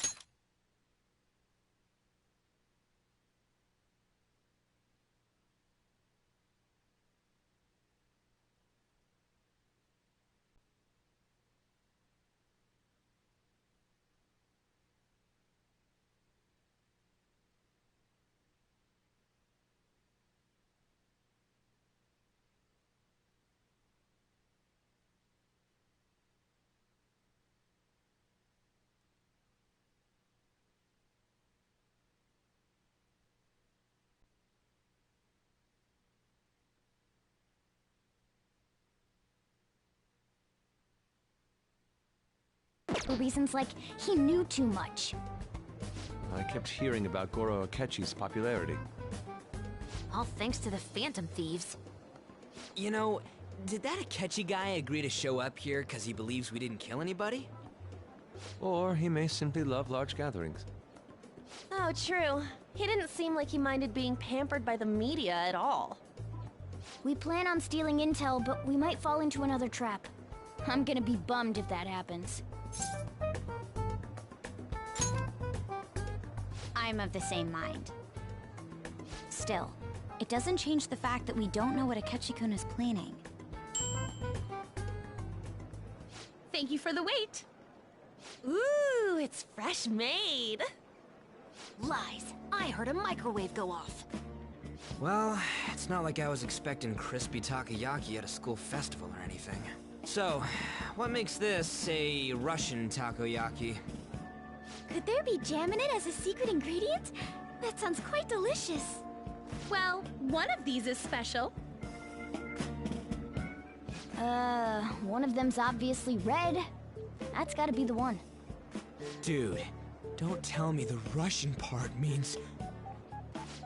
for reasons like he knew too much. I kept hearing about Goro Akechi's popularity. All thanks to the Phantom Thieves. You know, did that Akechi guy agree to show up here because he believes we didn't kill anybody? Or he may simply love large gatherings. Oh, true. He didn't seem like he minded being pampered by the media at all. We plan on stealing intel, but we might fall into another trap. I'm gonna be bummed if that happens. I'm of the same mind. Still, it doesn't change the fact that we don't know what Akechi-kun is planning. Thank you for the wait. Ooh, it's fresh made. Lies. I heard a microwave go off. Well, it's not like I was expecting crispy takoyaki at a school festival or anything. So, what makes this a Russian takoyaki? Could there be jam in it as a secret ingredient? That sounds quite delicious. Well, one of these is special. One of them's obviously red. That's gotta be the one. Dude, don't tell me the Russian part means...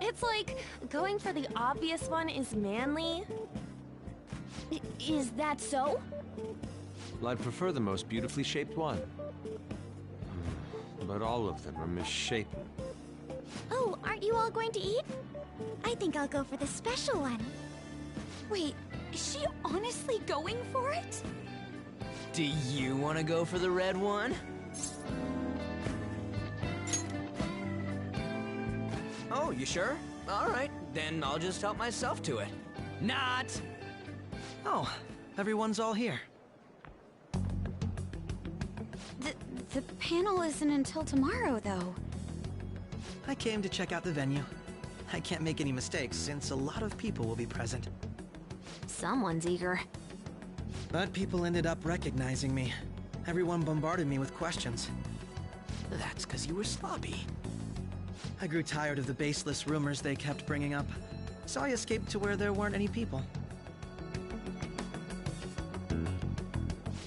It's like going for the obvious one is manly. Is that so? Well, I'd prefer the most beautifully shaped one. But all of them are misshapen. Oh, aren't you all going to eat? I think I'll go for the special one. Wait, is she honestly going for it? Do you want to go for the red one? Oh, you sure? Alright, then I'll just help myself to it. Not! Oh, everyone's all here. The panel isn't until tomorrow, though. I came to check out the venue. I can't make any mistakes since a lot of people will be present. Someone's eager. But people ended up recognizing me. Everyone bombarded me with questions. That's because you were sloppy. I grew tired of the baseless rumors they kept bringing up, so I escaped to where there weren't any people.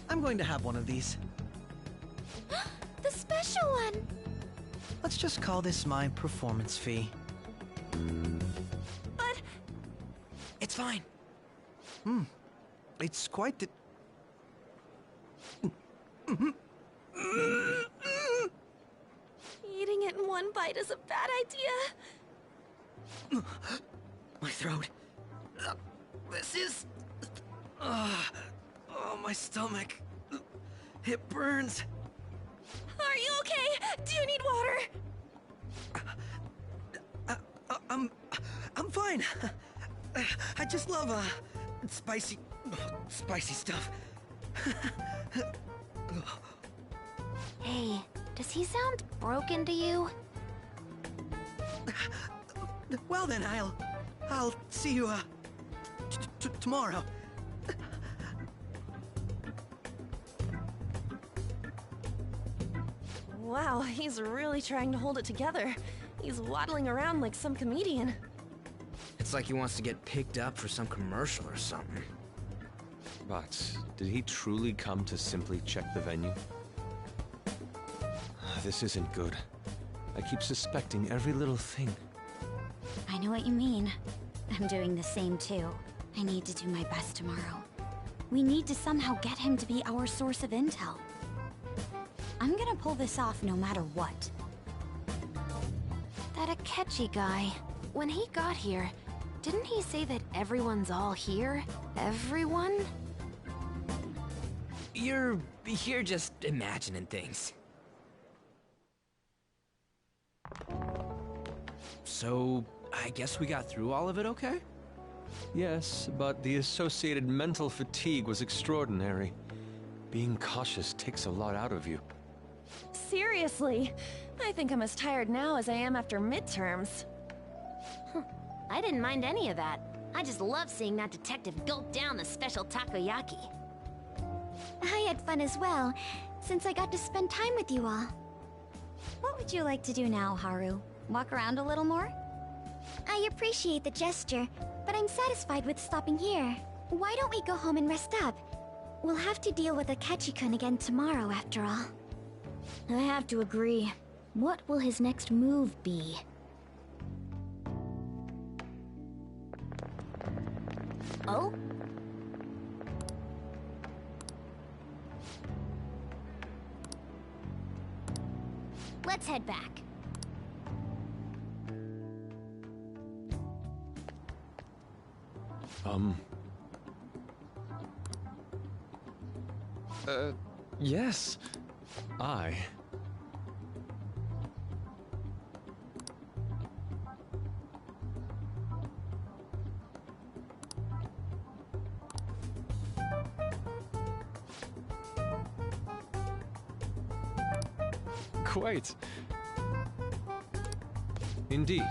I'm going to have one of these. The special one! Let's just call this my performance fee. But... It's fine. It's quite the... Eating it in one bite is a bad idea. My throat. This is... oh, my stomach. It burns. Are you okay? Do you need water? I'm fine. I just love, spicy stuff. Hey, does he sound broken to you? Well then, I'll see you, tomorrow. Wow, he's really trying to hold it together. He's waddling around like some comedian. It's like he wants to get picked up for some commercial or something. But did he truly come to simply check the venue? This isn't good. I keep suspecting every little thing. I know what you mean. I'm doing the same too. I need to do my best tomorrow. We need to somehow get him to be our source of intel. I'm gonna pull this off no matter what. That Akechi guy, when he got here, didn't he say that everyone's all here? Everyone? You're just imagining things. So, I guess we got through all of it okay? Yes, but the associated mental fatigue was extraordinary. Being cautious takes a lot out of you. Seriously, I think I'm as tired now as I am after midterms. I didn't mind any of that. I just love seeing that detective gulp down the special takoyaki. I had fun as well, since I got to spend time with you all. What would you like to do now, Haru? Walk around a little more? I appreciate the gesture, but I'm satisfied with stopping here. Why don't we go home and rest up? We'll have to deal with Akechi-kun again tomorrow, after all. I have to agree. What will his next move be? Oh? Let's head back. Yes. I... Quite. Indeed.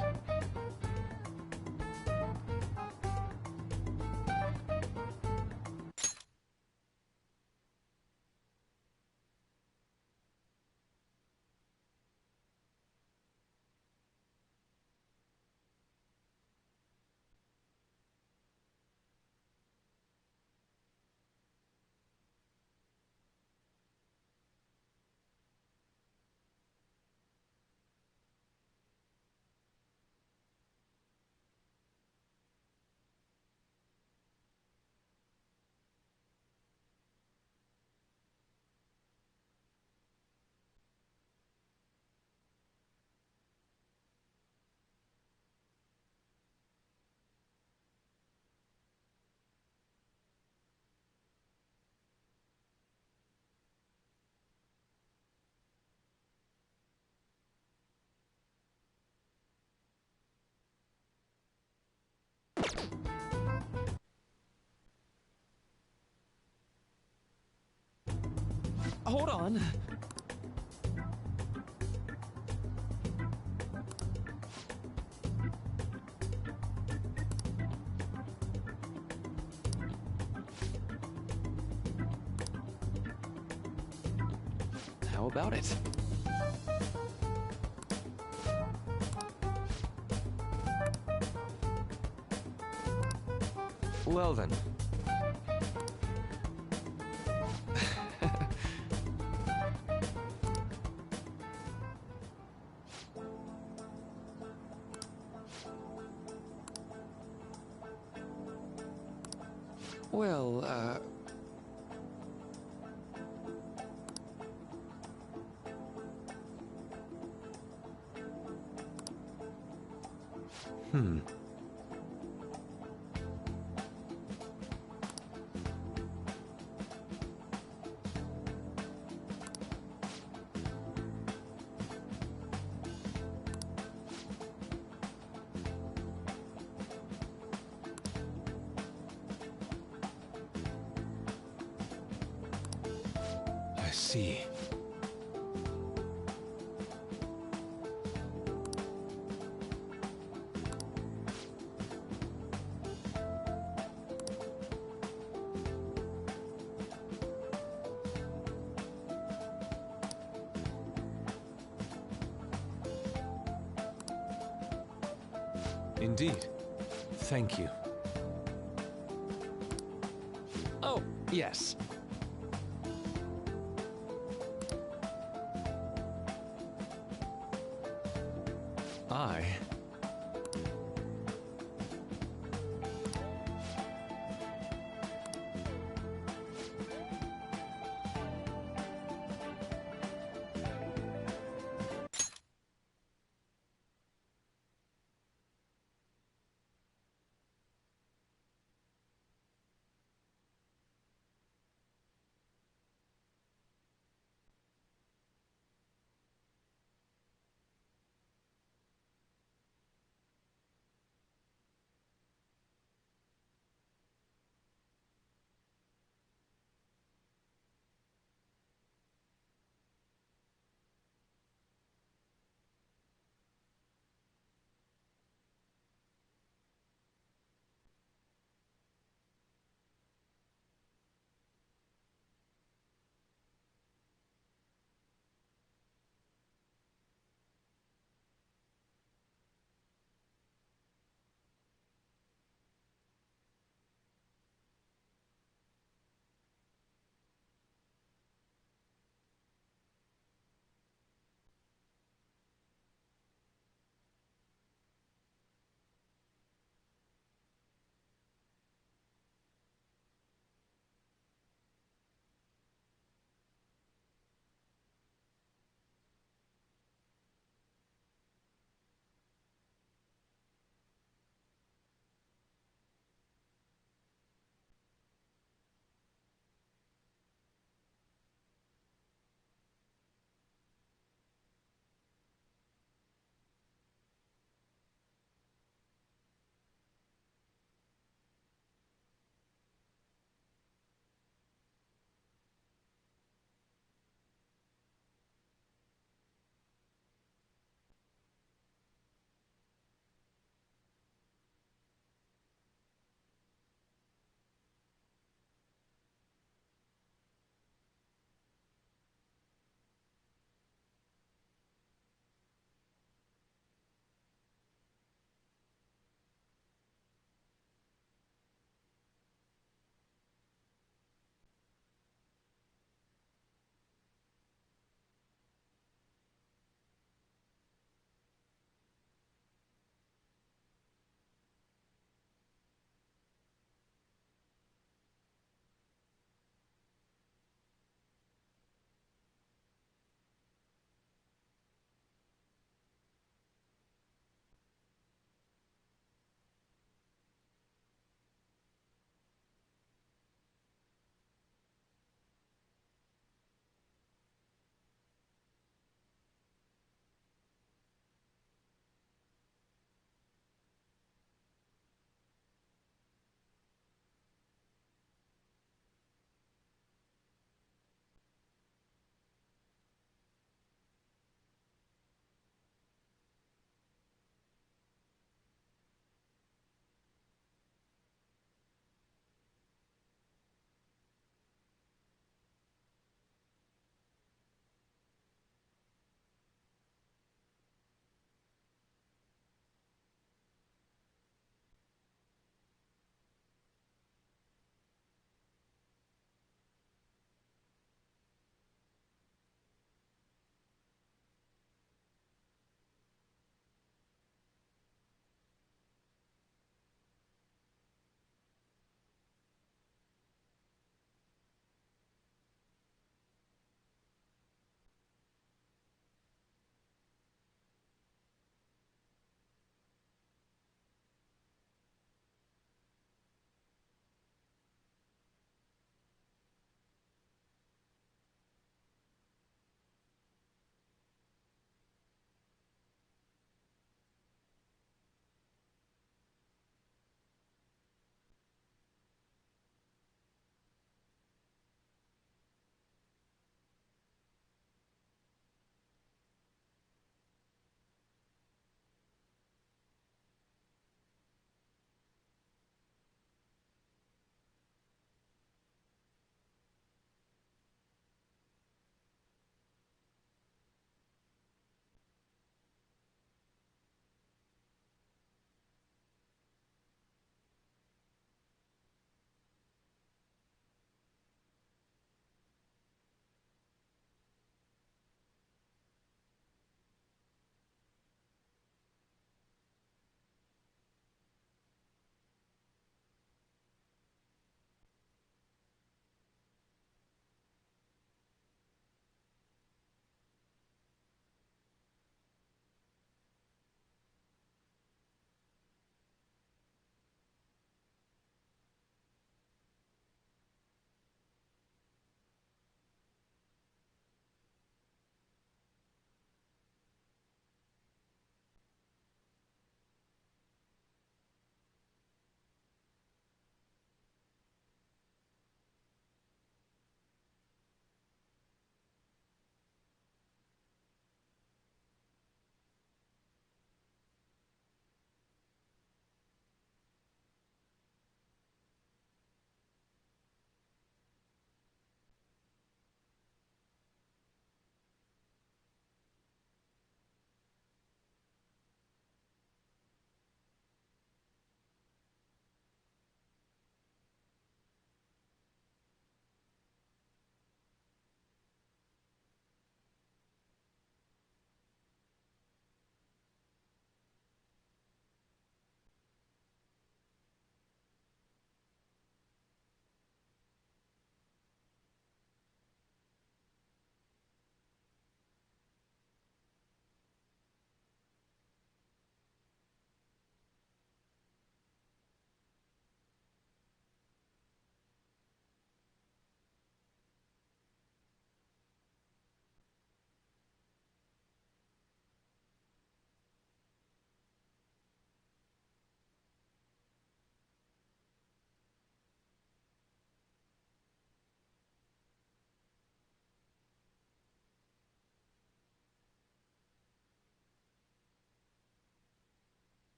hold on. How about it? Well then. Well, I see. Indeed. Thank you. Oh, yes. I...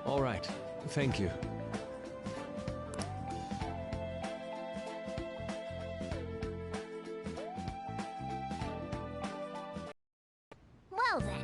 All right. Thank you. Well then.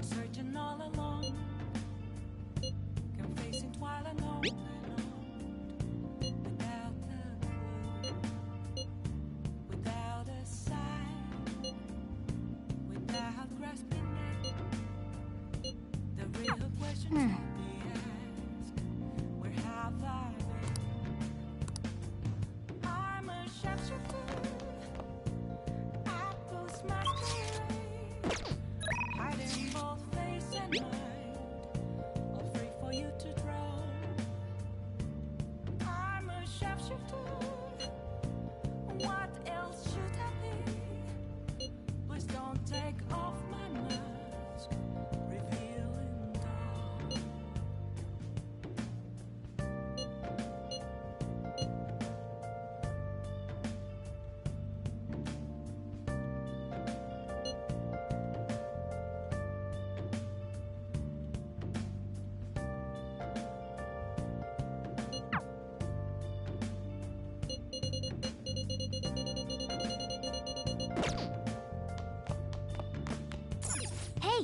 Searching all along, confessing while alone without a clue, without a sign, without grasping it. The real questions won't be asked. Where have I been? I'm a sharpshooter. I post masquerade. Hiding both face and mind, all free for you to draw. I'm a sharpshooter. What else should I be? Please don't take off my mask, revealing dawn. Hey!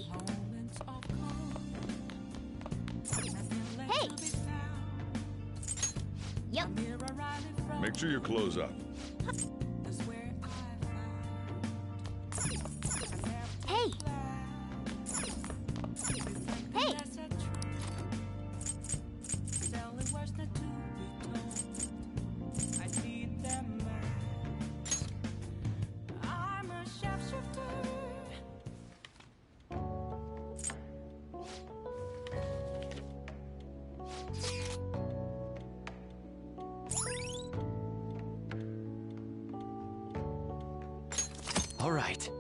Hey! Yup. Make sure you close up. Hey! Hey! I need them back. I'm a sharpshooter. All right.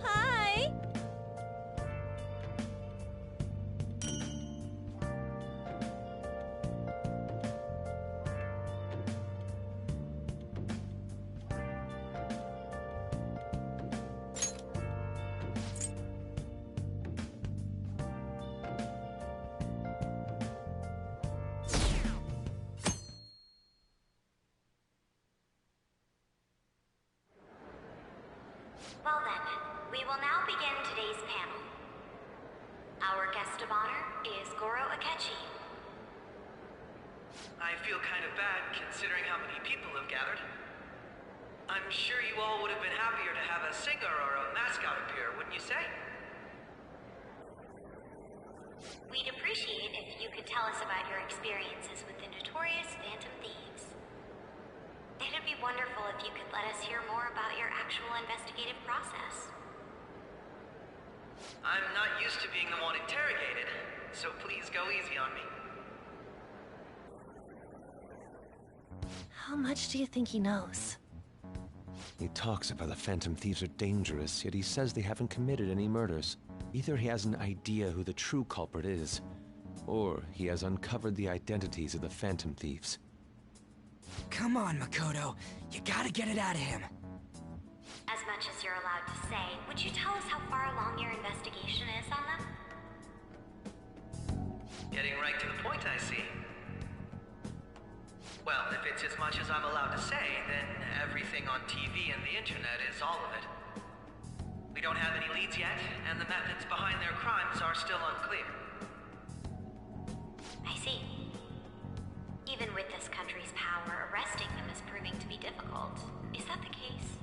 Hi! Well then, we will now begin today's panel. Our guest of honor is Goro Akechi. I feel kind of bad considering how many people have gathered. I'm sure you all would have been happier to have a singer or a mascot appear, wouldn't you say? We'd appreciate if you could tell us about your experiences with the notorious Phantom Thieves. It'd be wonderful if you could let us hear more about your actual investigative process. I'm not used to being the one interrogated, so please go easy on me. How much do you think he knows? He talks about the Phantom Thieves are dangerous, yet he says they haven't committed any murders. Either he has an idea who the true culprit is, or he has uncovered the identities of the Phantom Thieves. Come on, Makoto. You gotta get it out of him. As much as you're allowed to say, would you tell us how far along your investigation is on them? Getting right to the point, I see. Well, if it's as much as I'm allowed to say, then everything on TV and the internet is all of it. We don't have any leads yet, and the methods behind their crimes are still unclear. I see. Even with this country's power, arresting them is proving to be difficult. Is that the case?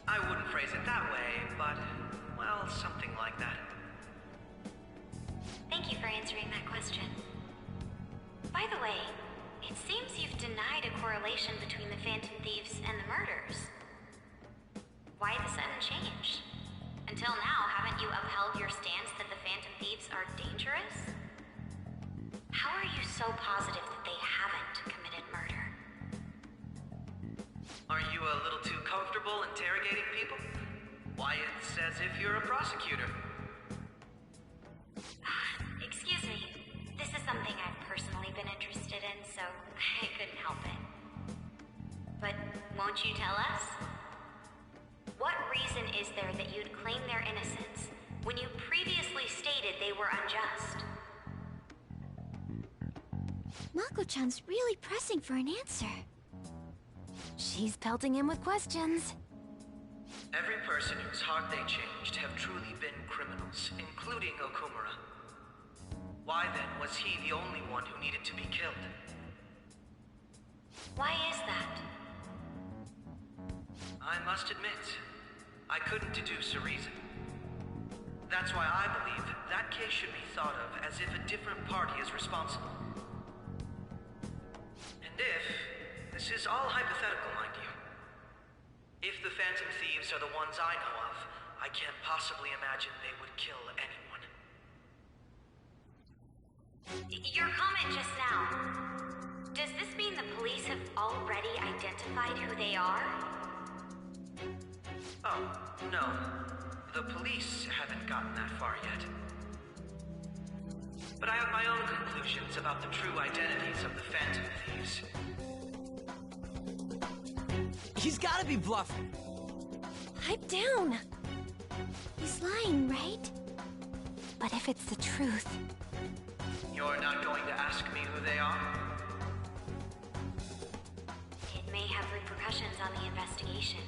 I wouldn't phrase it that way, but, well, something like that. Thank you for answering that question. By the way, it seems you've denied a relation between the Phantom Thieves and the murders. Why the sudden change? Until now, haven't you upheld your stance that the Phantom Thieves are dangerous? How are you so positive that they haven't committed murder? Are you a little too comfortable interrogating people? Why, it's as if you're a prosecutor. Excuse me. This is something I've personally been interested in, so I couldn't help it. But won't you tell us? What reason is there that you'd claim their innocence when you previously stated they were unjust? Mako-chan's really pressing for an answer. She's pelting him with questions. Every person whose heart they changed have truly been criminals, including Okumura. Why then was he the only one who needed to be killed? Why is that? I must admit, I couldn't deduce a reason. That's why I believe that case should be thought of as if a different party is responsible. And if, this is all hypothetical, mind you, if the Phantom Thieves are the ones I know of, I can't possibly imagine they would kill anyone. Your comment just now, does this mean the police have already identified who they are? Oh, no. The police haven't gotten that far yet. But I have my own conclusions about the true identities of the Phantom Thieves. He's gotta be bluffing! Pipe down! He's lying, right? But if it's the truth... You're not going to ask me who they are? It may have repercussions on the investigation.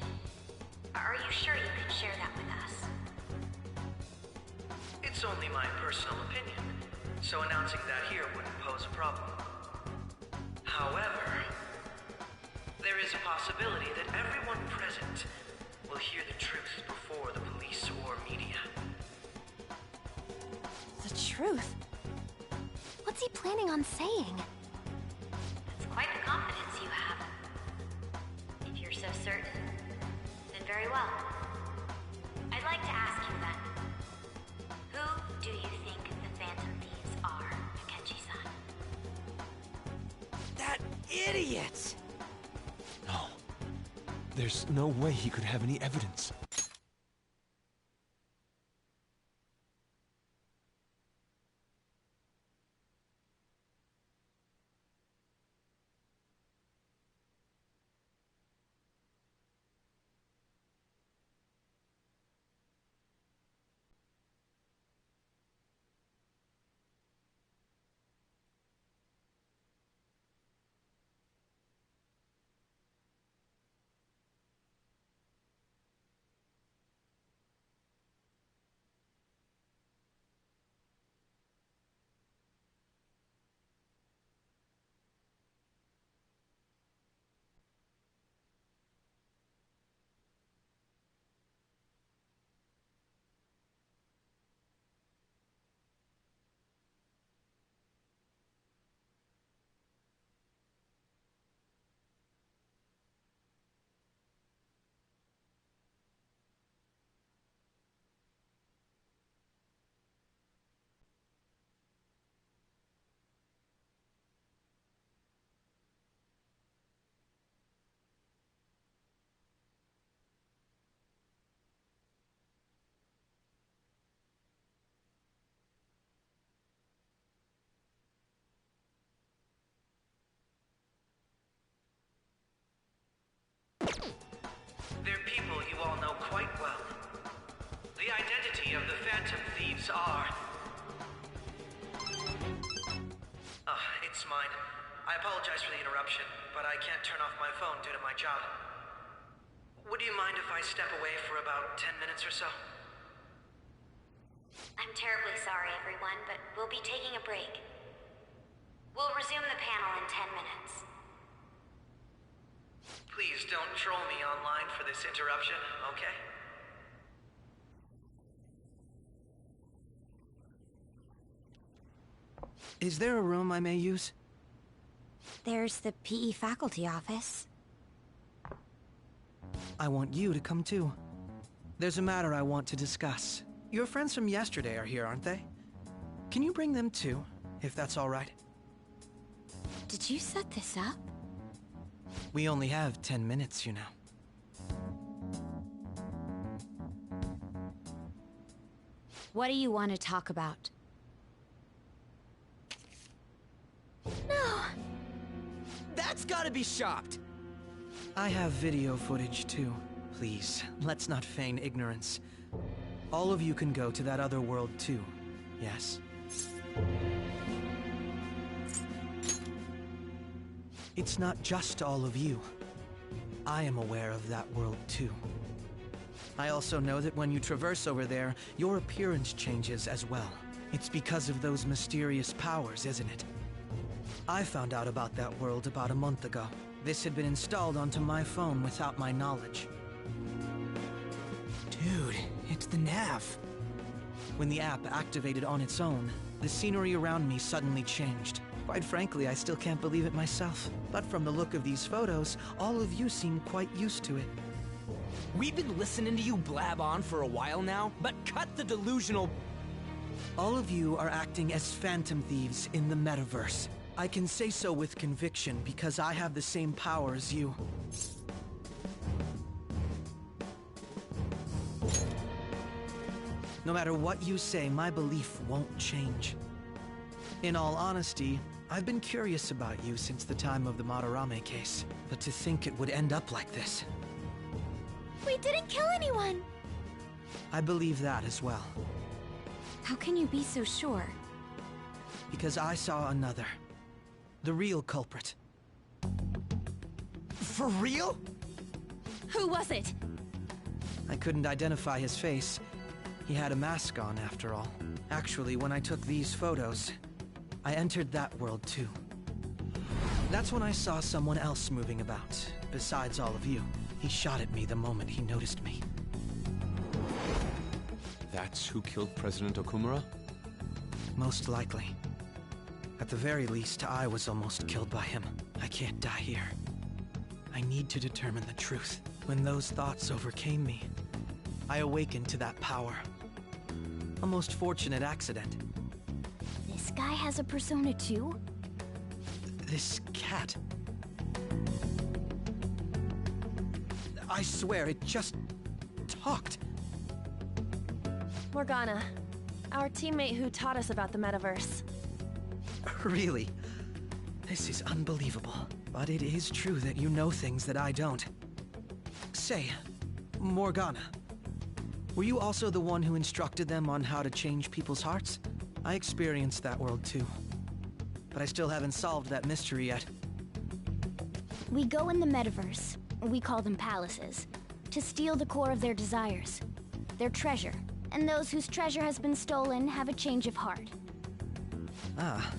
Are you sure you can share that with us? It's only my personal opinion, so announcing that here wouldn't pose a problem. However, there is a possibility that everyone present will hear the truth before the police or media. The truth? What's he planning on saying? That's quite the confidence you have. If you're so certain, then very well. I'd like to ask you then, who do you think the Phantom Thieves are, Akechi-san? That idiot! No. There's no way he could have any evidence. They're people you all know quite well. The identity of the Phantom Thieves are... it's mine. I apologize for the interruption, but I can't turn off my phone due to my job. Would you mind if I step away for about 10 minutes or so? I'm terribly sorry, everyone, but we'll be taking a break. We'll resume the panel in 10 minutes. Please don't troll me online for this interruption, okay? Is there a room I may use? There's the PE faculty office. I want you to come too. There's a matter I want to discuss. Your friends from yesterday are here, aren't they? Can you bring them too, if that's all right? Did you set this up? We only have 10 minutes, you know. What do you want to talk about? No! That's gotta be shopped! I have video footage too. Please, let's not feign ignorance. All of you can go to that other world too, yes? It's not just all of you. I am aware of that world too. I also know that when you traverse over there, your appearance changes as well. It's because of those mysterious powers, isn't it? I found out about that world about a month ago. This had been installed onto my phone without my knowledge. Dude, it's the nav. When the app activated on its own, the scenery around me suddenly changed. Quite frankly, I still can't believe it myself. But from the look of these photos, all of you seem quite used to it. We've been listening to you blab on for a while now, but cut the delusional... All of you are acting as phantom thieves in the metaverse. I can say so with conviction because I have the same power as you. No matter what you say, my belief won't change. In all honesty, I've been curious about you since the time of the Madarame case, but to think it would end up like this. We didn't kill anyone! I believe that as well. How can you be so sure? Because I saw another. The real culprit. For real? Who was it? I couldn't identify his face. He had a mask on, after all. Actually, when I took these photos, I entered that world too. That's when I saw someone else moving about, besides all of you. He shot at me the moment he noticed me. That's who killed President Okumura? Most likely. At the very least, I was almost killed by him. I can't die here. I need to determine the truth. When those thoughts overcame me, I awakened to that power. A most fortunate accident. This guy has a persona too? This cat. I swear, it just talked. Morgana, our teammate who taught us about the metaverse. Really? This is unbelievable. But it is true that you know things that I don't. Say, Morgana, were you also the one who instructed them on how to change people's hearts? I experienced that world too. But I still haven't solved that mystery yet. We go in the metaverse, we call them palaces, to steal the core of their desires, their treasure. And those whose treasure has been stolen have a change of heart. Ah.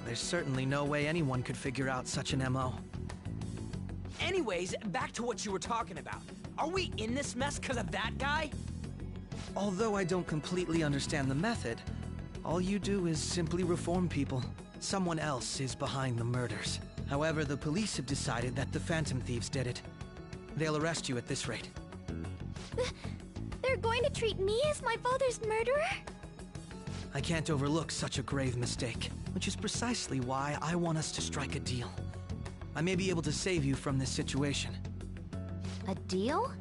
There's certainly no way anyone could figure out such an MO. Anyways, back to what you were talking about. Are we in this mess because of that guy? Although I don't completely understand the method, all you do is simply reform people. Someone else is behind the murders. However, the police have decided that the Phantom Thieves did it. They'll arrest you at this rate. They're going to treat me as my father's murderer? I can't overlook such a grave mistake, which is precisely why I want us to strike a deal. I may be able to save you from this situation. A deal?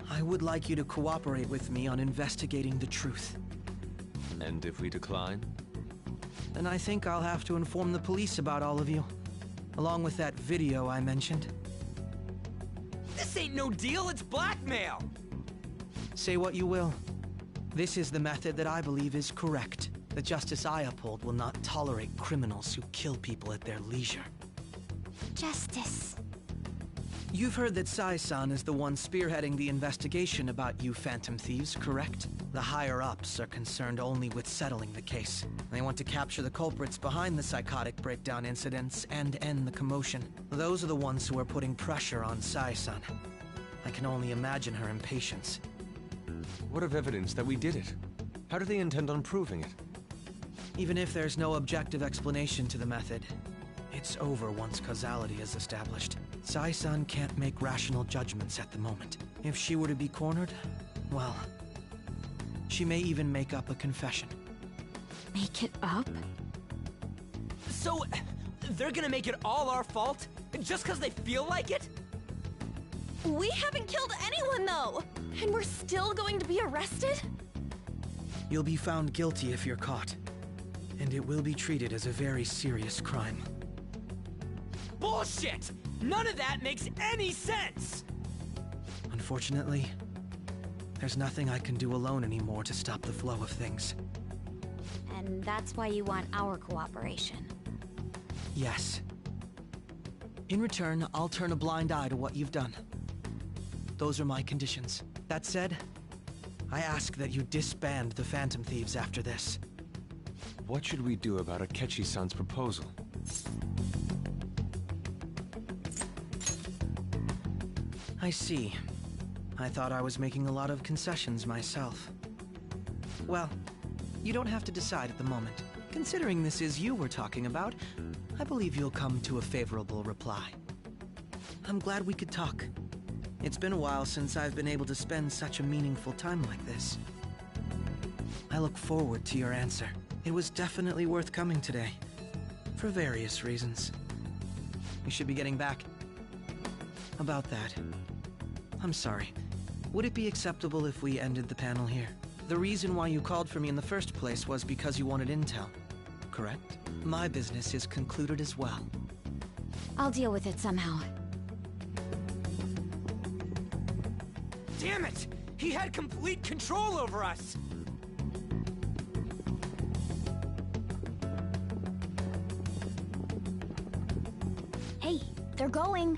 I would like you to cooperate with me on investigating the truth. And if we decline? Then I think I'll have to inform the police about all of you, along with that video I mentioned. This ain't no deal, it's blackmail! Say what you will. This is the method that I believe is correct. The justice I uphold will not tolerate criminals who kill people at their leisure. Justice. You've heard that Sai-san is the one spearheading the investigation about you Phantom Thieves, correct? The higher-ups are concerned only with settling the case. They want to capture the culprits behind the psychotic breakdown incidents and end the commotion. Those are the ones who are putting pressure on Sai-san. I can only imagine her impatience. What of evidence that we did it? How do they intend on proving it? Even if there's no objective explanation to the method, it's over once causality is established. Sai-san can't make rational judgments at the moment. If she were to be cornered, well, she may even make up a confession. Make it up? So, they're gonna make it all our fault? Just because they feel like it? We haven't killed anyone, though! And we're still going to be arrested? You'll be found guilty if you're caught, and it will be treated as a very serious crime. Bullshit! None of that makes any sense! Unfortunately, there's nothing I can do alone anymore to stop the flow of things. And that's why you want our cooperation. Yes. In return, I'll turn a blind eye to what you've done. Those are my conditions. That said, I ask that you disband the Phantom Thieves after this. What should we do about Akechi-san's proposal? I see. I thought I was making a lot of concessions myself. Well, you don't have to decide at the moment. Considering this is you we're talking about, I believe you'll come to a favorable reply. I'm glad we could talk. It's been a while since I've been able to spend such a meaningful time like this. I look forward to your answer. It was definitely worth coming today, for various reasons. We should be getting back. About that, I'm sorry. Would it be acceptable if we ended the panel here? The reason why you called for me in the first place was because you wanted intel, correct? My business is concluded as well. I'll deal with it somehow. Damn it! He had complete control over us! Hey, they're going.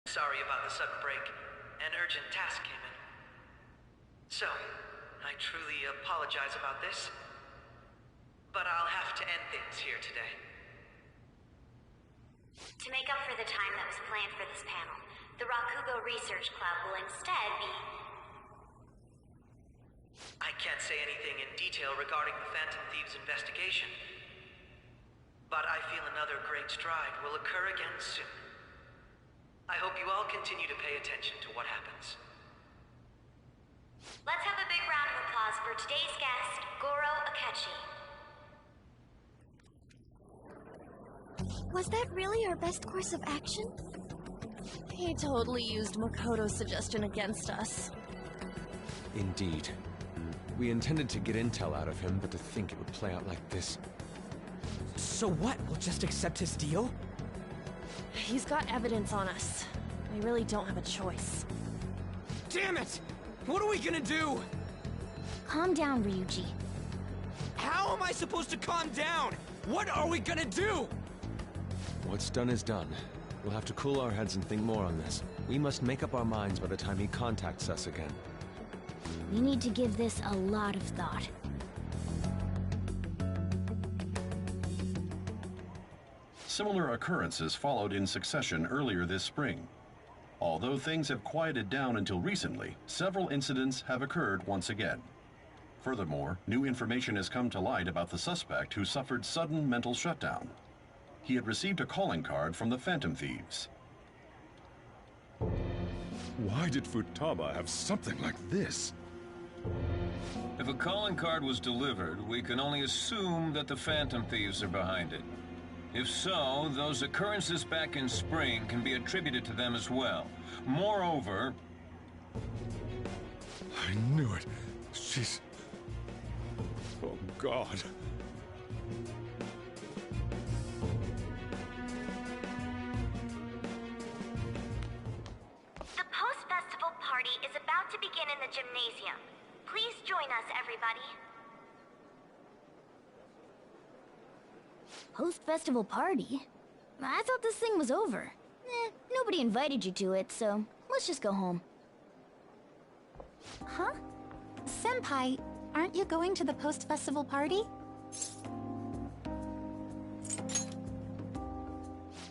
Sorry about the sudden break. An urgent task came in. So, I truly apologize about this, but I'll have to end things here today. To make up for the time that was planned for this panel, the Rakugo Research Club will instead be... I can't say anything in detail regarding the Phantom Thieves investigation, but I feel another great stride will occur again soon. I hope you all continue to pay attention to what happens. Let's have a big round of applause for today's guest, Goro Akechi. Was that really our best course of action? He totally used Makoto's suggestion against us. Indeed. We intended to get intel out of him, but to think it would play out like this. So what? We'll just accept his deal? He's got evidence on us. We really don't have a choice. Damn it! What are we gonna do? Calm down, Ryuji. How am I supposed to calm down? What are we gonna do? What's done is done. We'll have to cool our heads and think more on this. We must make up our minds by the time he contacts us again. We need to give this a lot of thought. Similar occurrences followed in succession earlier this spring. Although things have quieted down until recently, several incidents have occurred once again. Furthermore, new information has come to light about the suspect who suffered sudden mental shutdown. He had received a calling card from the Phantom Thieves. Why did Futaba have something like this? If a calling card was delivered, we can only assume that the Phantom Thieves are behind it. If so, those occurrences back in spring can be attributed to them as well. Moreover... I knew it. She's... Oh, God. The post-festival party is about to begin in the gymnasium. Please join us, everybody. Post-festival party? I thought this thing was over. Nobody invited you to it, so let's just go home. Huh? Senpai, aren't you going to the post-festival party?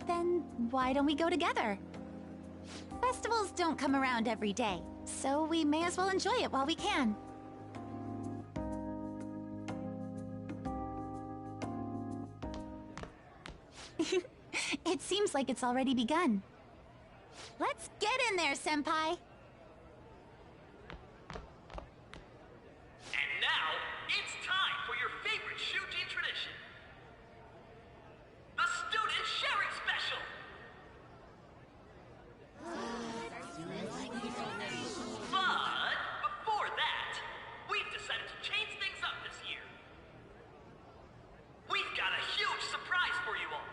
Then why don't we go together? Festivals don't come around every day, so we may as well enjoy it while we can. It seems like it's already begun. Let's get in there, Senpai! And now, it's time for your favorite Shoji tradition. The Student Sharing Special! But, before that, we've decided to change things up this year. We've got a huge surprise for you all.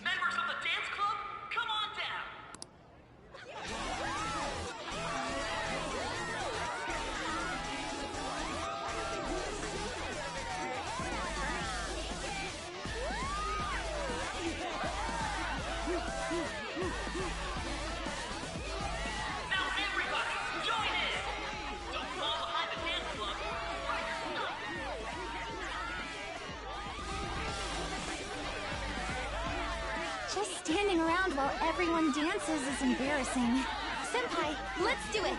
Members of the dance club, come on down! Now everybody, join in! Don't fall behind the dance club while you're stuck! Just standing around while everyone dances is embarrassing. Senpai, let's do it!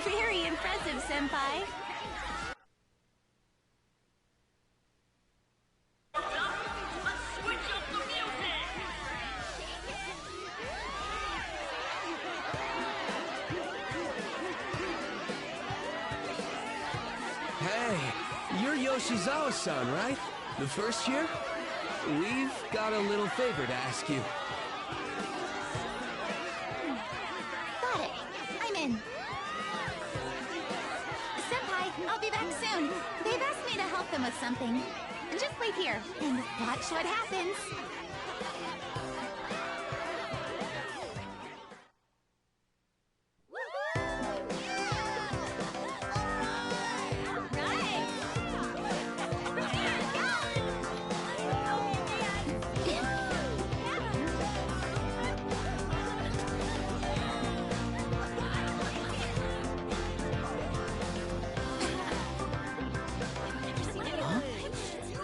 Very impressive, Senpai. Let's switch up the music! Hey, you're Yoshizawa-san, right? The first year? We've got a little favor to ask you. Got it. I'm in. Senpai, I'll be back soon. They've asked me to help them with something. Just wait here and watch what happens.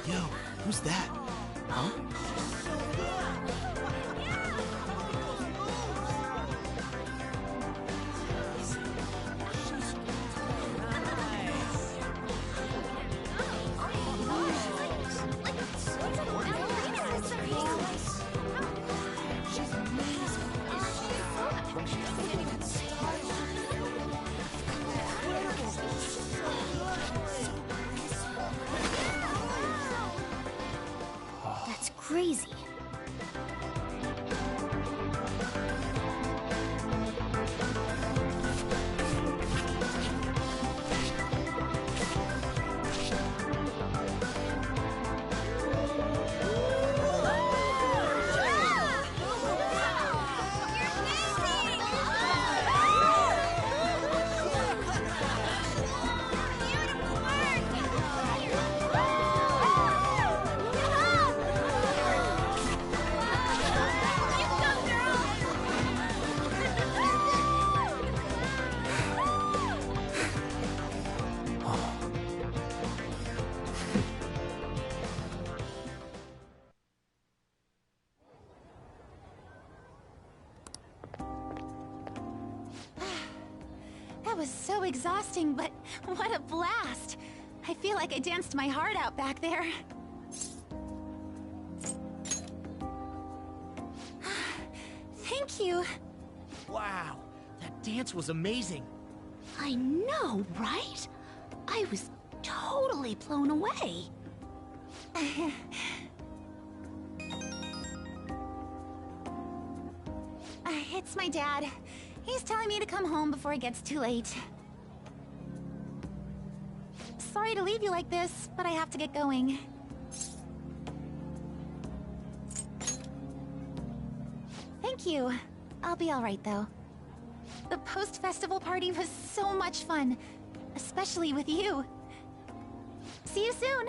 Yo, who's that? Huh? That's crazy. That was so exhausting, but what a blast! I feel like I danced my heart out back there. Thank you. Wow, that dance was amazing. I know, right? I was totally blown away. It's my dad. He's telling me to come home before it gets too late. Sorry to leave you like this, but I have to get going. Thank you. I'll be alright though. The post-festival party was so much fun, especially with you. See you soon!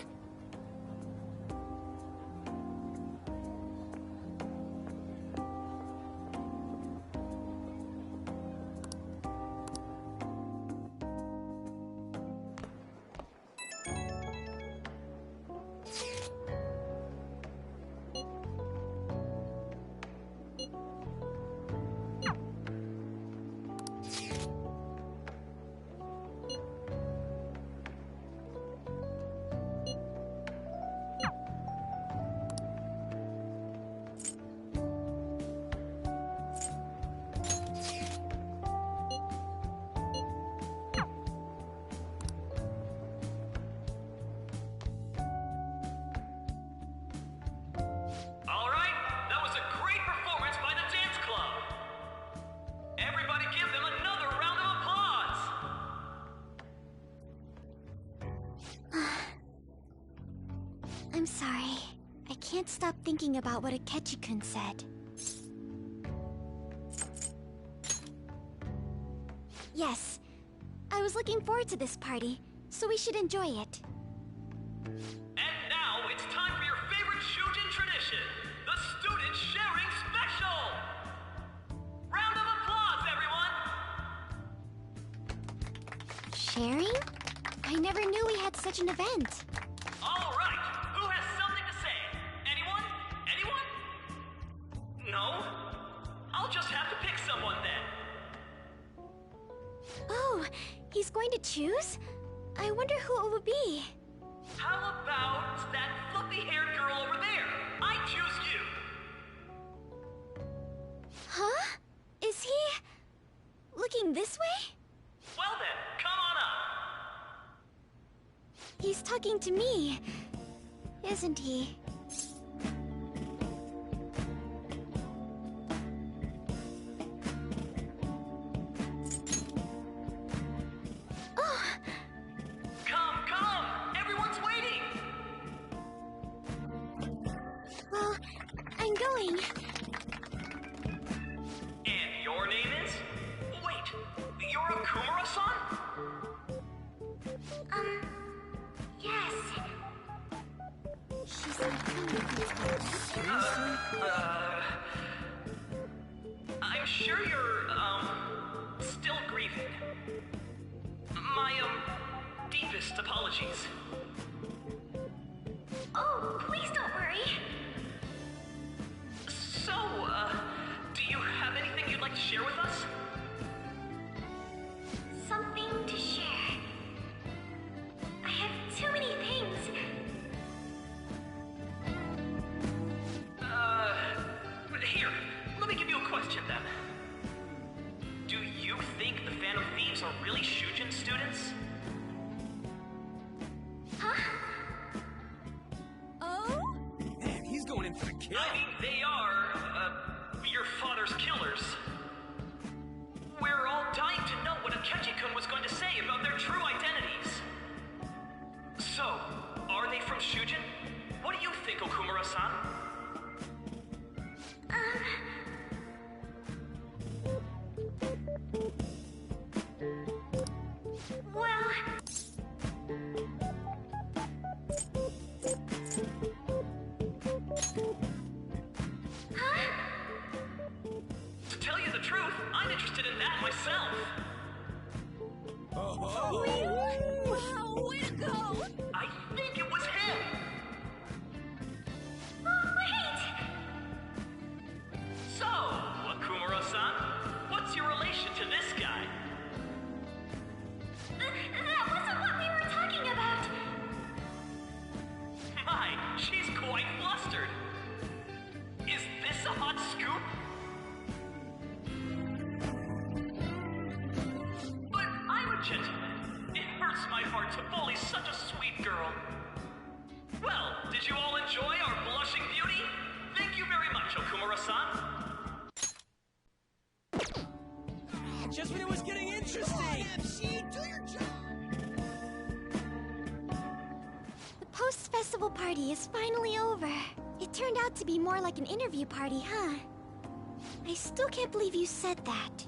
Alright, that was a great performance by the dance club. Everybody give them another round of applause. I'm sorry. I can't stop thinking about what Akechi-kun said. Yes. I was looking forward to this party, so we should enjoy it. And now it's time for your favorite Shujin tradition, the Student Sharing Special! Round of applause, everyone! Sharing? I never knew we had such an event. All right, who has something to say? Anyone? Anyone? No? I'll just have to pick someone then. Oh, he's going to choose? I wonder who it would be. How about that fluffy-haired girl over there? I choose you! Huh? Is he... looking this way? Well then, come on up! He's talking to me, isn't he? Oh, Come, come! Everyone's waiting! well, I'm going. And your name is? Wait, you're a Kumura-san? Yes. She's not coming. I'm sure you're, still grieving. My, deepest apologies. Oh, please don't worry. So, do you have anything you'd like to share with us? Something to share. I have too many things. Here, let me give you a question then. Do you think the Phantom Thieves are really Shujin students? Huh? Oh? Man, he's going in for the kill. I mean, they are, your father's killers. We're all dying to know what Akechi-kun was going to say about their true identities. So, are they from Shujin? What do you think, Okumura-san? Well... Huh? To tell you the truth, I'm interested in that myself. Oh, Wow, way to go! I think it was him. Oh, wait! So, Okumura-san, what's your relation to this guy? That wasn't what we were talking about! My, she's quite flustered. Is this a hot scoop? But I'm a gentleman. It hurts my heart to bully such a sweet girl. Well, did you all enjoy our blushing beauty? Thank you very much, Okumura-san. just when it was getting interesting. MC, do your job. The post-festival party is finally over. It turned out to be more like an interview party, huh? I still can't believe you said that.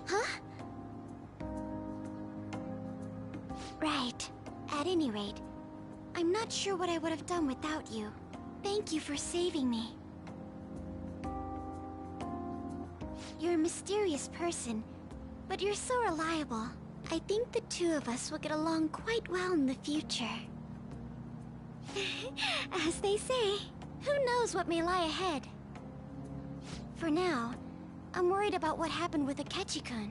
Huh? Right. At any rate, I'm not sure what I would have done without you. Thank you for saving me. You're a mysterious person, but you're so reliable. I think the two of us will get along quite well in the future. As they say, who knows what may lie ahead? For now, I'm worried about what happened with Akechi-kun.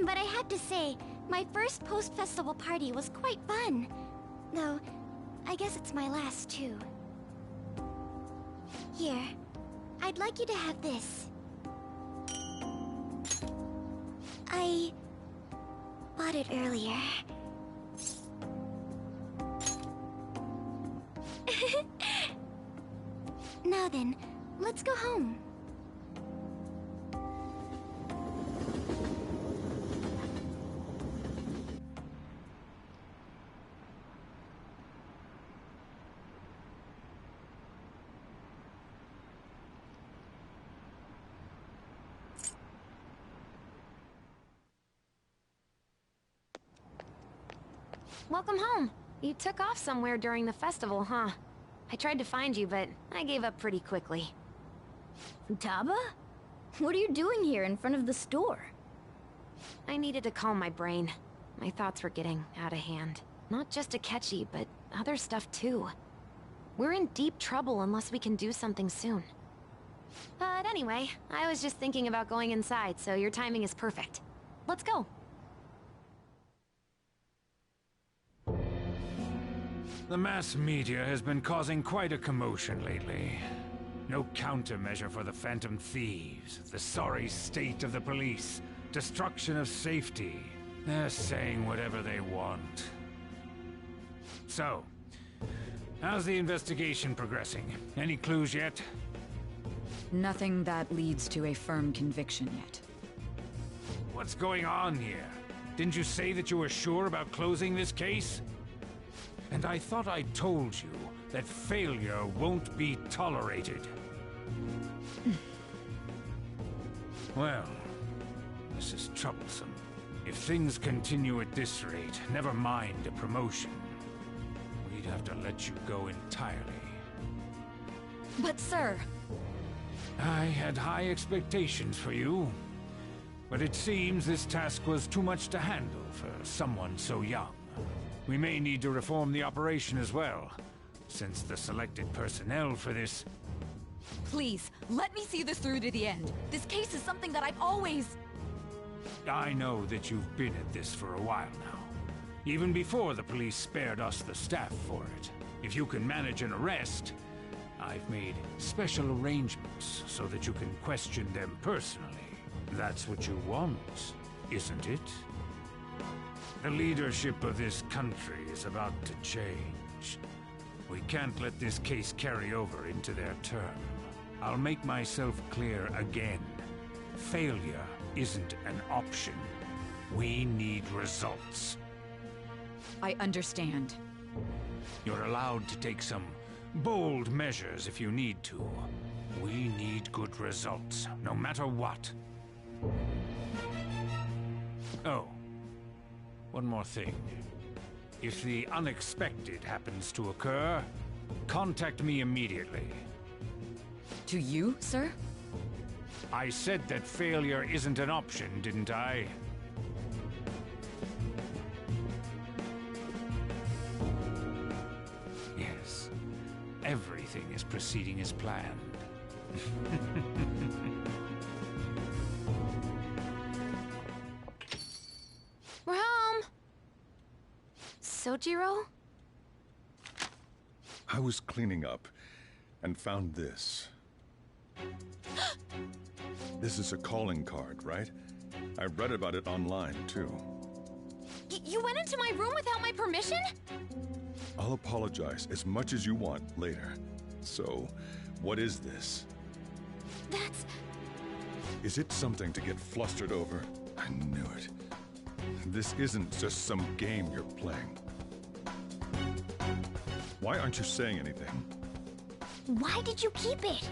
But I have to say, my first post-festival party was quite fun. Though, I guess it's my last too. Here, I'd like you to have this. I bought it earlier. Now then, let's go home. Welcome home. You took off somewhere during the festival, huh? I tried to find you, but I gave up pretty quickly. Futaba? What are you doing here in front of the store? I needed to calm my brain. My thoughts were getting out of hand. Not just Akechi, but other stuff too. We're in deep trouble unless we can do something soon. But anyway, I was just thinking about going inside, so your timing is perfect. Let's go. The mass media has been causing quite a commotion lately. No countermeasure for the Phantom Thieves, the sorry state of the police, destruction of safety. They're saying whatever they want. So, how's the investigation progressing? Any clues yet? Nothing that leads to a firm conviction yet. What's going on here? Didn't you say that you were sure about closing this case? And I thought I told you that failure won't be tolerated. Well, this is troublesome. If things continue at this rate, never mind a promotion. We'd have to let you go entirely. But sir... I had high expectations for you. But it seems this task was too much to handle for someone so young. We may need to reform the operation as well, since the selected personnel for this... Please, let me see this through to the end. This case is something that I've always... I know that you've been at this for a while now. Even before the police spared us the staff for it. If you can manage an arrest, I've made special arrangements so that you can question them personally. That's what you want, isn't it? The leadership of this country is about to change. We can't let this case carry over into their term. I'll make myself clear again. Failure isn't an option. We need results. I understand. You're allowed to take some bold measures if you need to. We need good results, no matter what. Oh. One more thing. If the unexpected happens to occur, contact me immediately. To you, sir? I said that failure isn't an option, didn't I? Yes. Everything is proceeding as planned. We're home! Sojiro? I was cleaning up and found this. This is a calling card, right? I read about it online, too. You went into my room without my permission? I'll apologize as much as you want later. So, what is this? That's... Is it something to get flustered over? I knew it. This isn't just some game you're playing. Why aren't you saying anything? Why did you keep it?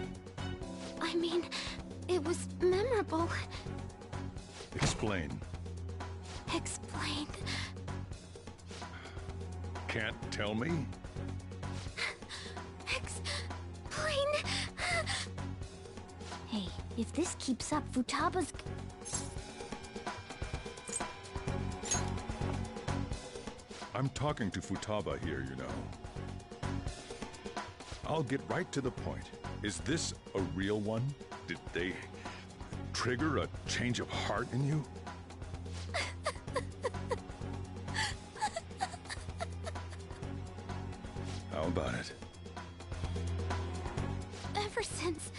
I mean, it was memorable. Explain. Explain. Can't tell me? Explain. Hey, if this keeps up, Futaba's... I'm talking to Futaba here, you know. I'll get right to the point. Is this a real one? Did they trigger a change of heart in you? How about it? Ever since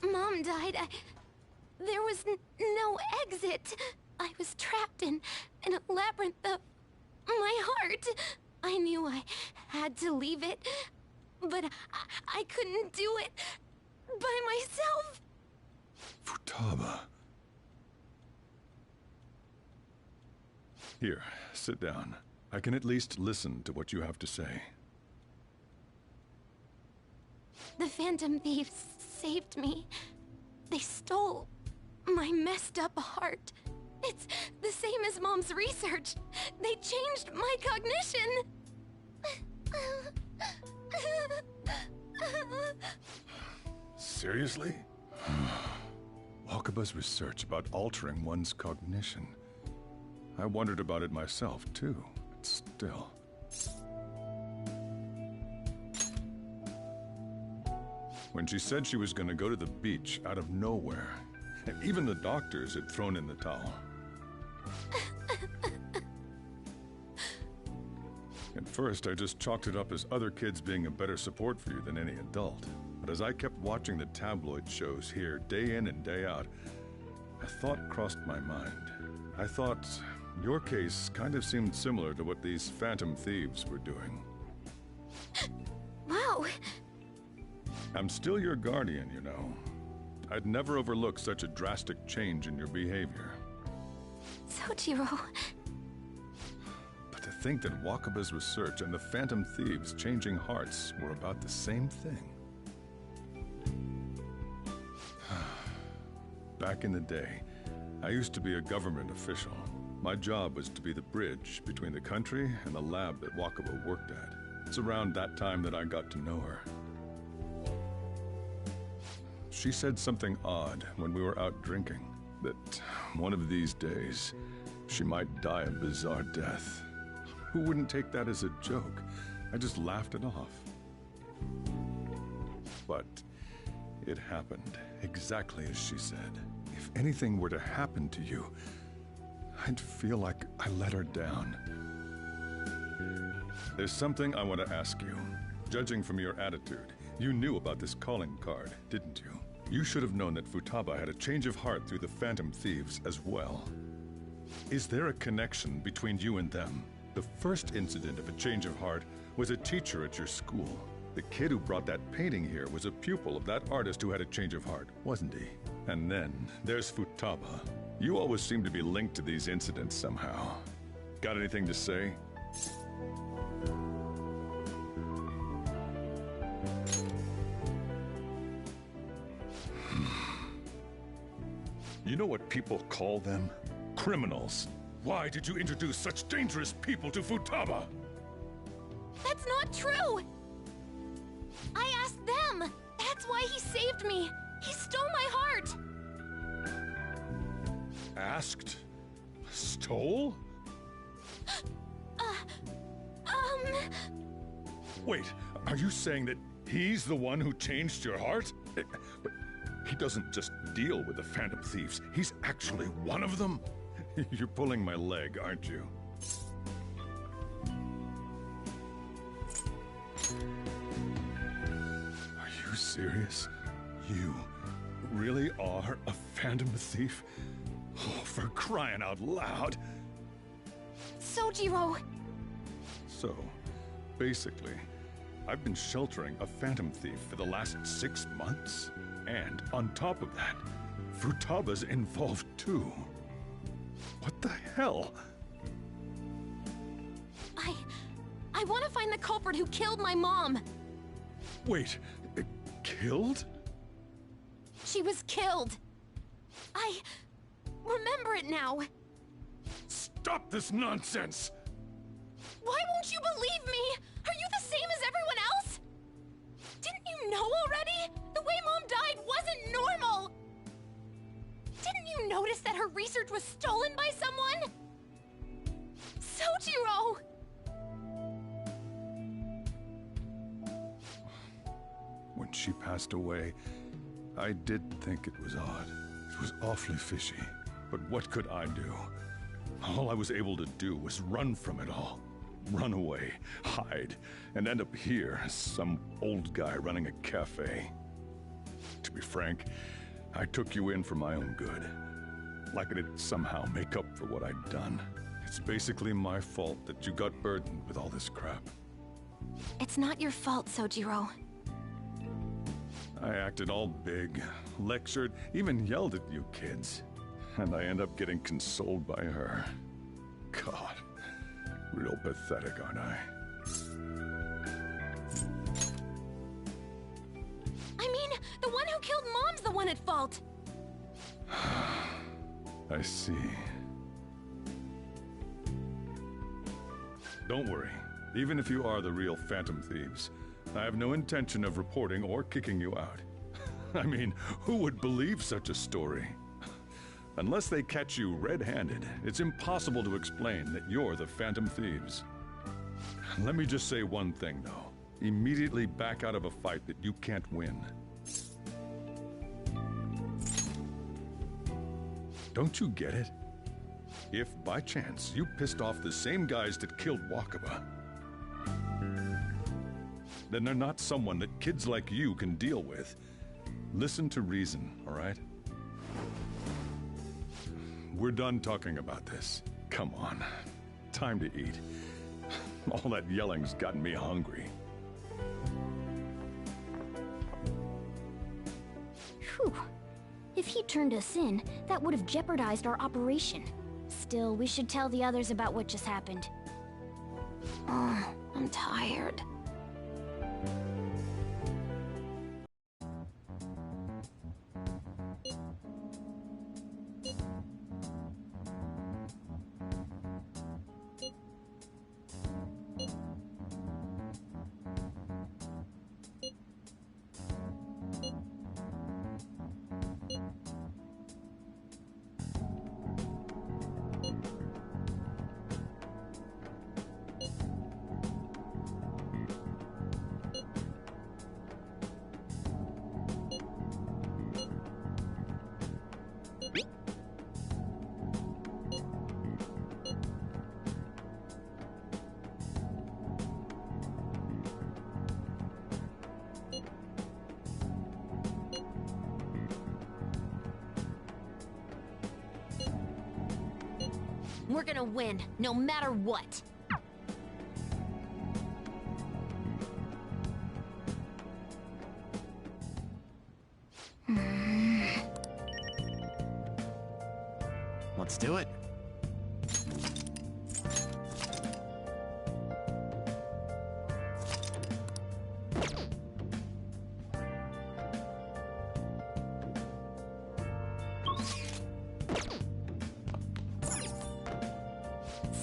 Mom died, there was no exit. I was trapped in a labyrinth of my heart. I knew I had to leave it, but I couldn't do it by myself. Futaba. Here, sit down. I can at least listen to what you have to say. The Phantom Thieves saved me. They stole my messed up heart. It's the same as Mom's research. They changed my cognition. Seriously? Wakaba's research about altering one's cognition. I wondered about it myself, too. But still... When she said she was going to go to the beach out of nowhere, even the doctors had thrown in the towel. At first, I just chalked it up as other kids being a better support for you than any adult. But as I kept watching the tabloid shows here, day in and day out, a thought crossed my mind. I thought your case kind of seemed similar to what these Phantom Thieves were doing. Wow. I'm still your guardian, you know. I'd never overlook such a drastic change in your behavior. Sojiro. But to think that Wakaba's research and the Phantom Thieves changing hearts were about the same thing. Back in the day, I used to be a government official. My job was to be the bridge between the country and the lab that Wakaba worked at. It's around that time that I got to know her. She said something odd when we were out drinking, that one of these days, she might die a bizarre death. Who wouldn't take that as a joke? I just laughed it off. But it happened exactly as she said. If anything were to happen to you, I'd feel like I let her down. There's something I want to ask you. Judging from your attitude, you knew about this calling card, didn't you? You should have known that Futaba had a change of heart through the Phantom Thieves as well. Is there a connection between you and them? The first incident of a change of heart was a teacher at your school. The kid who brought that painting here was a pupil of that artist who had a change of heart, wasn't he? And then there's Futaba. You always seem to be linked to these incidents somehow. Got anything to say? You know what people call them? Criminals. Why did you introduce such dangerous people to Futaba? That's not true! I asked them! That's why he saved me! He stole my heart! Asked? Stole? Wait, are you saying that he's the one who changed your heart? But he doesn't just deal with the Phantom Thieves. He's actually one of them? You're pulling my leg, aren't you? Are you serious? You really are a Phantom Thief? Oh, for crying out loud! Sojiro! So, basically, I've been sheltering a Phantom Thief for the last 6 months. And on top of that, Futaba's involved too. What the hell? I I want to find the culprit who killed my mom. Wait, killed? She was killed. I remember it now. Stop this nonsense! Why won't you believe me? Are you the same as everyone else? Didn't you know already? The way Mom died wasn't normal. Didn't you notice that her research was stolen by someone? Sojiro! When she passed away, I did think it was odd. It was awfully fishy. But what could I do? All I was able to do was run from it all. Run away, hide, and end up here as some old guy running a cafe. To be frank, I took you in for my own good. Like it'd somehow make up for what I'd done. It's basically my fault that you got burdened with all this crap. It's not your fault, Sojiro. I acted all big, lectured, even yelled at you kids. And I end up getting consoled by her. God, real pathetic, aren't I? I mean, the one who killed Mom's the one at fault. I see. Don't worry. Even if you are the real Phantom Thieves, I have no intention of reporting or kicking you out. I mean, who would believe such a story? Unless they catch you red-handed, it's impossible to explain that you're the Phantom Thieves. Let me just say one thing, though. Immediately back out of a fight that you can't win. Don't you get it? If, by chance, you pissed off the same guys that killed Wakaba, then they're not someone that kids like you can deal with. Listen to reason, all right? We're done talking about this. Come on. Time to eat. All that yelling's gotten me hungry. Whew. If he turned us in, that would have jeopardized our operation. Still, we should tell the others about what just happened. I'm tired. We're gonna win, no matter what. Let's do it.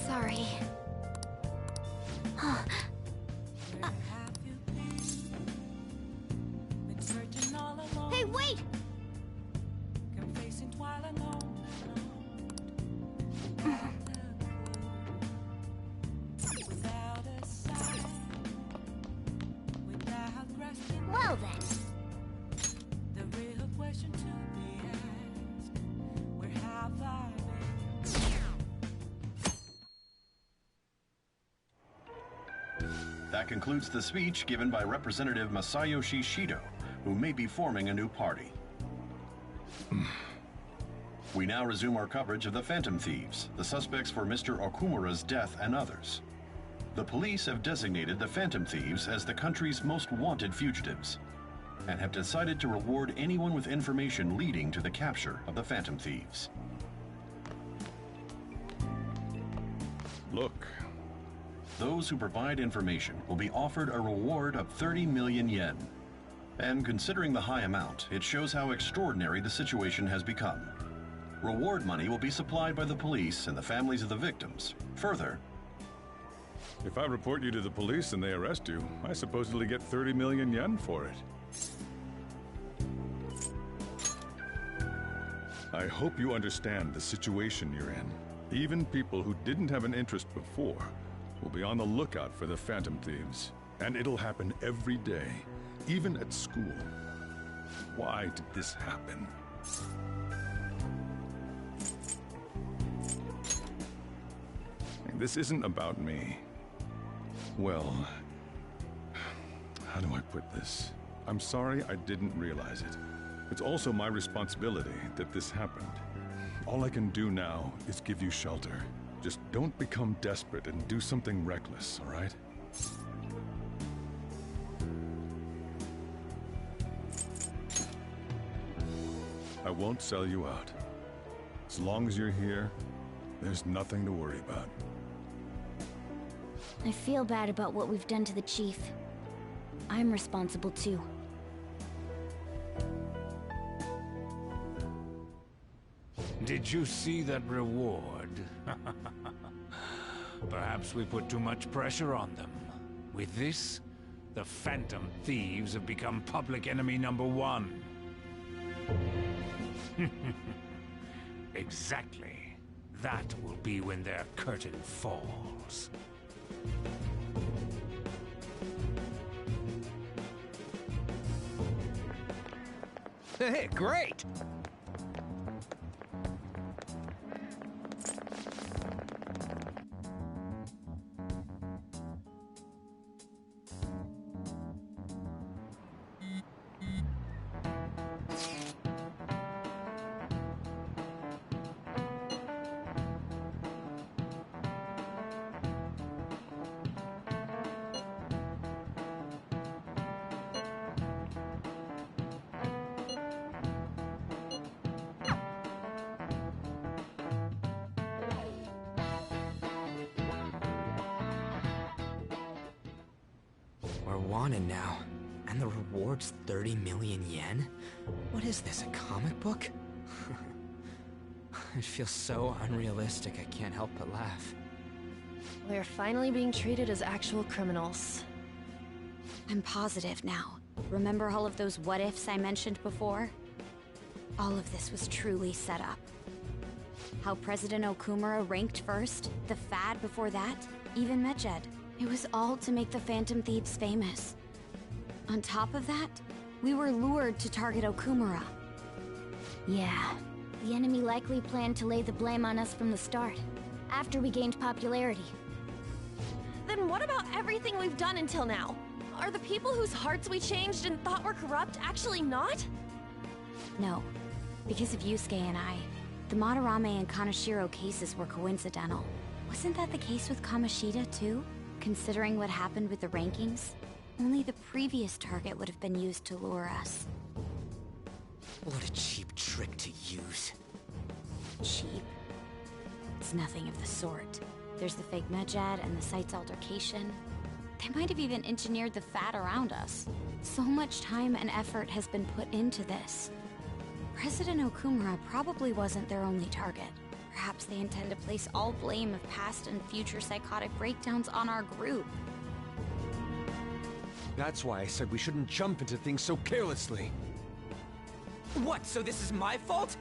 Sorry. Hey, wait! Well then. The real question to be asked, where have I been? That concludes the speech given by Representative Masayoshi Shido, who may be forming a new party. We now resume our coverage of the Phantom Thieves, the suspects for Mr. Okumura's death and others. The police have designated the Phantom Thieves as the country's most wanted fugitives, and have decided to reward anyone with information leading to the capture of the Phantom Thieves. Look, Those who provide information will be offered a reward of 30 million yen. And considering the high amount, it shows how extraordinary the situation has become. Reward money will be supplied by the police and the families of the victims. Further, if I report you to the police and they arrest you, I supposedly get 30 million yen for it. I hope you understand the situation you're in. Even people who didn't have an interest before will be on the lookout for the Phantom Thieves. And it'll happen every day, even at school. Why did this happen? This isn't about me. Well, how do I put this? I'm sorry I didn't realize it. It's also my responsibility that this happened. All I can do now is give you shelter. Just don't become desperate and do something reckless, all right? I won't sell you out. As long as you're here, there's nothing to worry about. I feel bad about what we've done to the chief. I'm responsible too. Did you see that reward? Perhaps we put too much pressure on them. With this, the Phantom Thieves have become public enemy #1. Exactly. That will be when their curtain falls. Hey, great! We're wanted now, and the reward's 30 million yen? What is this, a comic book? It feels so unrealistic I can't help but laugh. We're finally being treated as actual criminals. I'm positive now. Remember all of those what-ifs I mentioned before? All of this was truly set up. How President Okumura ranked first, the Fad before that, even Medjed. It was all to make the Phantom Thieves famous. On top of that, we were lured to target Okumura. Yeah, the enemy likely planned to lay the blame on us from the start, after we gained popularity. Then what about everything we've done until now? Are the people whose hearts we changed and thought were corrupt actually not? No, because of Yusuke and I, the Madarame and Kaneshiro cases were coincidental. Wasn't that the case with Kamoshida too? Considering what happened with the rankings, only the previous target would have been used to lure us. What a cheap trick to use. Cheap? It's nothing of the sort. There's the fake Medjed and the site's altercation. They might have even engineered the Fat around us. So much time and effort has been put into this. President Okumura probably wasn't their only target. Perhaps they intend to place all blame of past and future psychotic breakdowns on our group. That's why I said we shouldn't jump into things so carelessly. What, so this is my fault?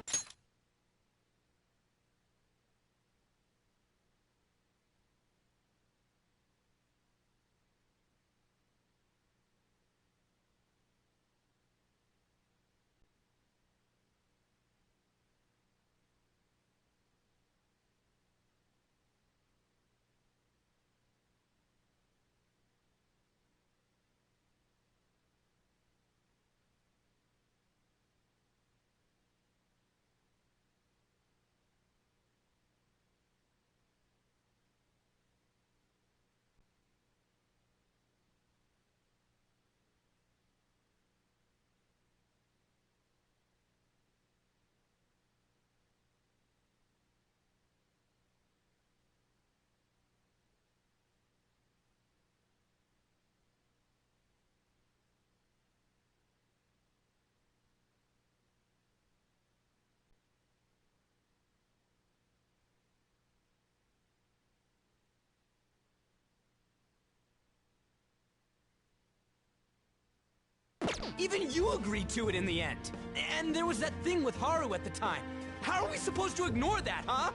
Even you agreed to it in the end. And there was that thing with Haru at the time. How are we supposed to ignore that, huh?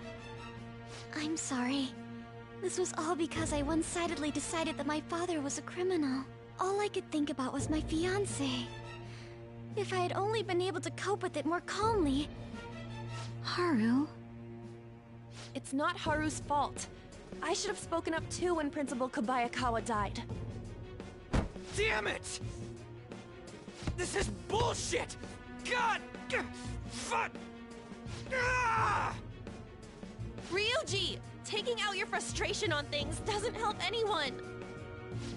I'm sorry. This was all because I one-sidedly decided that my father was a criminal. All I could think about was my fiancé. If I had only been able to cope with it more calmly... Haru? It's not Haru's fault. I should have spoken up too when Principal Kobayakawa died. Damn it! This is bullshit! God! Fuck! Ah! Ryuji! Taking out your frustration on things doesn't help anyone!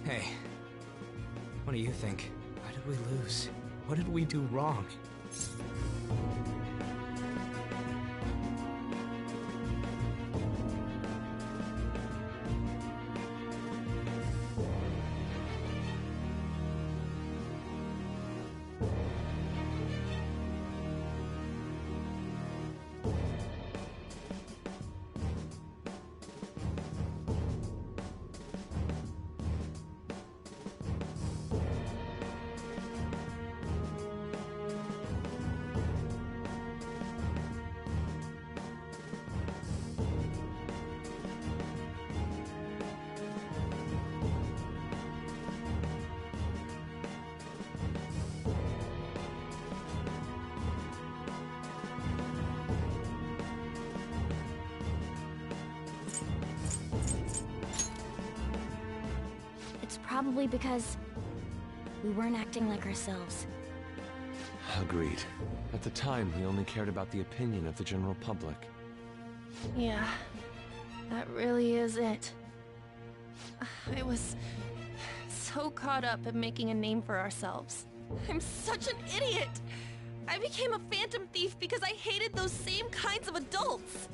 Hey, what do you think? Why did we lose? What did we do wrong? Probably because we weren't acting like ourselves. Agreed. At the time, we only cared about the opinion of the general public. Yeah, that really is it. I was so caught up in making a name for ourselves. I'm such an idiot! I became a phantom thief because I hated those same kinds of adults!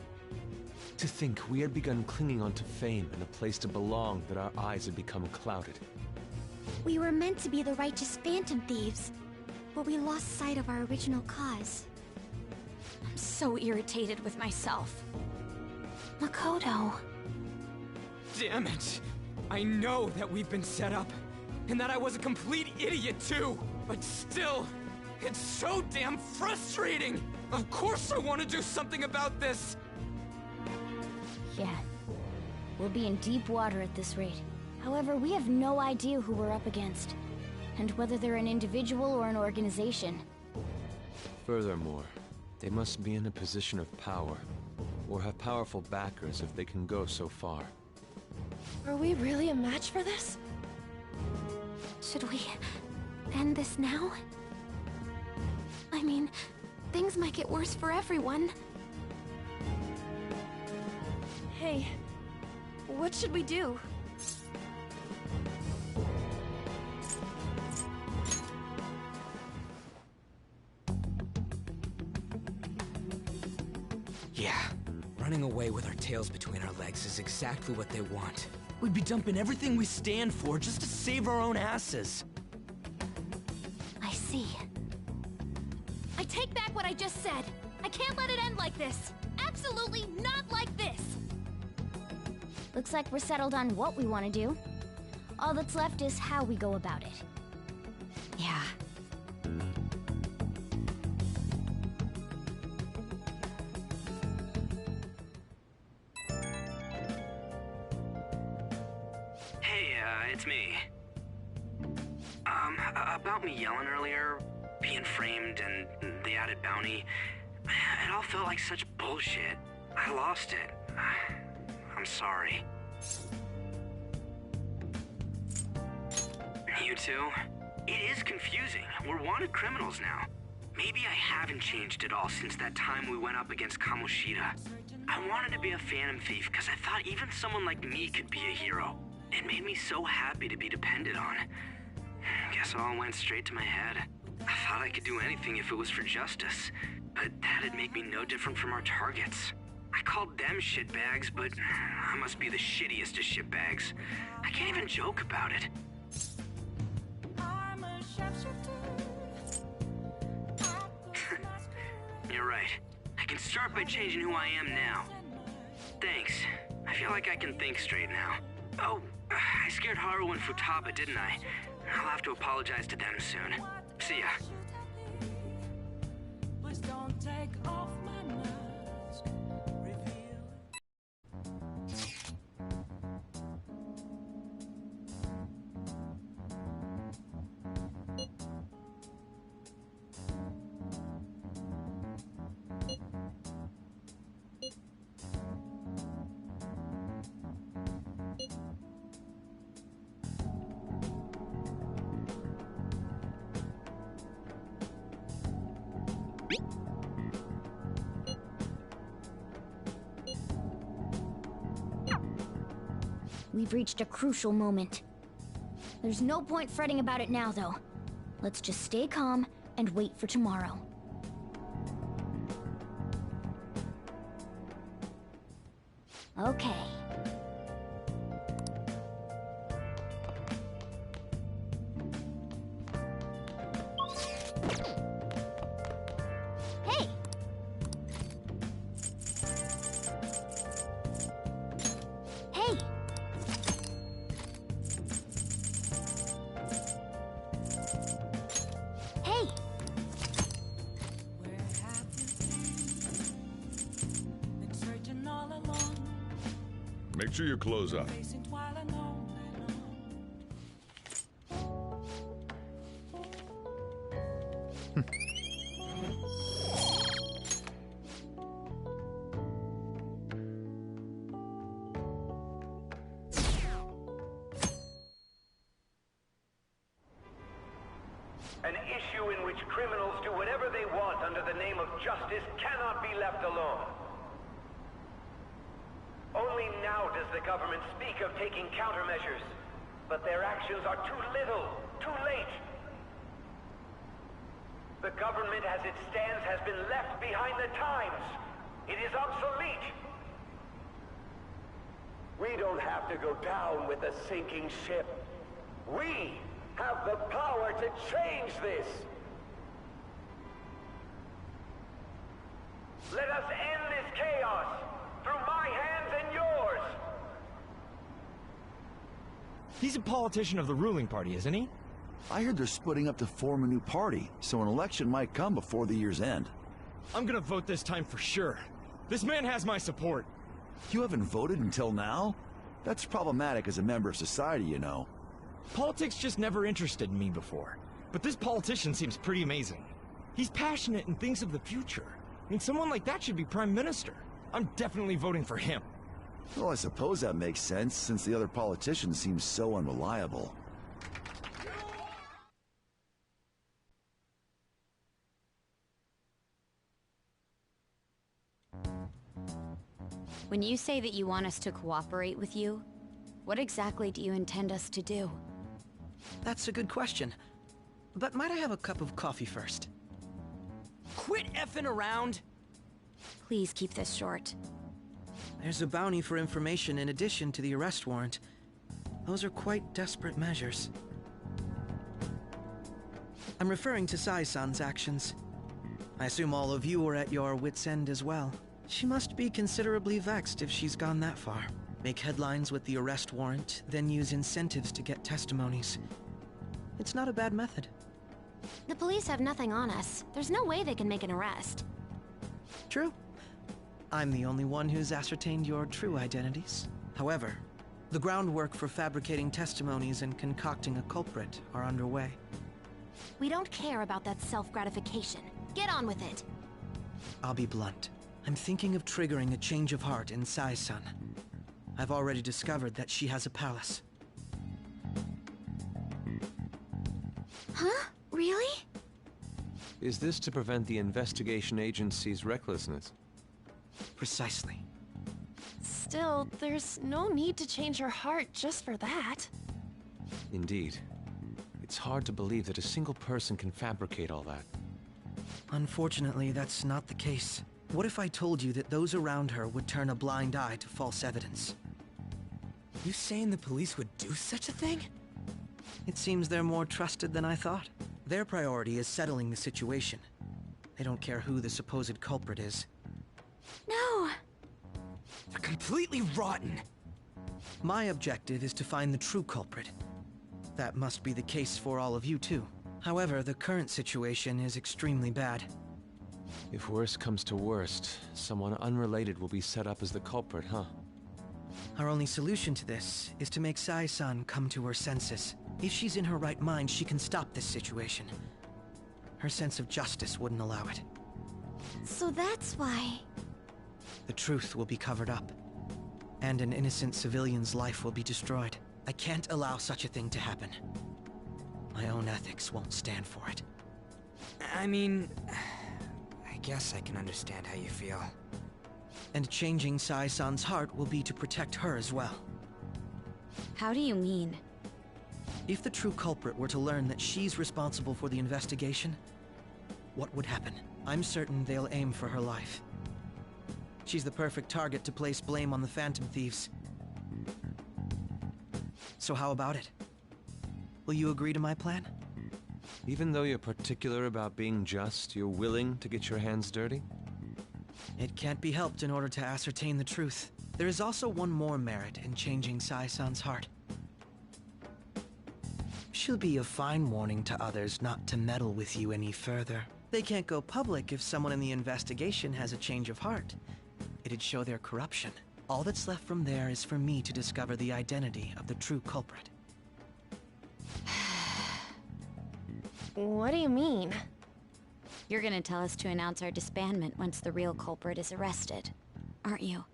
To think we had begun clinging onto fame and a place to belong, that our eyes had become clouded. We were meant to be the righteous phantom thieves, but we lost sight of our original cause. I'm so irritated with myself. Makoto. Damn it! I know that we've been set up, and that I was a complete idiot too! But still, it's so damn frustrating! Of course I want to do something about this! Yeah. We'll be in deep water at this rate. However, we have no idea who we're up against, and whether they're an individual or an organization. Furthermore, they must be in a position of power, or have powerful backers if they can go so far. Are we really a match for this? Should we end this now? I mean, things might get worse for everyone. Hey, what should we do? Yeah, running away with our tails between our legs is exactly what they want. We'd be dumping everything we stand for just to save our own asses. I see. I take back what I just said. I can't let it end like this. Absolutely not like this. Looks like we're settled on what we want to do. All that's left is how we go about it. Yeah. Hey, it's me. About me yelling earlier, being framed, and the added bounty, it all felt like such bullshit. I lost it. I'm sorry. You too? It is confusing. We're wanted criminals now. Maybe I haven't changed at all since that time we went up against Kamoshida. I wanted to be a phantom thief because I thought even someone like me could be a hero. It made me so happy to be depended on. Guess it all went straight to my head. I thought I could do anything if it was for justice, but that'd make me no different from our targets. I called them shitbags, but I must be the shittiest of shitbags. I can't even joke about it. You're right. I can start by changing who I am now. Thanks. I feel like I can think straight now. Oh, I scared Haru and Futaba, didn't I? I'll have to apologize to them soon. See ya. Please don't take off my mask. Reveal. We've reached a crucial moment. There's no point fretting about it now, though. Let's just stay calm and wait for tomorrow. Okay. Hey! Hey! Hey! Where have you been? Been searching all along, Make sure your clothes up. facing while alone An issue in which criminals do whatever they want under the name of justice cannot be left alone. Only now does the government speak of taking countermeasures, but their actions are too little, too late. The government as it stands has been left behind the times. It is obsolete. We don't have to go down with the sinking ship. We have the power to change this. Let us end this chaos through my hands and yours. He's a politician of the ruling party, isn't he? I heard they're splitting up to form a new party, so an election might come before the year's end. I'm gonna vote this time for sure. This man has my support. You haven't voted until now? That's problematic as a member of society, you know. Politics just never interested me before. But this politician seems pretty amazing. He's passionate and thinks of the future. I mean, someone like that should be prime minister. I'm definitely voting for him. Well, I suppose that makes sense, since the other politicians seem so unreliable. When you say that you want us to cooperate with you, what exactly do you intend us to do? That's a good question. But might I have a cup of coffee first? Quit effing around! Please keep this short. There's a bounty for information in addition to the arrest warrant. Those are quite desperate measures. I'm referring to Sai-san's actions. I assume all of you are at your wits' end as well. She must be considerably vexed if she's gone that far. Make headlines with the arrest warrant, then use incentives to get testimonies. It's not a bad method. The police have nothing on us. There's no way they can make an arrest. True. I'm the only one who's ascertained your true identities. However, the groundwork for fabricating testimonies and concocting a culprit are underway. We don't care about that self-gratification. Get on with it. I'll be blunt. I'm thinking of triggering a change of heart in Sai-san. I've already discovered that she has a palace. Huh? Really? Is this to prevent the investigation agency's recklessness? Precisely. Still, there's no need to change her heart just for that. Indeed. It's hard to believe that a single person can fabricate all that. Unfortunately, that's not the case. What if I told you that those around her would turn a blind eye to false evidence? You saying the police would do such a thing? It seems they're more trusted than I thought. Their priority is settling the situation. They don't care who the supposed culprit is. No! They're completely rotten! My objective is to find the true culprit. That must be the case for all of you, too. However, the current situation is extremely bad. If worst comes to worst, someone unrelated will be set up as the culprit, huh? Our only solution to this is to make Sai-san come to her senses. If she's in her right mind, she can stop this situation. Her sense of justice wouldn't allow it. So that's why... The truth will be covered up, and an innocent civilian's life will be destroyed. I can't allow such a thing to happen. My own ethics won't stand for it. I mean, I guess I can understand how you feel. And changing Sai-san's heart will be to protect her as well. How do you mean? If the true culprit were to learn that she's responsible for the investigation, what would happen? I'm certain they'll aim for her life. She's the perfect target to place blame on the Phantom Thieves. So how about it? Will you agree to my plan? Even though you're particular about being just, you're willing to get your hands dirty? It can't be helped in order to ascertain the truth. There is also one more merit in changing Sai-san's heart. She'll be a fine warning to others not to meddle with you any further. They can't go public if someone in the investigation has a change of heart. It'd show their corruption. All that's left from there is for me to discover the identity of the true culprit. What do you mean? You're gonna tell us to announce our disbandment once the real culprit is arrested, aren't you?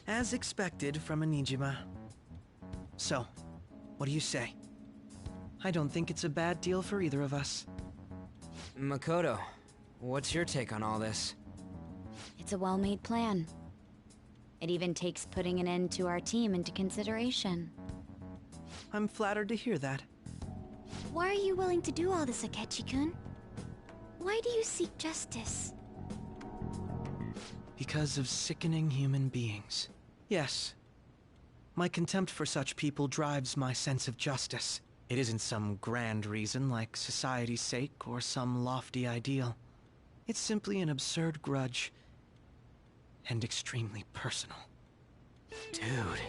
As expected from a Nijima. So, what do you say? I don't think it's a bad deal for either of us. Makoto, what's your take on all this? It's a well-made plan. It even takes putting an end to our team into consideration. I'm flattered to hear that. Why are you willing to do all this, Akechi-kun? Why do you seek justice? Because of sickening human beings. Yes. My contempt for such people drives my sense of justice. It isn't some grand reason like society's sake or some lofty ideal. It's simply an absurd grudge. And extremely personal. Dude.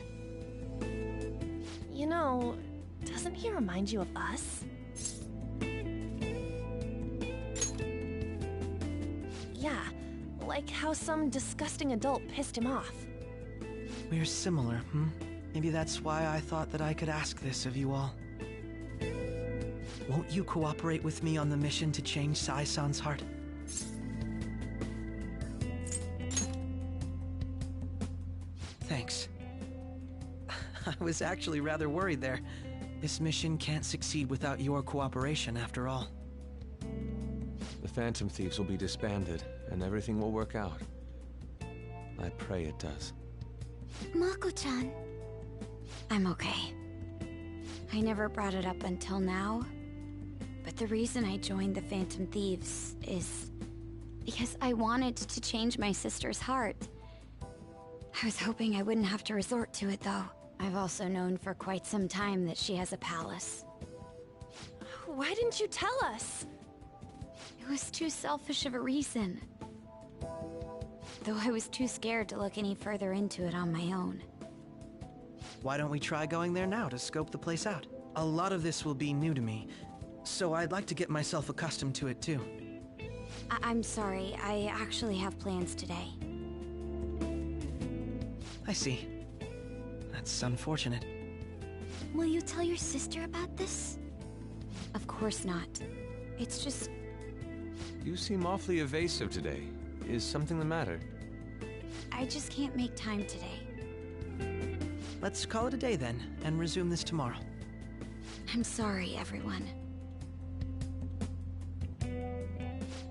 You know, doesn't he remind you of us? Yeah, like how some disgusting adult pissed him off. We're similar, Maybe that's why I thought that I could ask this of you all. Won't you cooperate with me on the mission to change Sai-san's heart? Thanks. I was actually rather worried there. This mission can't succeed without your cooperation, after all. The Phantom Thieves will be disbanded, and everything will work out. I pray it does. Mako-chan. I'm okay. I never brought it up until now, but the reason I joined the Phantom Thieves is because I wanted to change my sister's heart. I was hoping I wouldn't have to resort to it, though. I've also known for quite some time that she has a palace. Why didn't you tell us? It was too selfish of a reason. Though I was too scared to look any further into it on my own. Why don't we try going there now to scope the place out? A lot of this will be new to me, so I'd like to get myself accustomed to it too. I'm sorry, I actually have plans today. I see. That's unfortunate. Will you tell your sister about this? Of course not. It's just... You seem awfully evasive today. Is something the matter? I just can't make time today. Let's call it a day then, and resume this tomorrow. I'm sorry, everyone.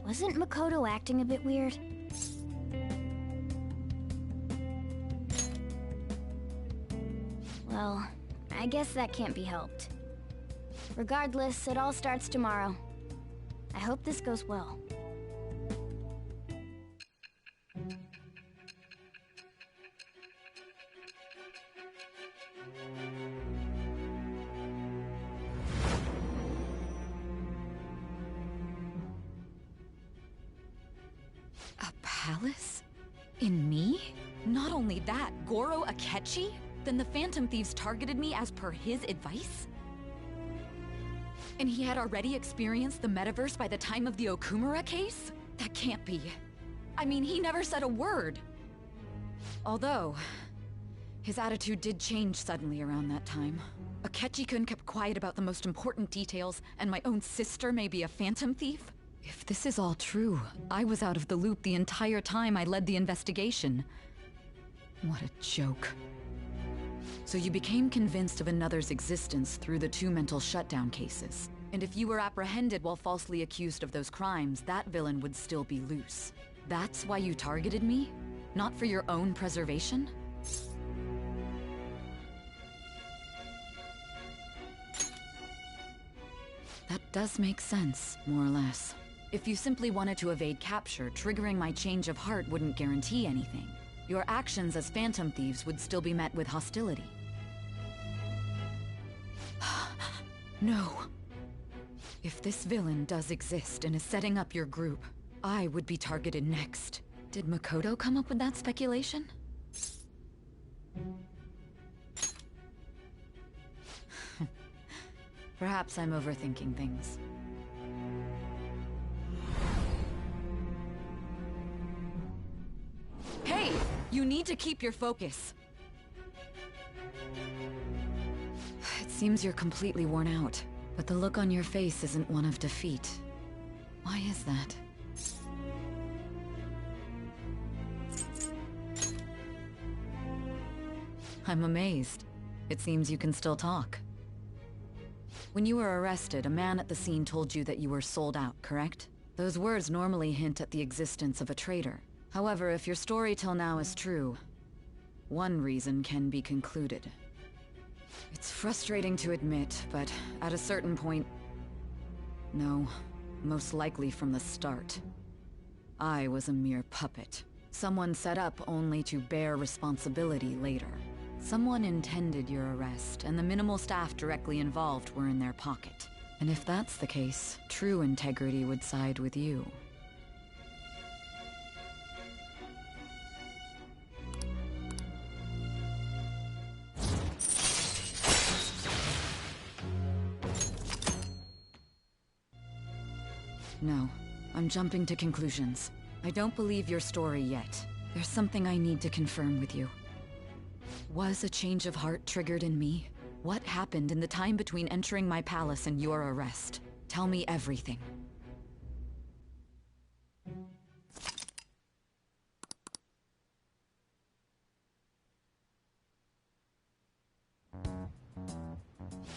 Wasn't Makoto acting a bit weird? Well, I guess that can't be helped. Regardless, it all starts tomorrow. I hope this goes well. A palace? In me? Not only that, Goro Akechi? Then the Phantom Thieves targeted me as per his advice? And he had already experienced the metaverse by the time of the Okumura case? That can't be. I mean, he never said a word. Although, his attitude did change suddenly around that time. Akechi-kun kept quiet about the most important details, and my own sister may be a phantom thief? If this is all true, I was out of the loop the entire time I led the investigation. What a joke. So you became convinced of another's existence through the 2 mental shutdown cases. And if you were apprehended while falsely accused of those crimes, that villain would still be loose. That's why you targeted me? Not for your own preservation? That does make sense, more or less. If you simply wanted to evade capture, triggering my change of heart wouldn't guarantee anything. Your actions as phantom thieves would still be met with hostility. No. If this villain does exist and is setting up your group, I would be targeted next. Did Makoto come up with that speculation? Perhaps I'm overthinking things. Hey! You need to keep your focus. It seems you're completely worn out, but the look on your face isn't one of defeat. Why is that? I'm amazed. It seems you can still talk. When you were arrested, a man at the scene told you that you were sold out, correct? Those words normally hint at the existence of a traitor. However, if your story till now is true, one reason can be concluded. It's frustrating to admit, but at a certain point... No, most likely from the start. I was a mere puppet. Someone set up only to bear responsibility later. Someone intended your arrest, and the minimal staff directly involved were in their pocket. And if that's the case, true integrity would side with you. No, I'm jumping to conclusions. I don't believe your story yet. There's something I need to confirm with you. Was a change of heart triggered in me? What happened in the time between entering my palace and your arrest? Tell me everything.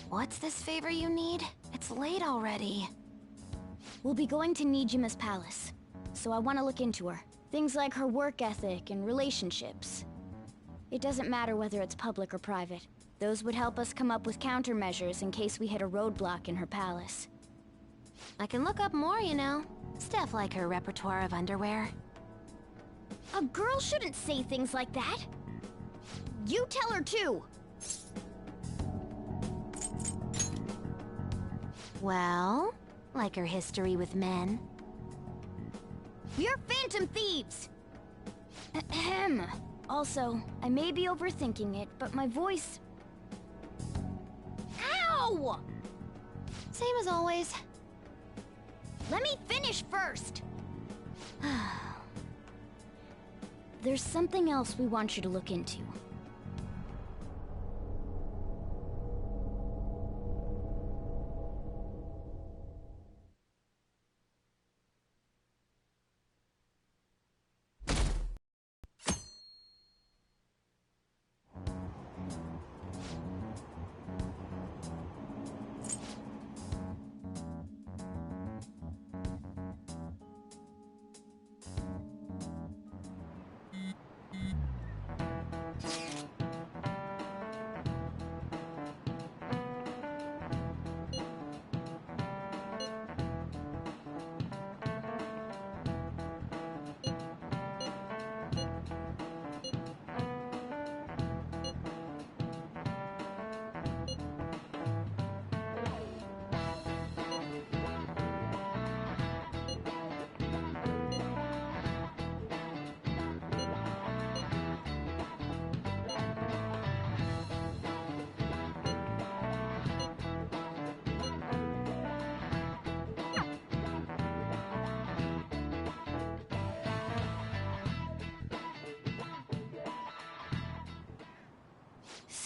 What's this favor you need? It's late already. We'll be going to Nijima's palace, so I want to look into her. Things like her work ethic and relationships. It doesn't matter whether it's public or private. Those would help us come up with countermeasures in case we hit a roadblock in her palace. I can look up more, you know. Stuff like her repertoire of underwear. A girl shouldn't say things like that. You tell her too. Well, like her history with men. You're phantom thieves! Ahem. Also, I may be overthinking it, but my voice... Ow! Same as always. Let me finish first! There's something else we want you to look into.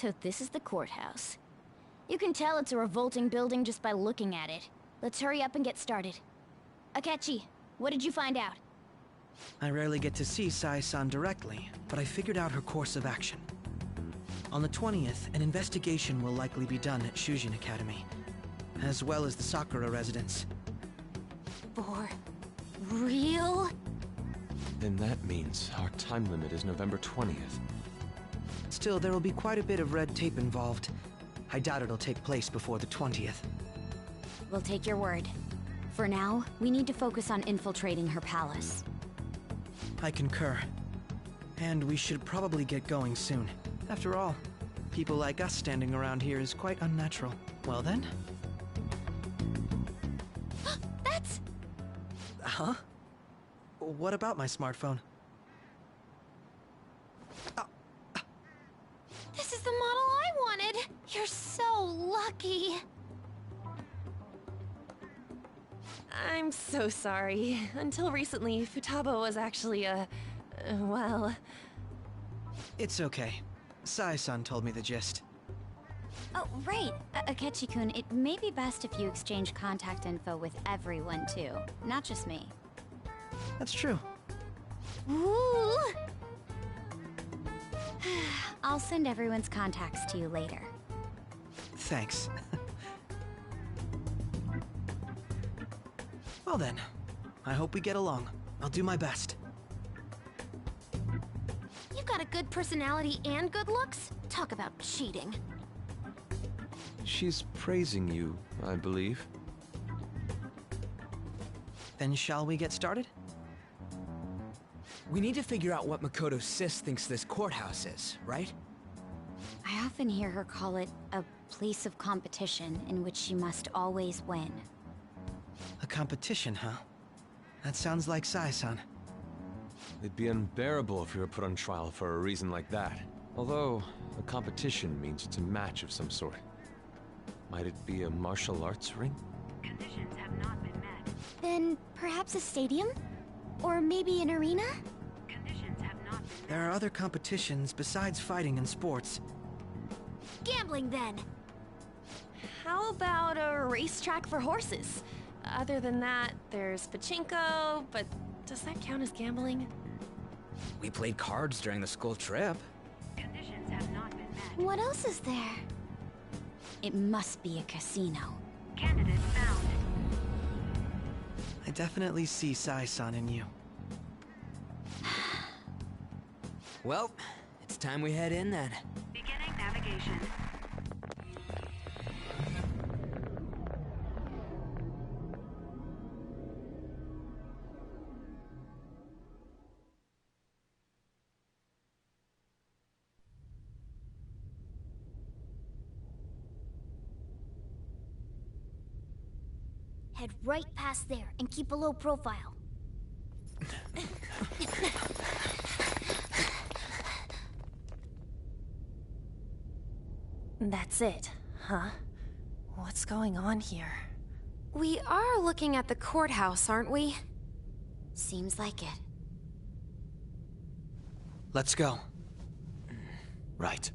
So this is the courthouse. You can tell it's a revolting building just by looking at it. Let's hurry up and get started. Akechi, what did you find out? I rarely get to see Sai-san directly, but I figured out her course of action. On the 20th, an investigation will likely be done at Shujin Academy, as well as the Sakura residence. For real? Then that means our time limit is November 20th. Still, there will be quite a bit of red tape involved. I doubt it'll take place before the 20th. We'll take your word. For now, we need to focus on infiltrating her palace. I concur. And we should probably get going soon. After all, people like us standing around here is quite unnatural. Well then? That's... Huh? What about my smartphone? This is the model I wanted! You're so lucky! I'm so sorry. Until recently, Futaba was actually well... It's okay. Sai-san told me the gist. Oh, right. Akechi-kun, it may be best if you exchange contact info with everyone, too. Not just me. That's true. Ooh! I'll send everyone's contacts to you later. Thanks. Well then, I hope we get along. I'll do my best. You've got a good personality and good looks? Talk about cheating. She's praising you, I believe. Then shall we get started? We need to figure out what Makoto's sis thinks this courthouse is, right? I often hear her call it a place of competition in which she must always win. A competition, huh? That sounds like Sai-san. It'd be unbearable if we were put on trial for a reason like that. Although, a competition means it's a match of some sort. Might it be a martial arts ring? Conditions have not been met. Then perhaps a stadium? Or maybe an arena? Conditions have not been met. There are other competitions besides fighting and sports. Gambling, then! How about a racetrack for horses? Other than that, there's pachinko, but does that count as gambling? We played cards during the school trip. Conditions have not been met. What else is there? It must be a casino. Candidate found. I definitely see Sai-san in you. Well, it's time we head in then. Beginning navigation. Head right past there and keep a low profile. That's it, huh? What's going on here? We are looking at the courthouse, aren't we? Seems like it. Let's go. Right.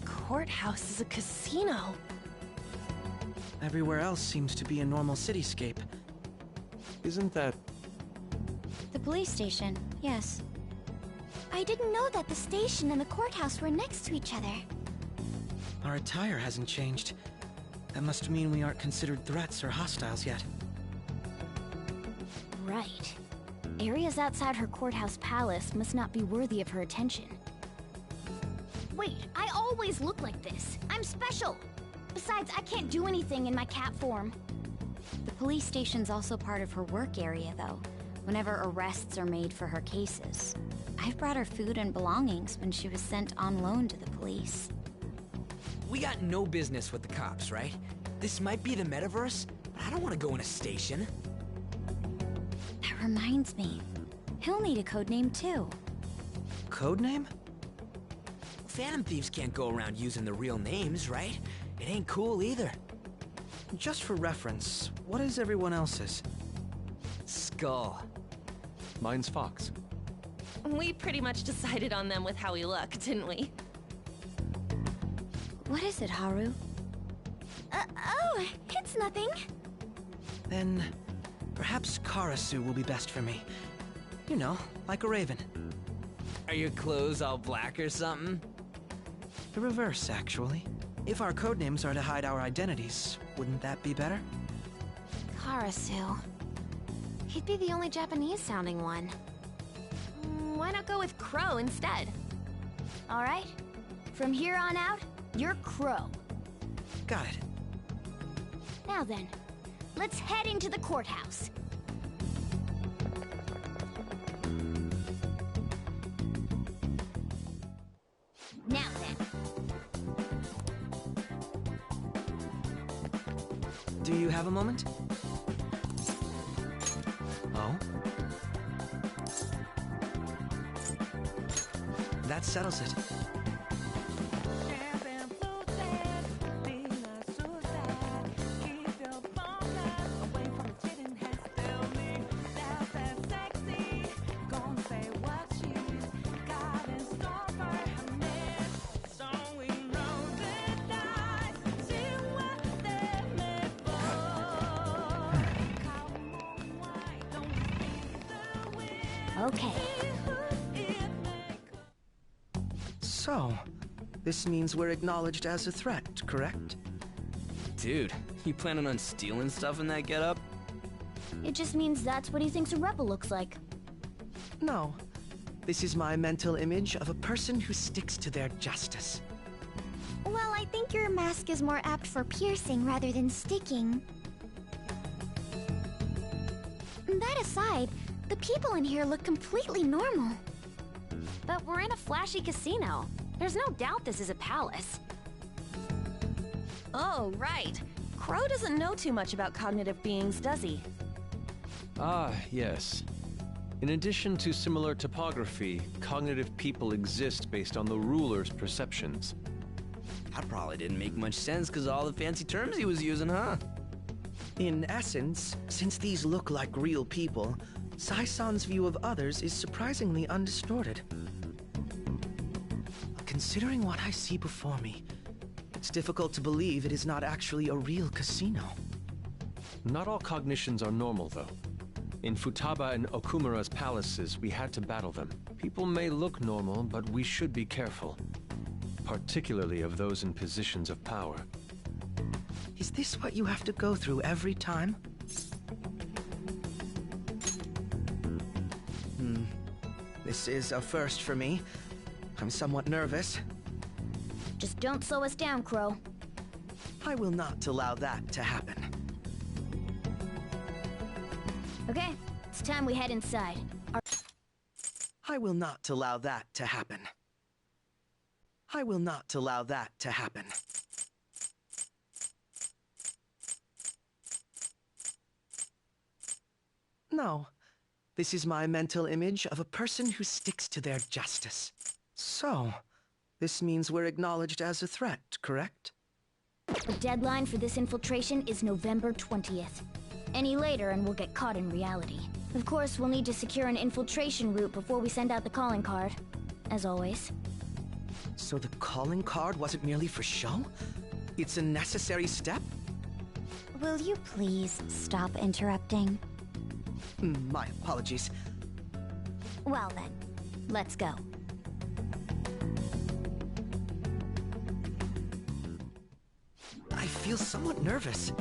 Courthouse is a casino. Everywhere else seems to be a normal cityscape. Isn't that... The police station, yes. I didn't know that the station and the courthouse were next to each other. Our attire hasn't changed. That must mean we aren't considered threats or hostiles yet. Right. Areas outside her courthouse palace must not be worthy of her attention. Wait, I always look like this. I'm special. Besides, I can't do anything in my cat form. The police station's also part of her work area, though, whenever arrests are made for her cases. I've brought her food and belongings when she was sent on loan to the police. We got no business with the cops, right? This might be the metaverse, but I don't want to go in a station. That reminds me. He'll need a code name too. Codename? Phantom thieves can't go around using their real names, right? It ain't cool either. Just for reference, what is everyone else's? Skull. Mine's Fox. We pretty much decided on them with how we look, didn't we? What is it, Haru? Oh, it's nothing. Then, perhaps Karasu will be best for me. You know, like a raven. Are your clothes all black or something? The reverse, actually. If our codenames are to hide our identities, wouldn't that be better? Karasu. He'd be the only Japanese-sounding one. Why not go with Crow instead? All right. From here on out, you're Crow. Got it. Now then, let's head into the courthouse. Now then. Do you have a moment? Oh? That settles it. Okay. So, this means we're acknowledged as a threat, correct? Dude, you planning on stealing stuff in that getup? It just means that's what he thinks a rebel looks like. No. This is my mental image of a person who sticks to their justice. Well, I think your mask is more apt for piercing rather than sticking. That aside, the people in here look completely normal. But we're in a flashy casino. There's no doubt this is a palace. Oh, right. Crow doesn't know too much about cognitive beings, does he? Ah, yes. In addition to similar topography, cognitive people exist based on the ruler's perceptions. That probably didn't make much sense because of all the fancy terms he was using, huh? In essence, since these look like real people, Sai-san's view of others is surprisingly undistorted. Considering what I see before me, it's difficult to believe it is not actually a real casino. Not all cognitions are normal, though. In Futaba and Okumura's palaces, we had to battle them. People may look normal, but we should be careful. Particularly of those in positions of power. Is this what you have to go through every time? This is a first for me. I'm somewhat nervous. Just don't slow us down, Crow. I will not allow that to happen. Okay, it's time we head inside. I will not allow that to happen. I will not allow that to happen. No. This is my mental image of a person who sticks to their justice. So, this means we're acknowledged as a threat, correct? The deadline for this infiltration is November 20th. Any later and we'll get caught in reality. Of course, we'll need to secure an infiltration route before we send out the calling card. As always. So the calling card wasn't merely for show? It's a necessary step? Will you please stop interrupting? My apologies. Well then, let's go. I feel somewhat nervous.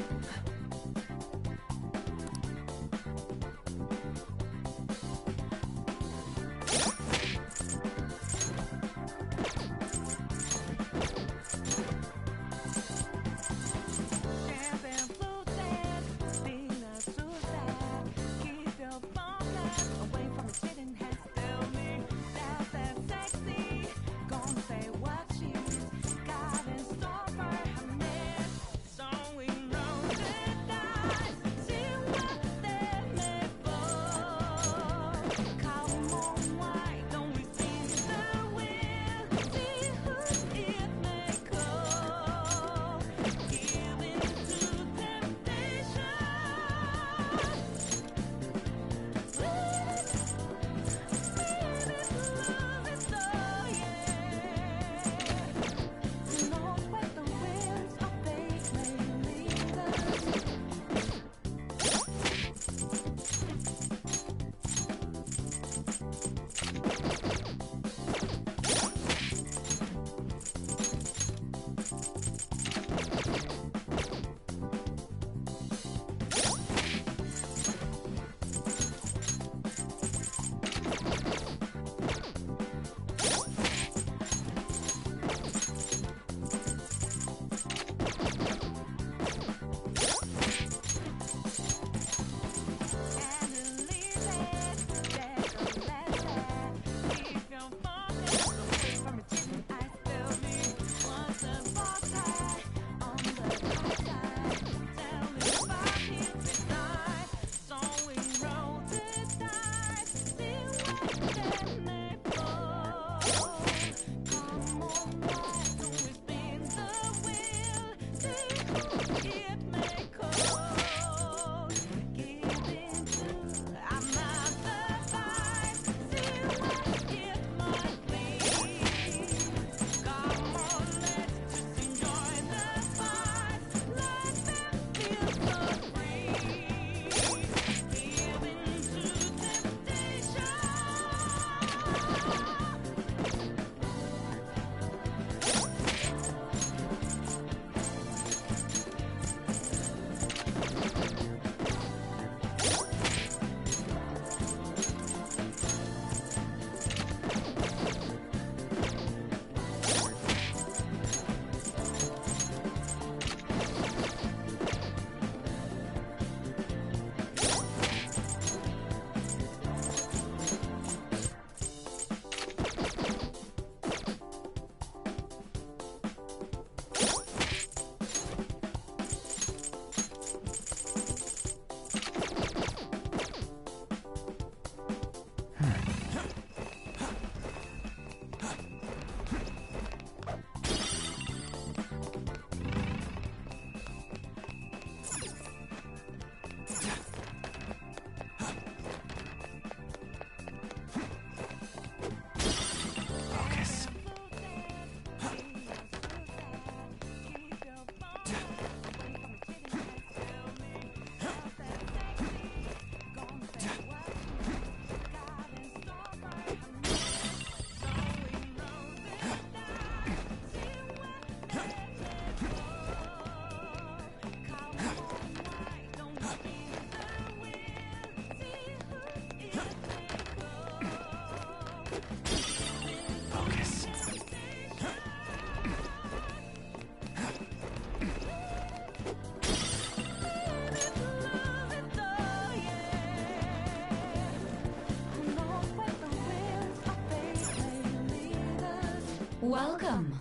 Welcome.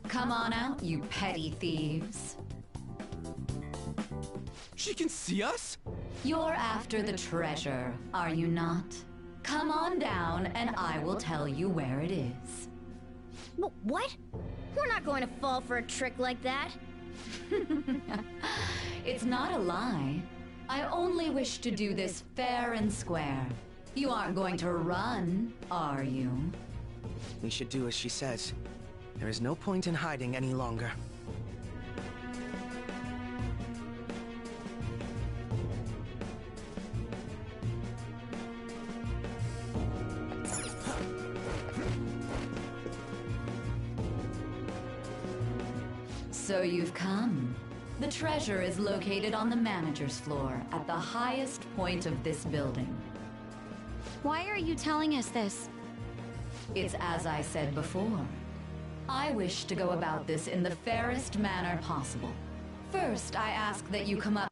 Come on out, you petty thieves. She can see us? You're after the treasure, are you not? Come on down and I will tell you where it is. What? We're not going to fall for a trick like that. It's not a lie. I only wish to do this fair and square. You aren't going to run, are you? We should do as she says. There is no point in hiding any longer. So you've come. The treasure is located on the manager's floor at the highest point of this building. Why are you telling us this? It's as I said before. I wish to go about this in the fairest manner possible. First, I ask that you come up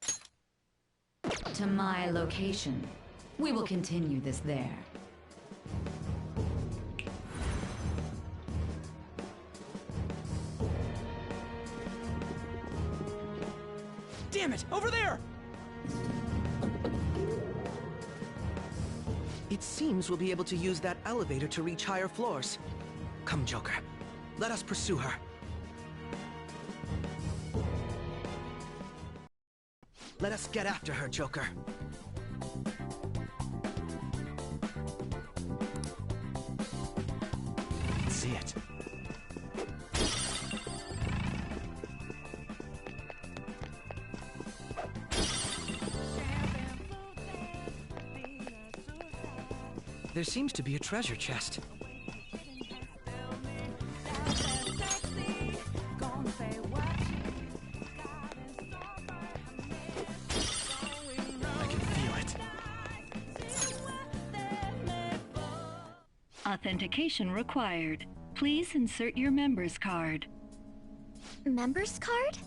to my location. We will continue this there. Damn it! Over there! It seems we'll be able to use that elevator to reach higher floors. Come, Joker. Let us pursue her. Let us get after her, Joker. See it. There seems to be a treasure chest. I can feel it. Authentication required. Please insert your member's card. Member's card?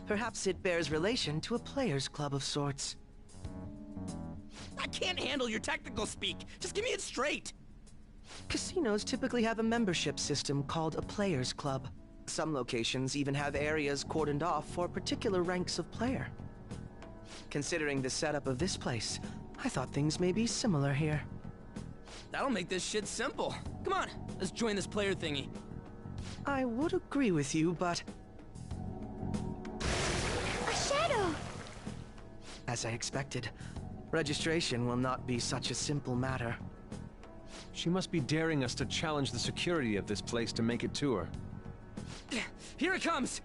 Perhaps it bears relation to a players' club of sorts. I can't handle your technical speak. Just give me it straight. Casinos typically have a membership system called a players' club. Some locations even have areas cordoned off for particular ranks of player. Considering the setup of this place, I thought things may be similar here. That'll make this shit simple. Come on, let's join this player thingy. I would agree with you, but... A shadow! As I expected, registration will not be such a simple matter. She must be daring us to challenge the security of this place to make it to her. Here it comes!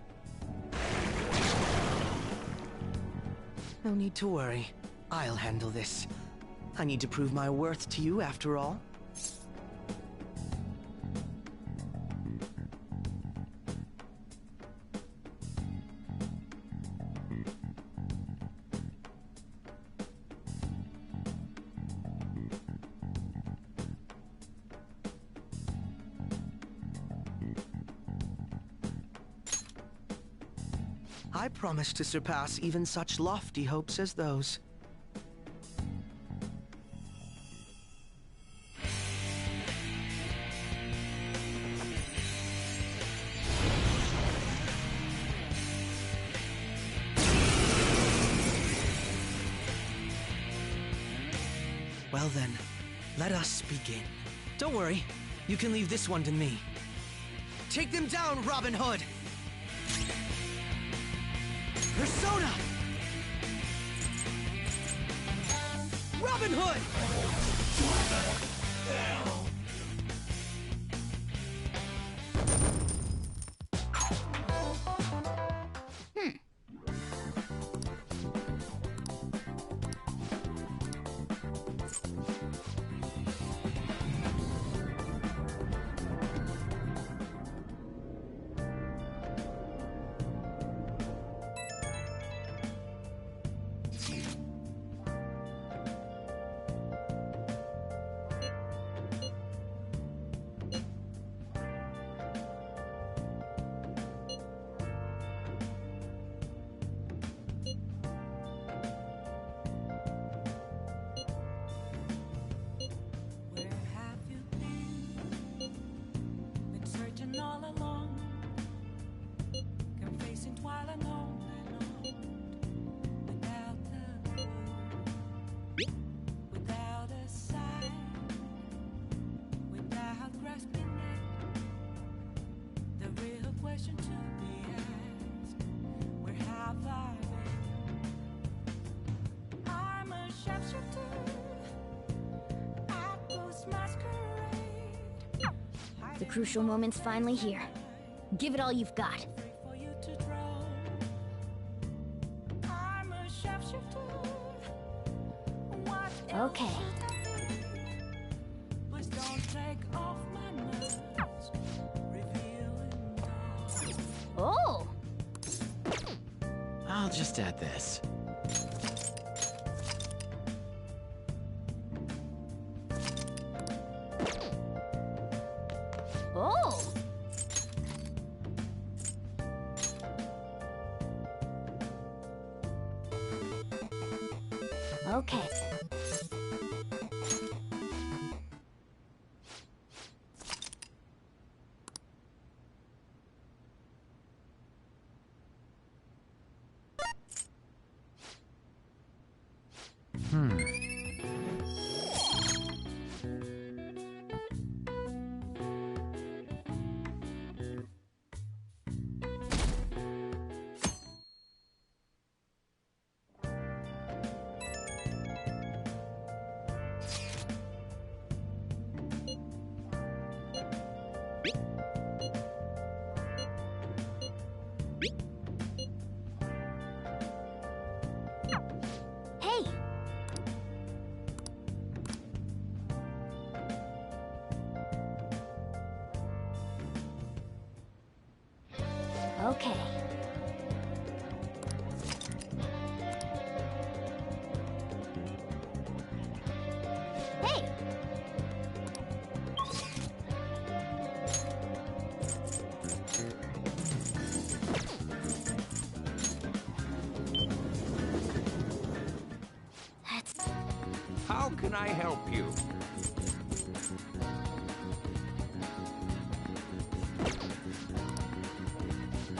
No need to worry. I'll handle this. I need to prove my worth to you after all. I promise to surpass even such lofty hopes as those. Well then, let us begin. Don't worry, you can leave this one to me. Take them down, Robin Hood! Persona! Robin Hood! The crucial moment's finally here. Give it all you've got. for you to drown. I'm a shapeshifter. What else Okay. should I do? Please don't take off my mask. Revealing dark. Oh! I'll just add this. Oh! Okay. Hey! Okay. Hey! That's... How can I help you?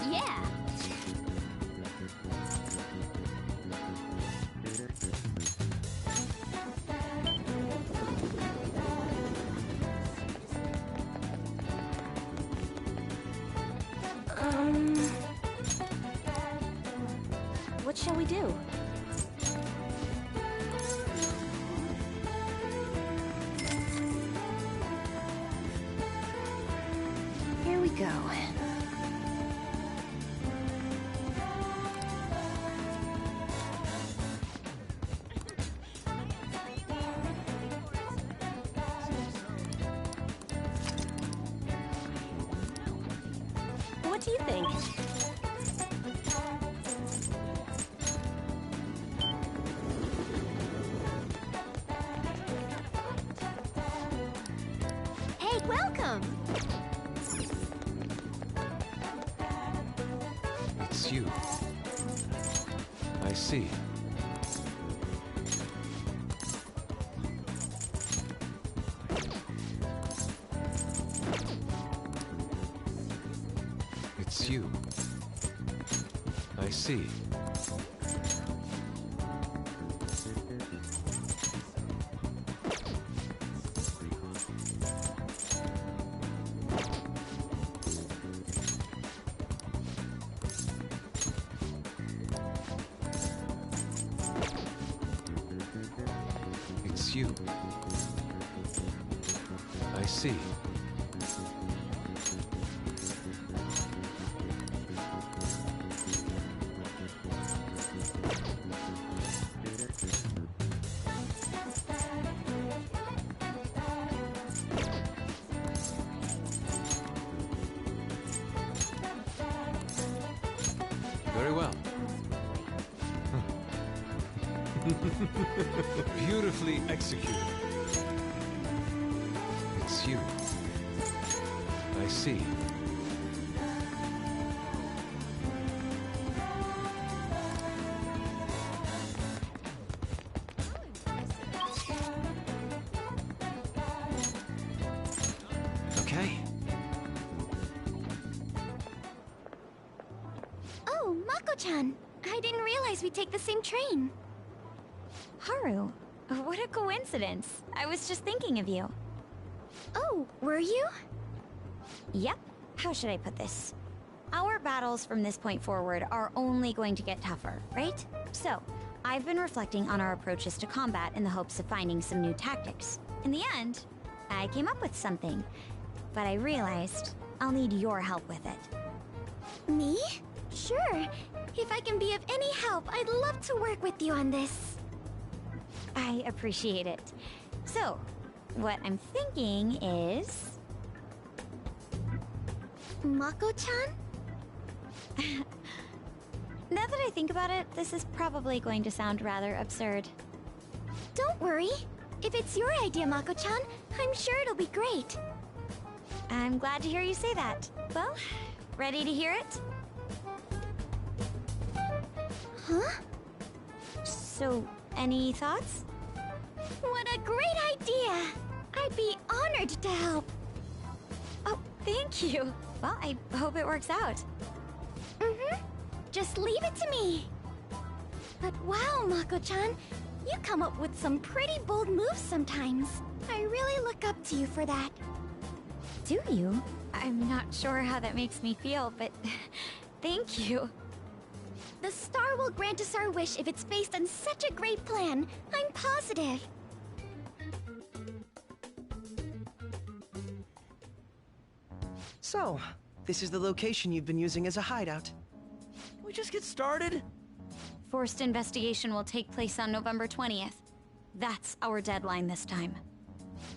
Yeah! What shall we do? Here we go. What do you think? Hey, welcome! It's you. I see. It's you. I see. It's you. I see. Very well. Beautifully executed. It's you. I see. Okay. Oh, Mako-chan! I didn't realize we'd take the same train. Haru, what a coincidence. I was just thinking of you. Oh, were you? Yep. How should I put this? Our battles from this point forward are only going to get tougher, right? So, I've been reflecting on our approaches to combat in the hopes of finding some new tactics. In the end, I came up with something. but I realized I'll need your help with it. Me? Sure. If I can be of any help, I'd love to work with you on this. I appreciate it. So, what I'm thinking is... Mako-chan? Now that I think about it, this is probably going to sound rather absurd. Don't worry. If it's your idea, Mako-chan, I'm sure it'll be great. I'm glad to hear you say that. Well, ready to hear it? Huh? So, any thoughts? What a great idea! I'd be honored to help. Oh, thank you. Well, I hope it works out. Just leave it to me. But wow, Mako-chan, you come up with some pretty bold moves sometimes. I really look up to you for that. Do you? I'm not sure how that makes me feel, but thank you. The star will grant us our wish if it's based on such a great plan. I'm positive. So, this is the location you've been using as a hideout. Can we just get started? Forced investigation will take place on November 20th. That's our deadline this time.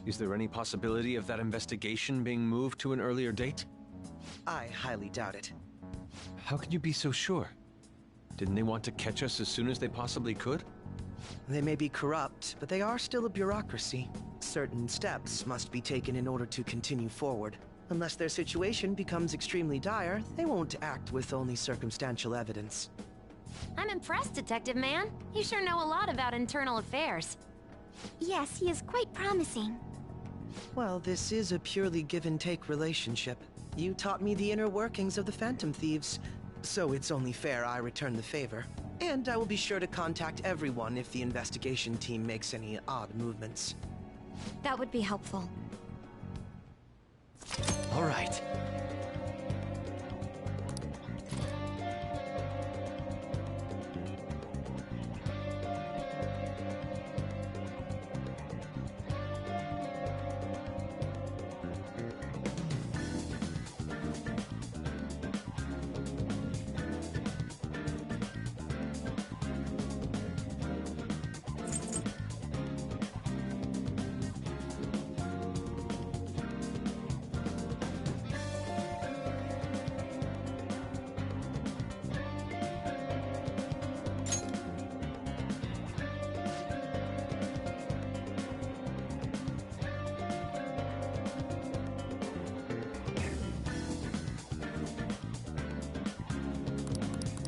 Is there any possibility of that investigation being moved to an earlier date? I highly doubt it. How can you be so sure? Didn't they want to catch us as soon as they possibly could? They may be corrupt, but they are still a bureaucracy. Certain steps must be taken in order to continue forward. Unless their situation becomes extremely dire, they won't act with only circumstantial evidence. I'm impressed, Detective Man. You sure know a lot about internal affairs. Yes, he is quite promising. Well, this is a purely give-and-take relationship. You taught me the inner workings of the Phantom Thieves, so it's only fair I return the favor. And I will be sure to contact everyone if the investigation team makes any odd movements. That would be helpful. All right.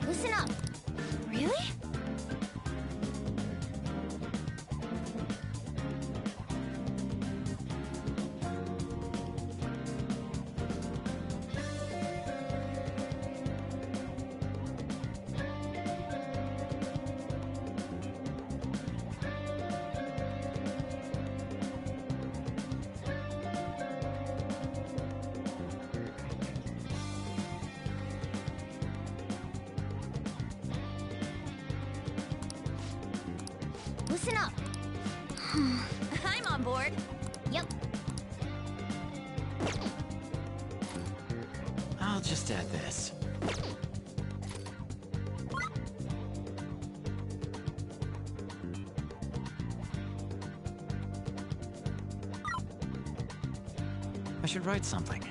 Listen up. Really? Listen up. I'm on board. Yep. I'll just add this. I should write something.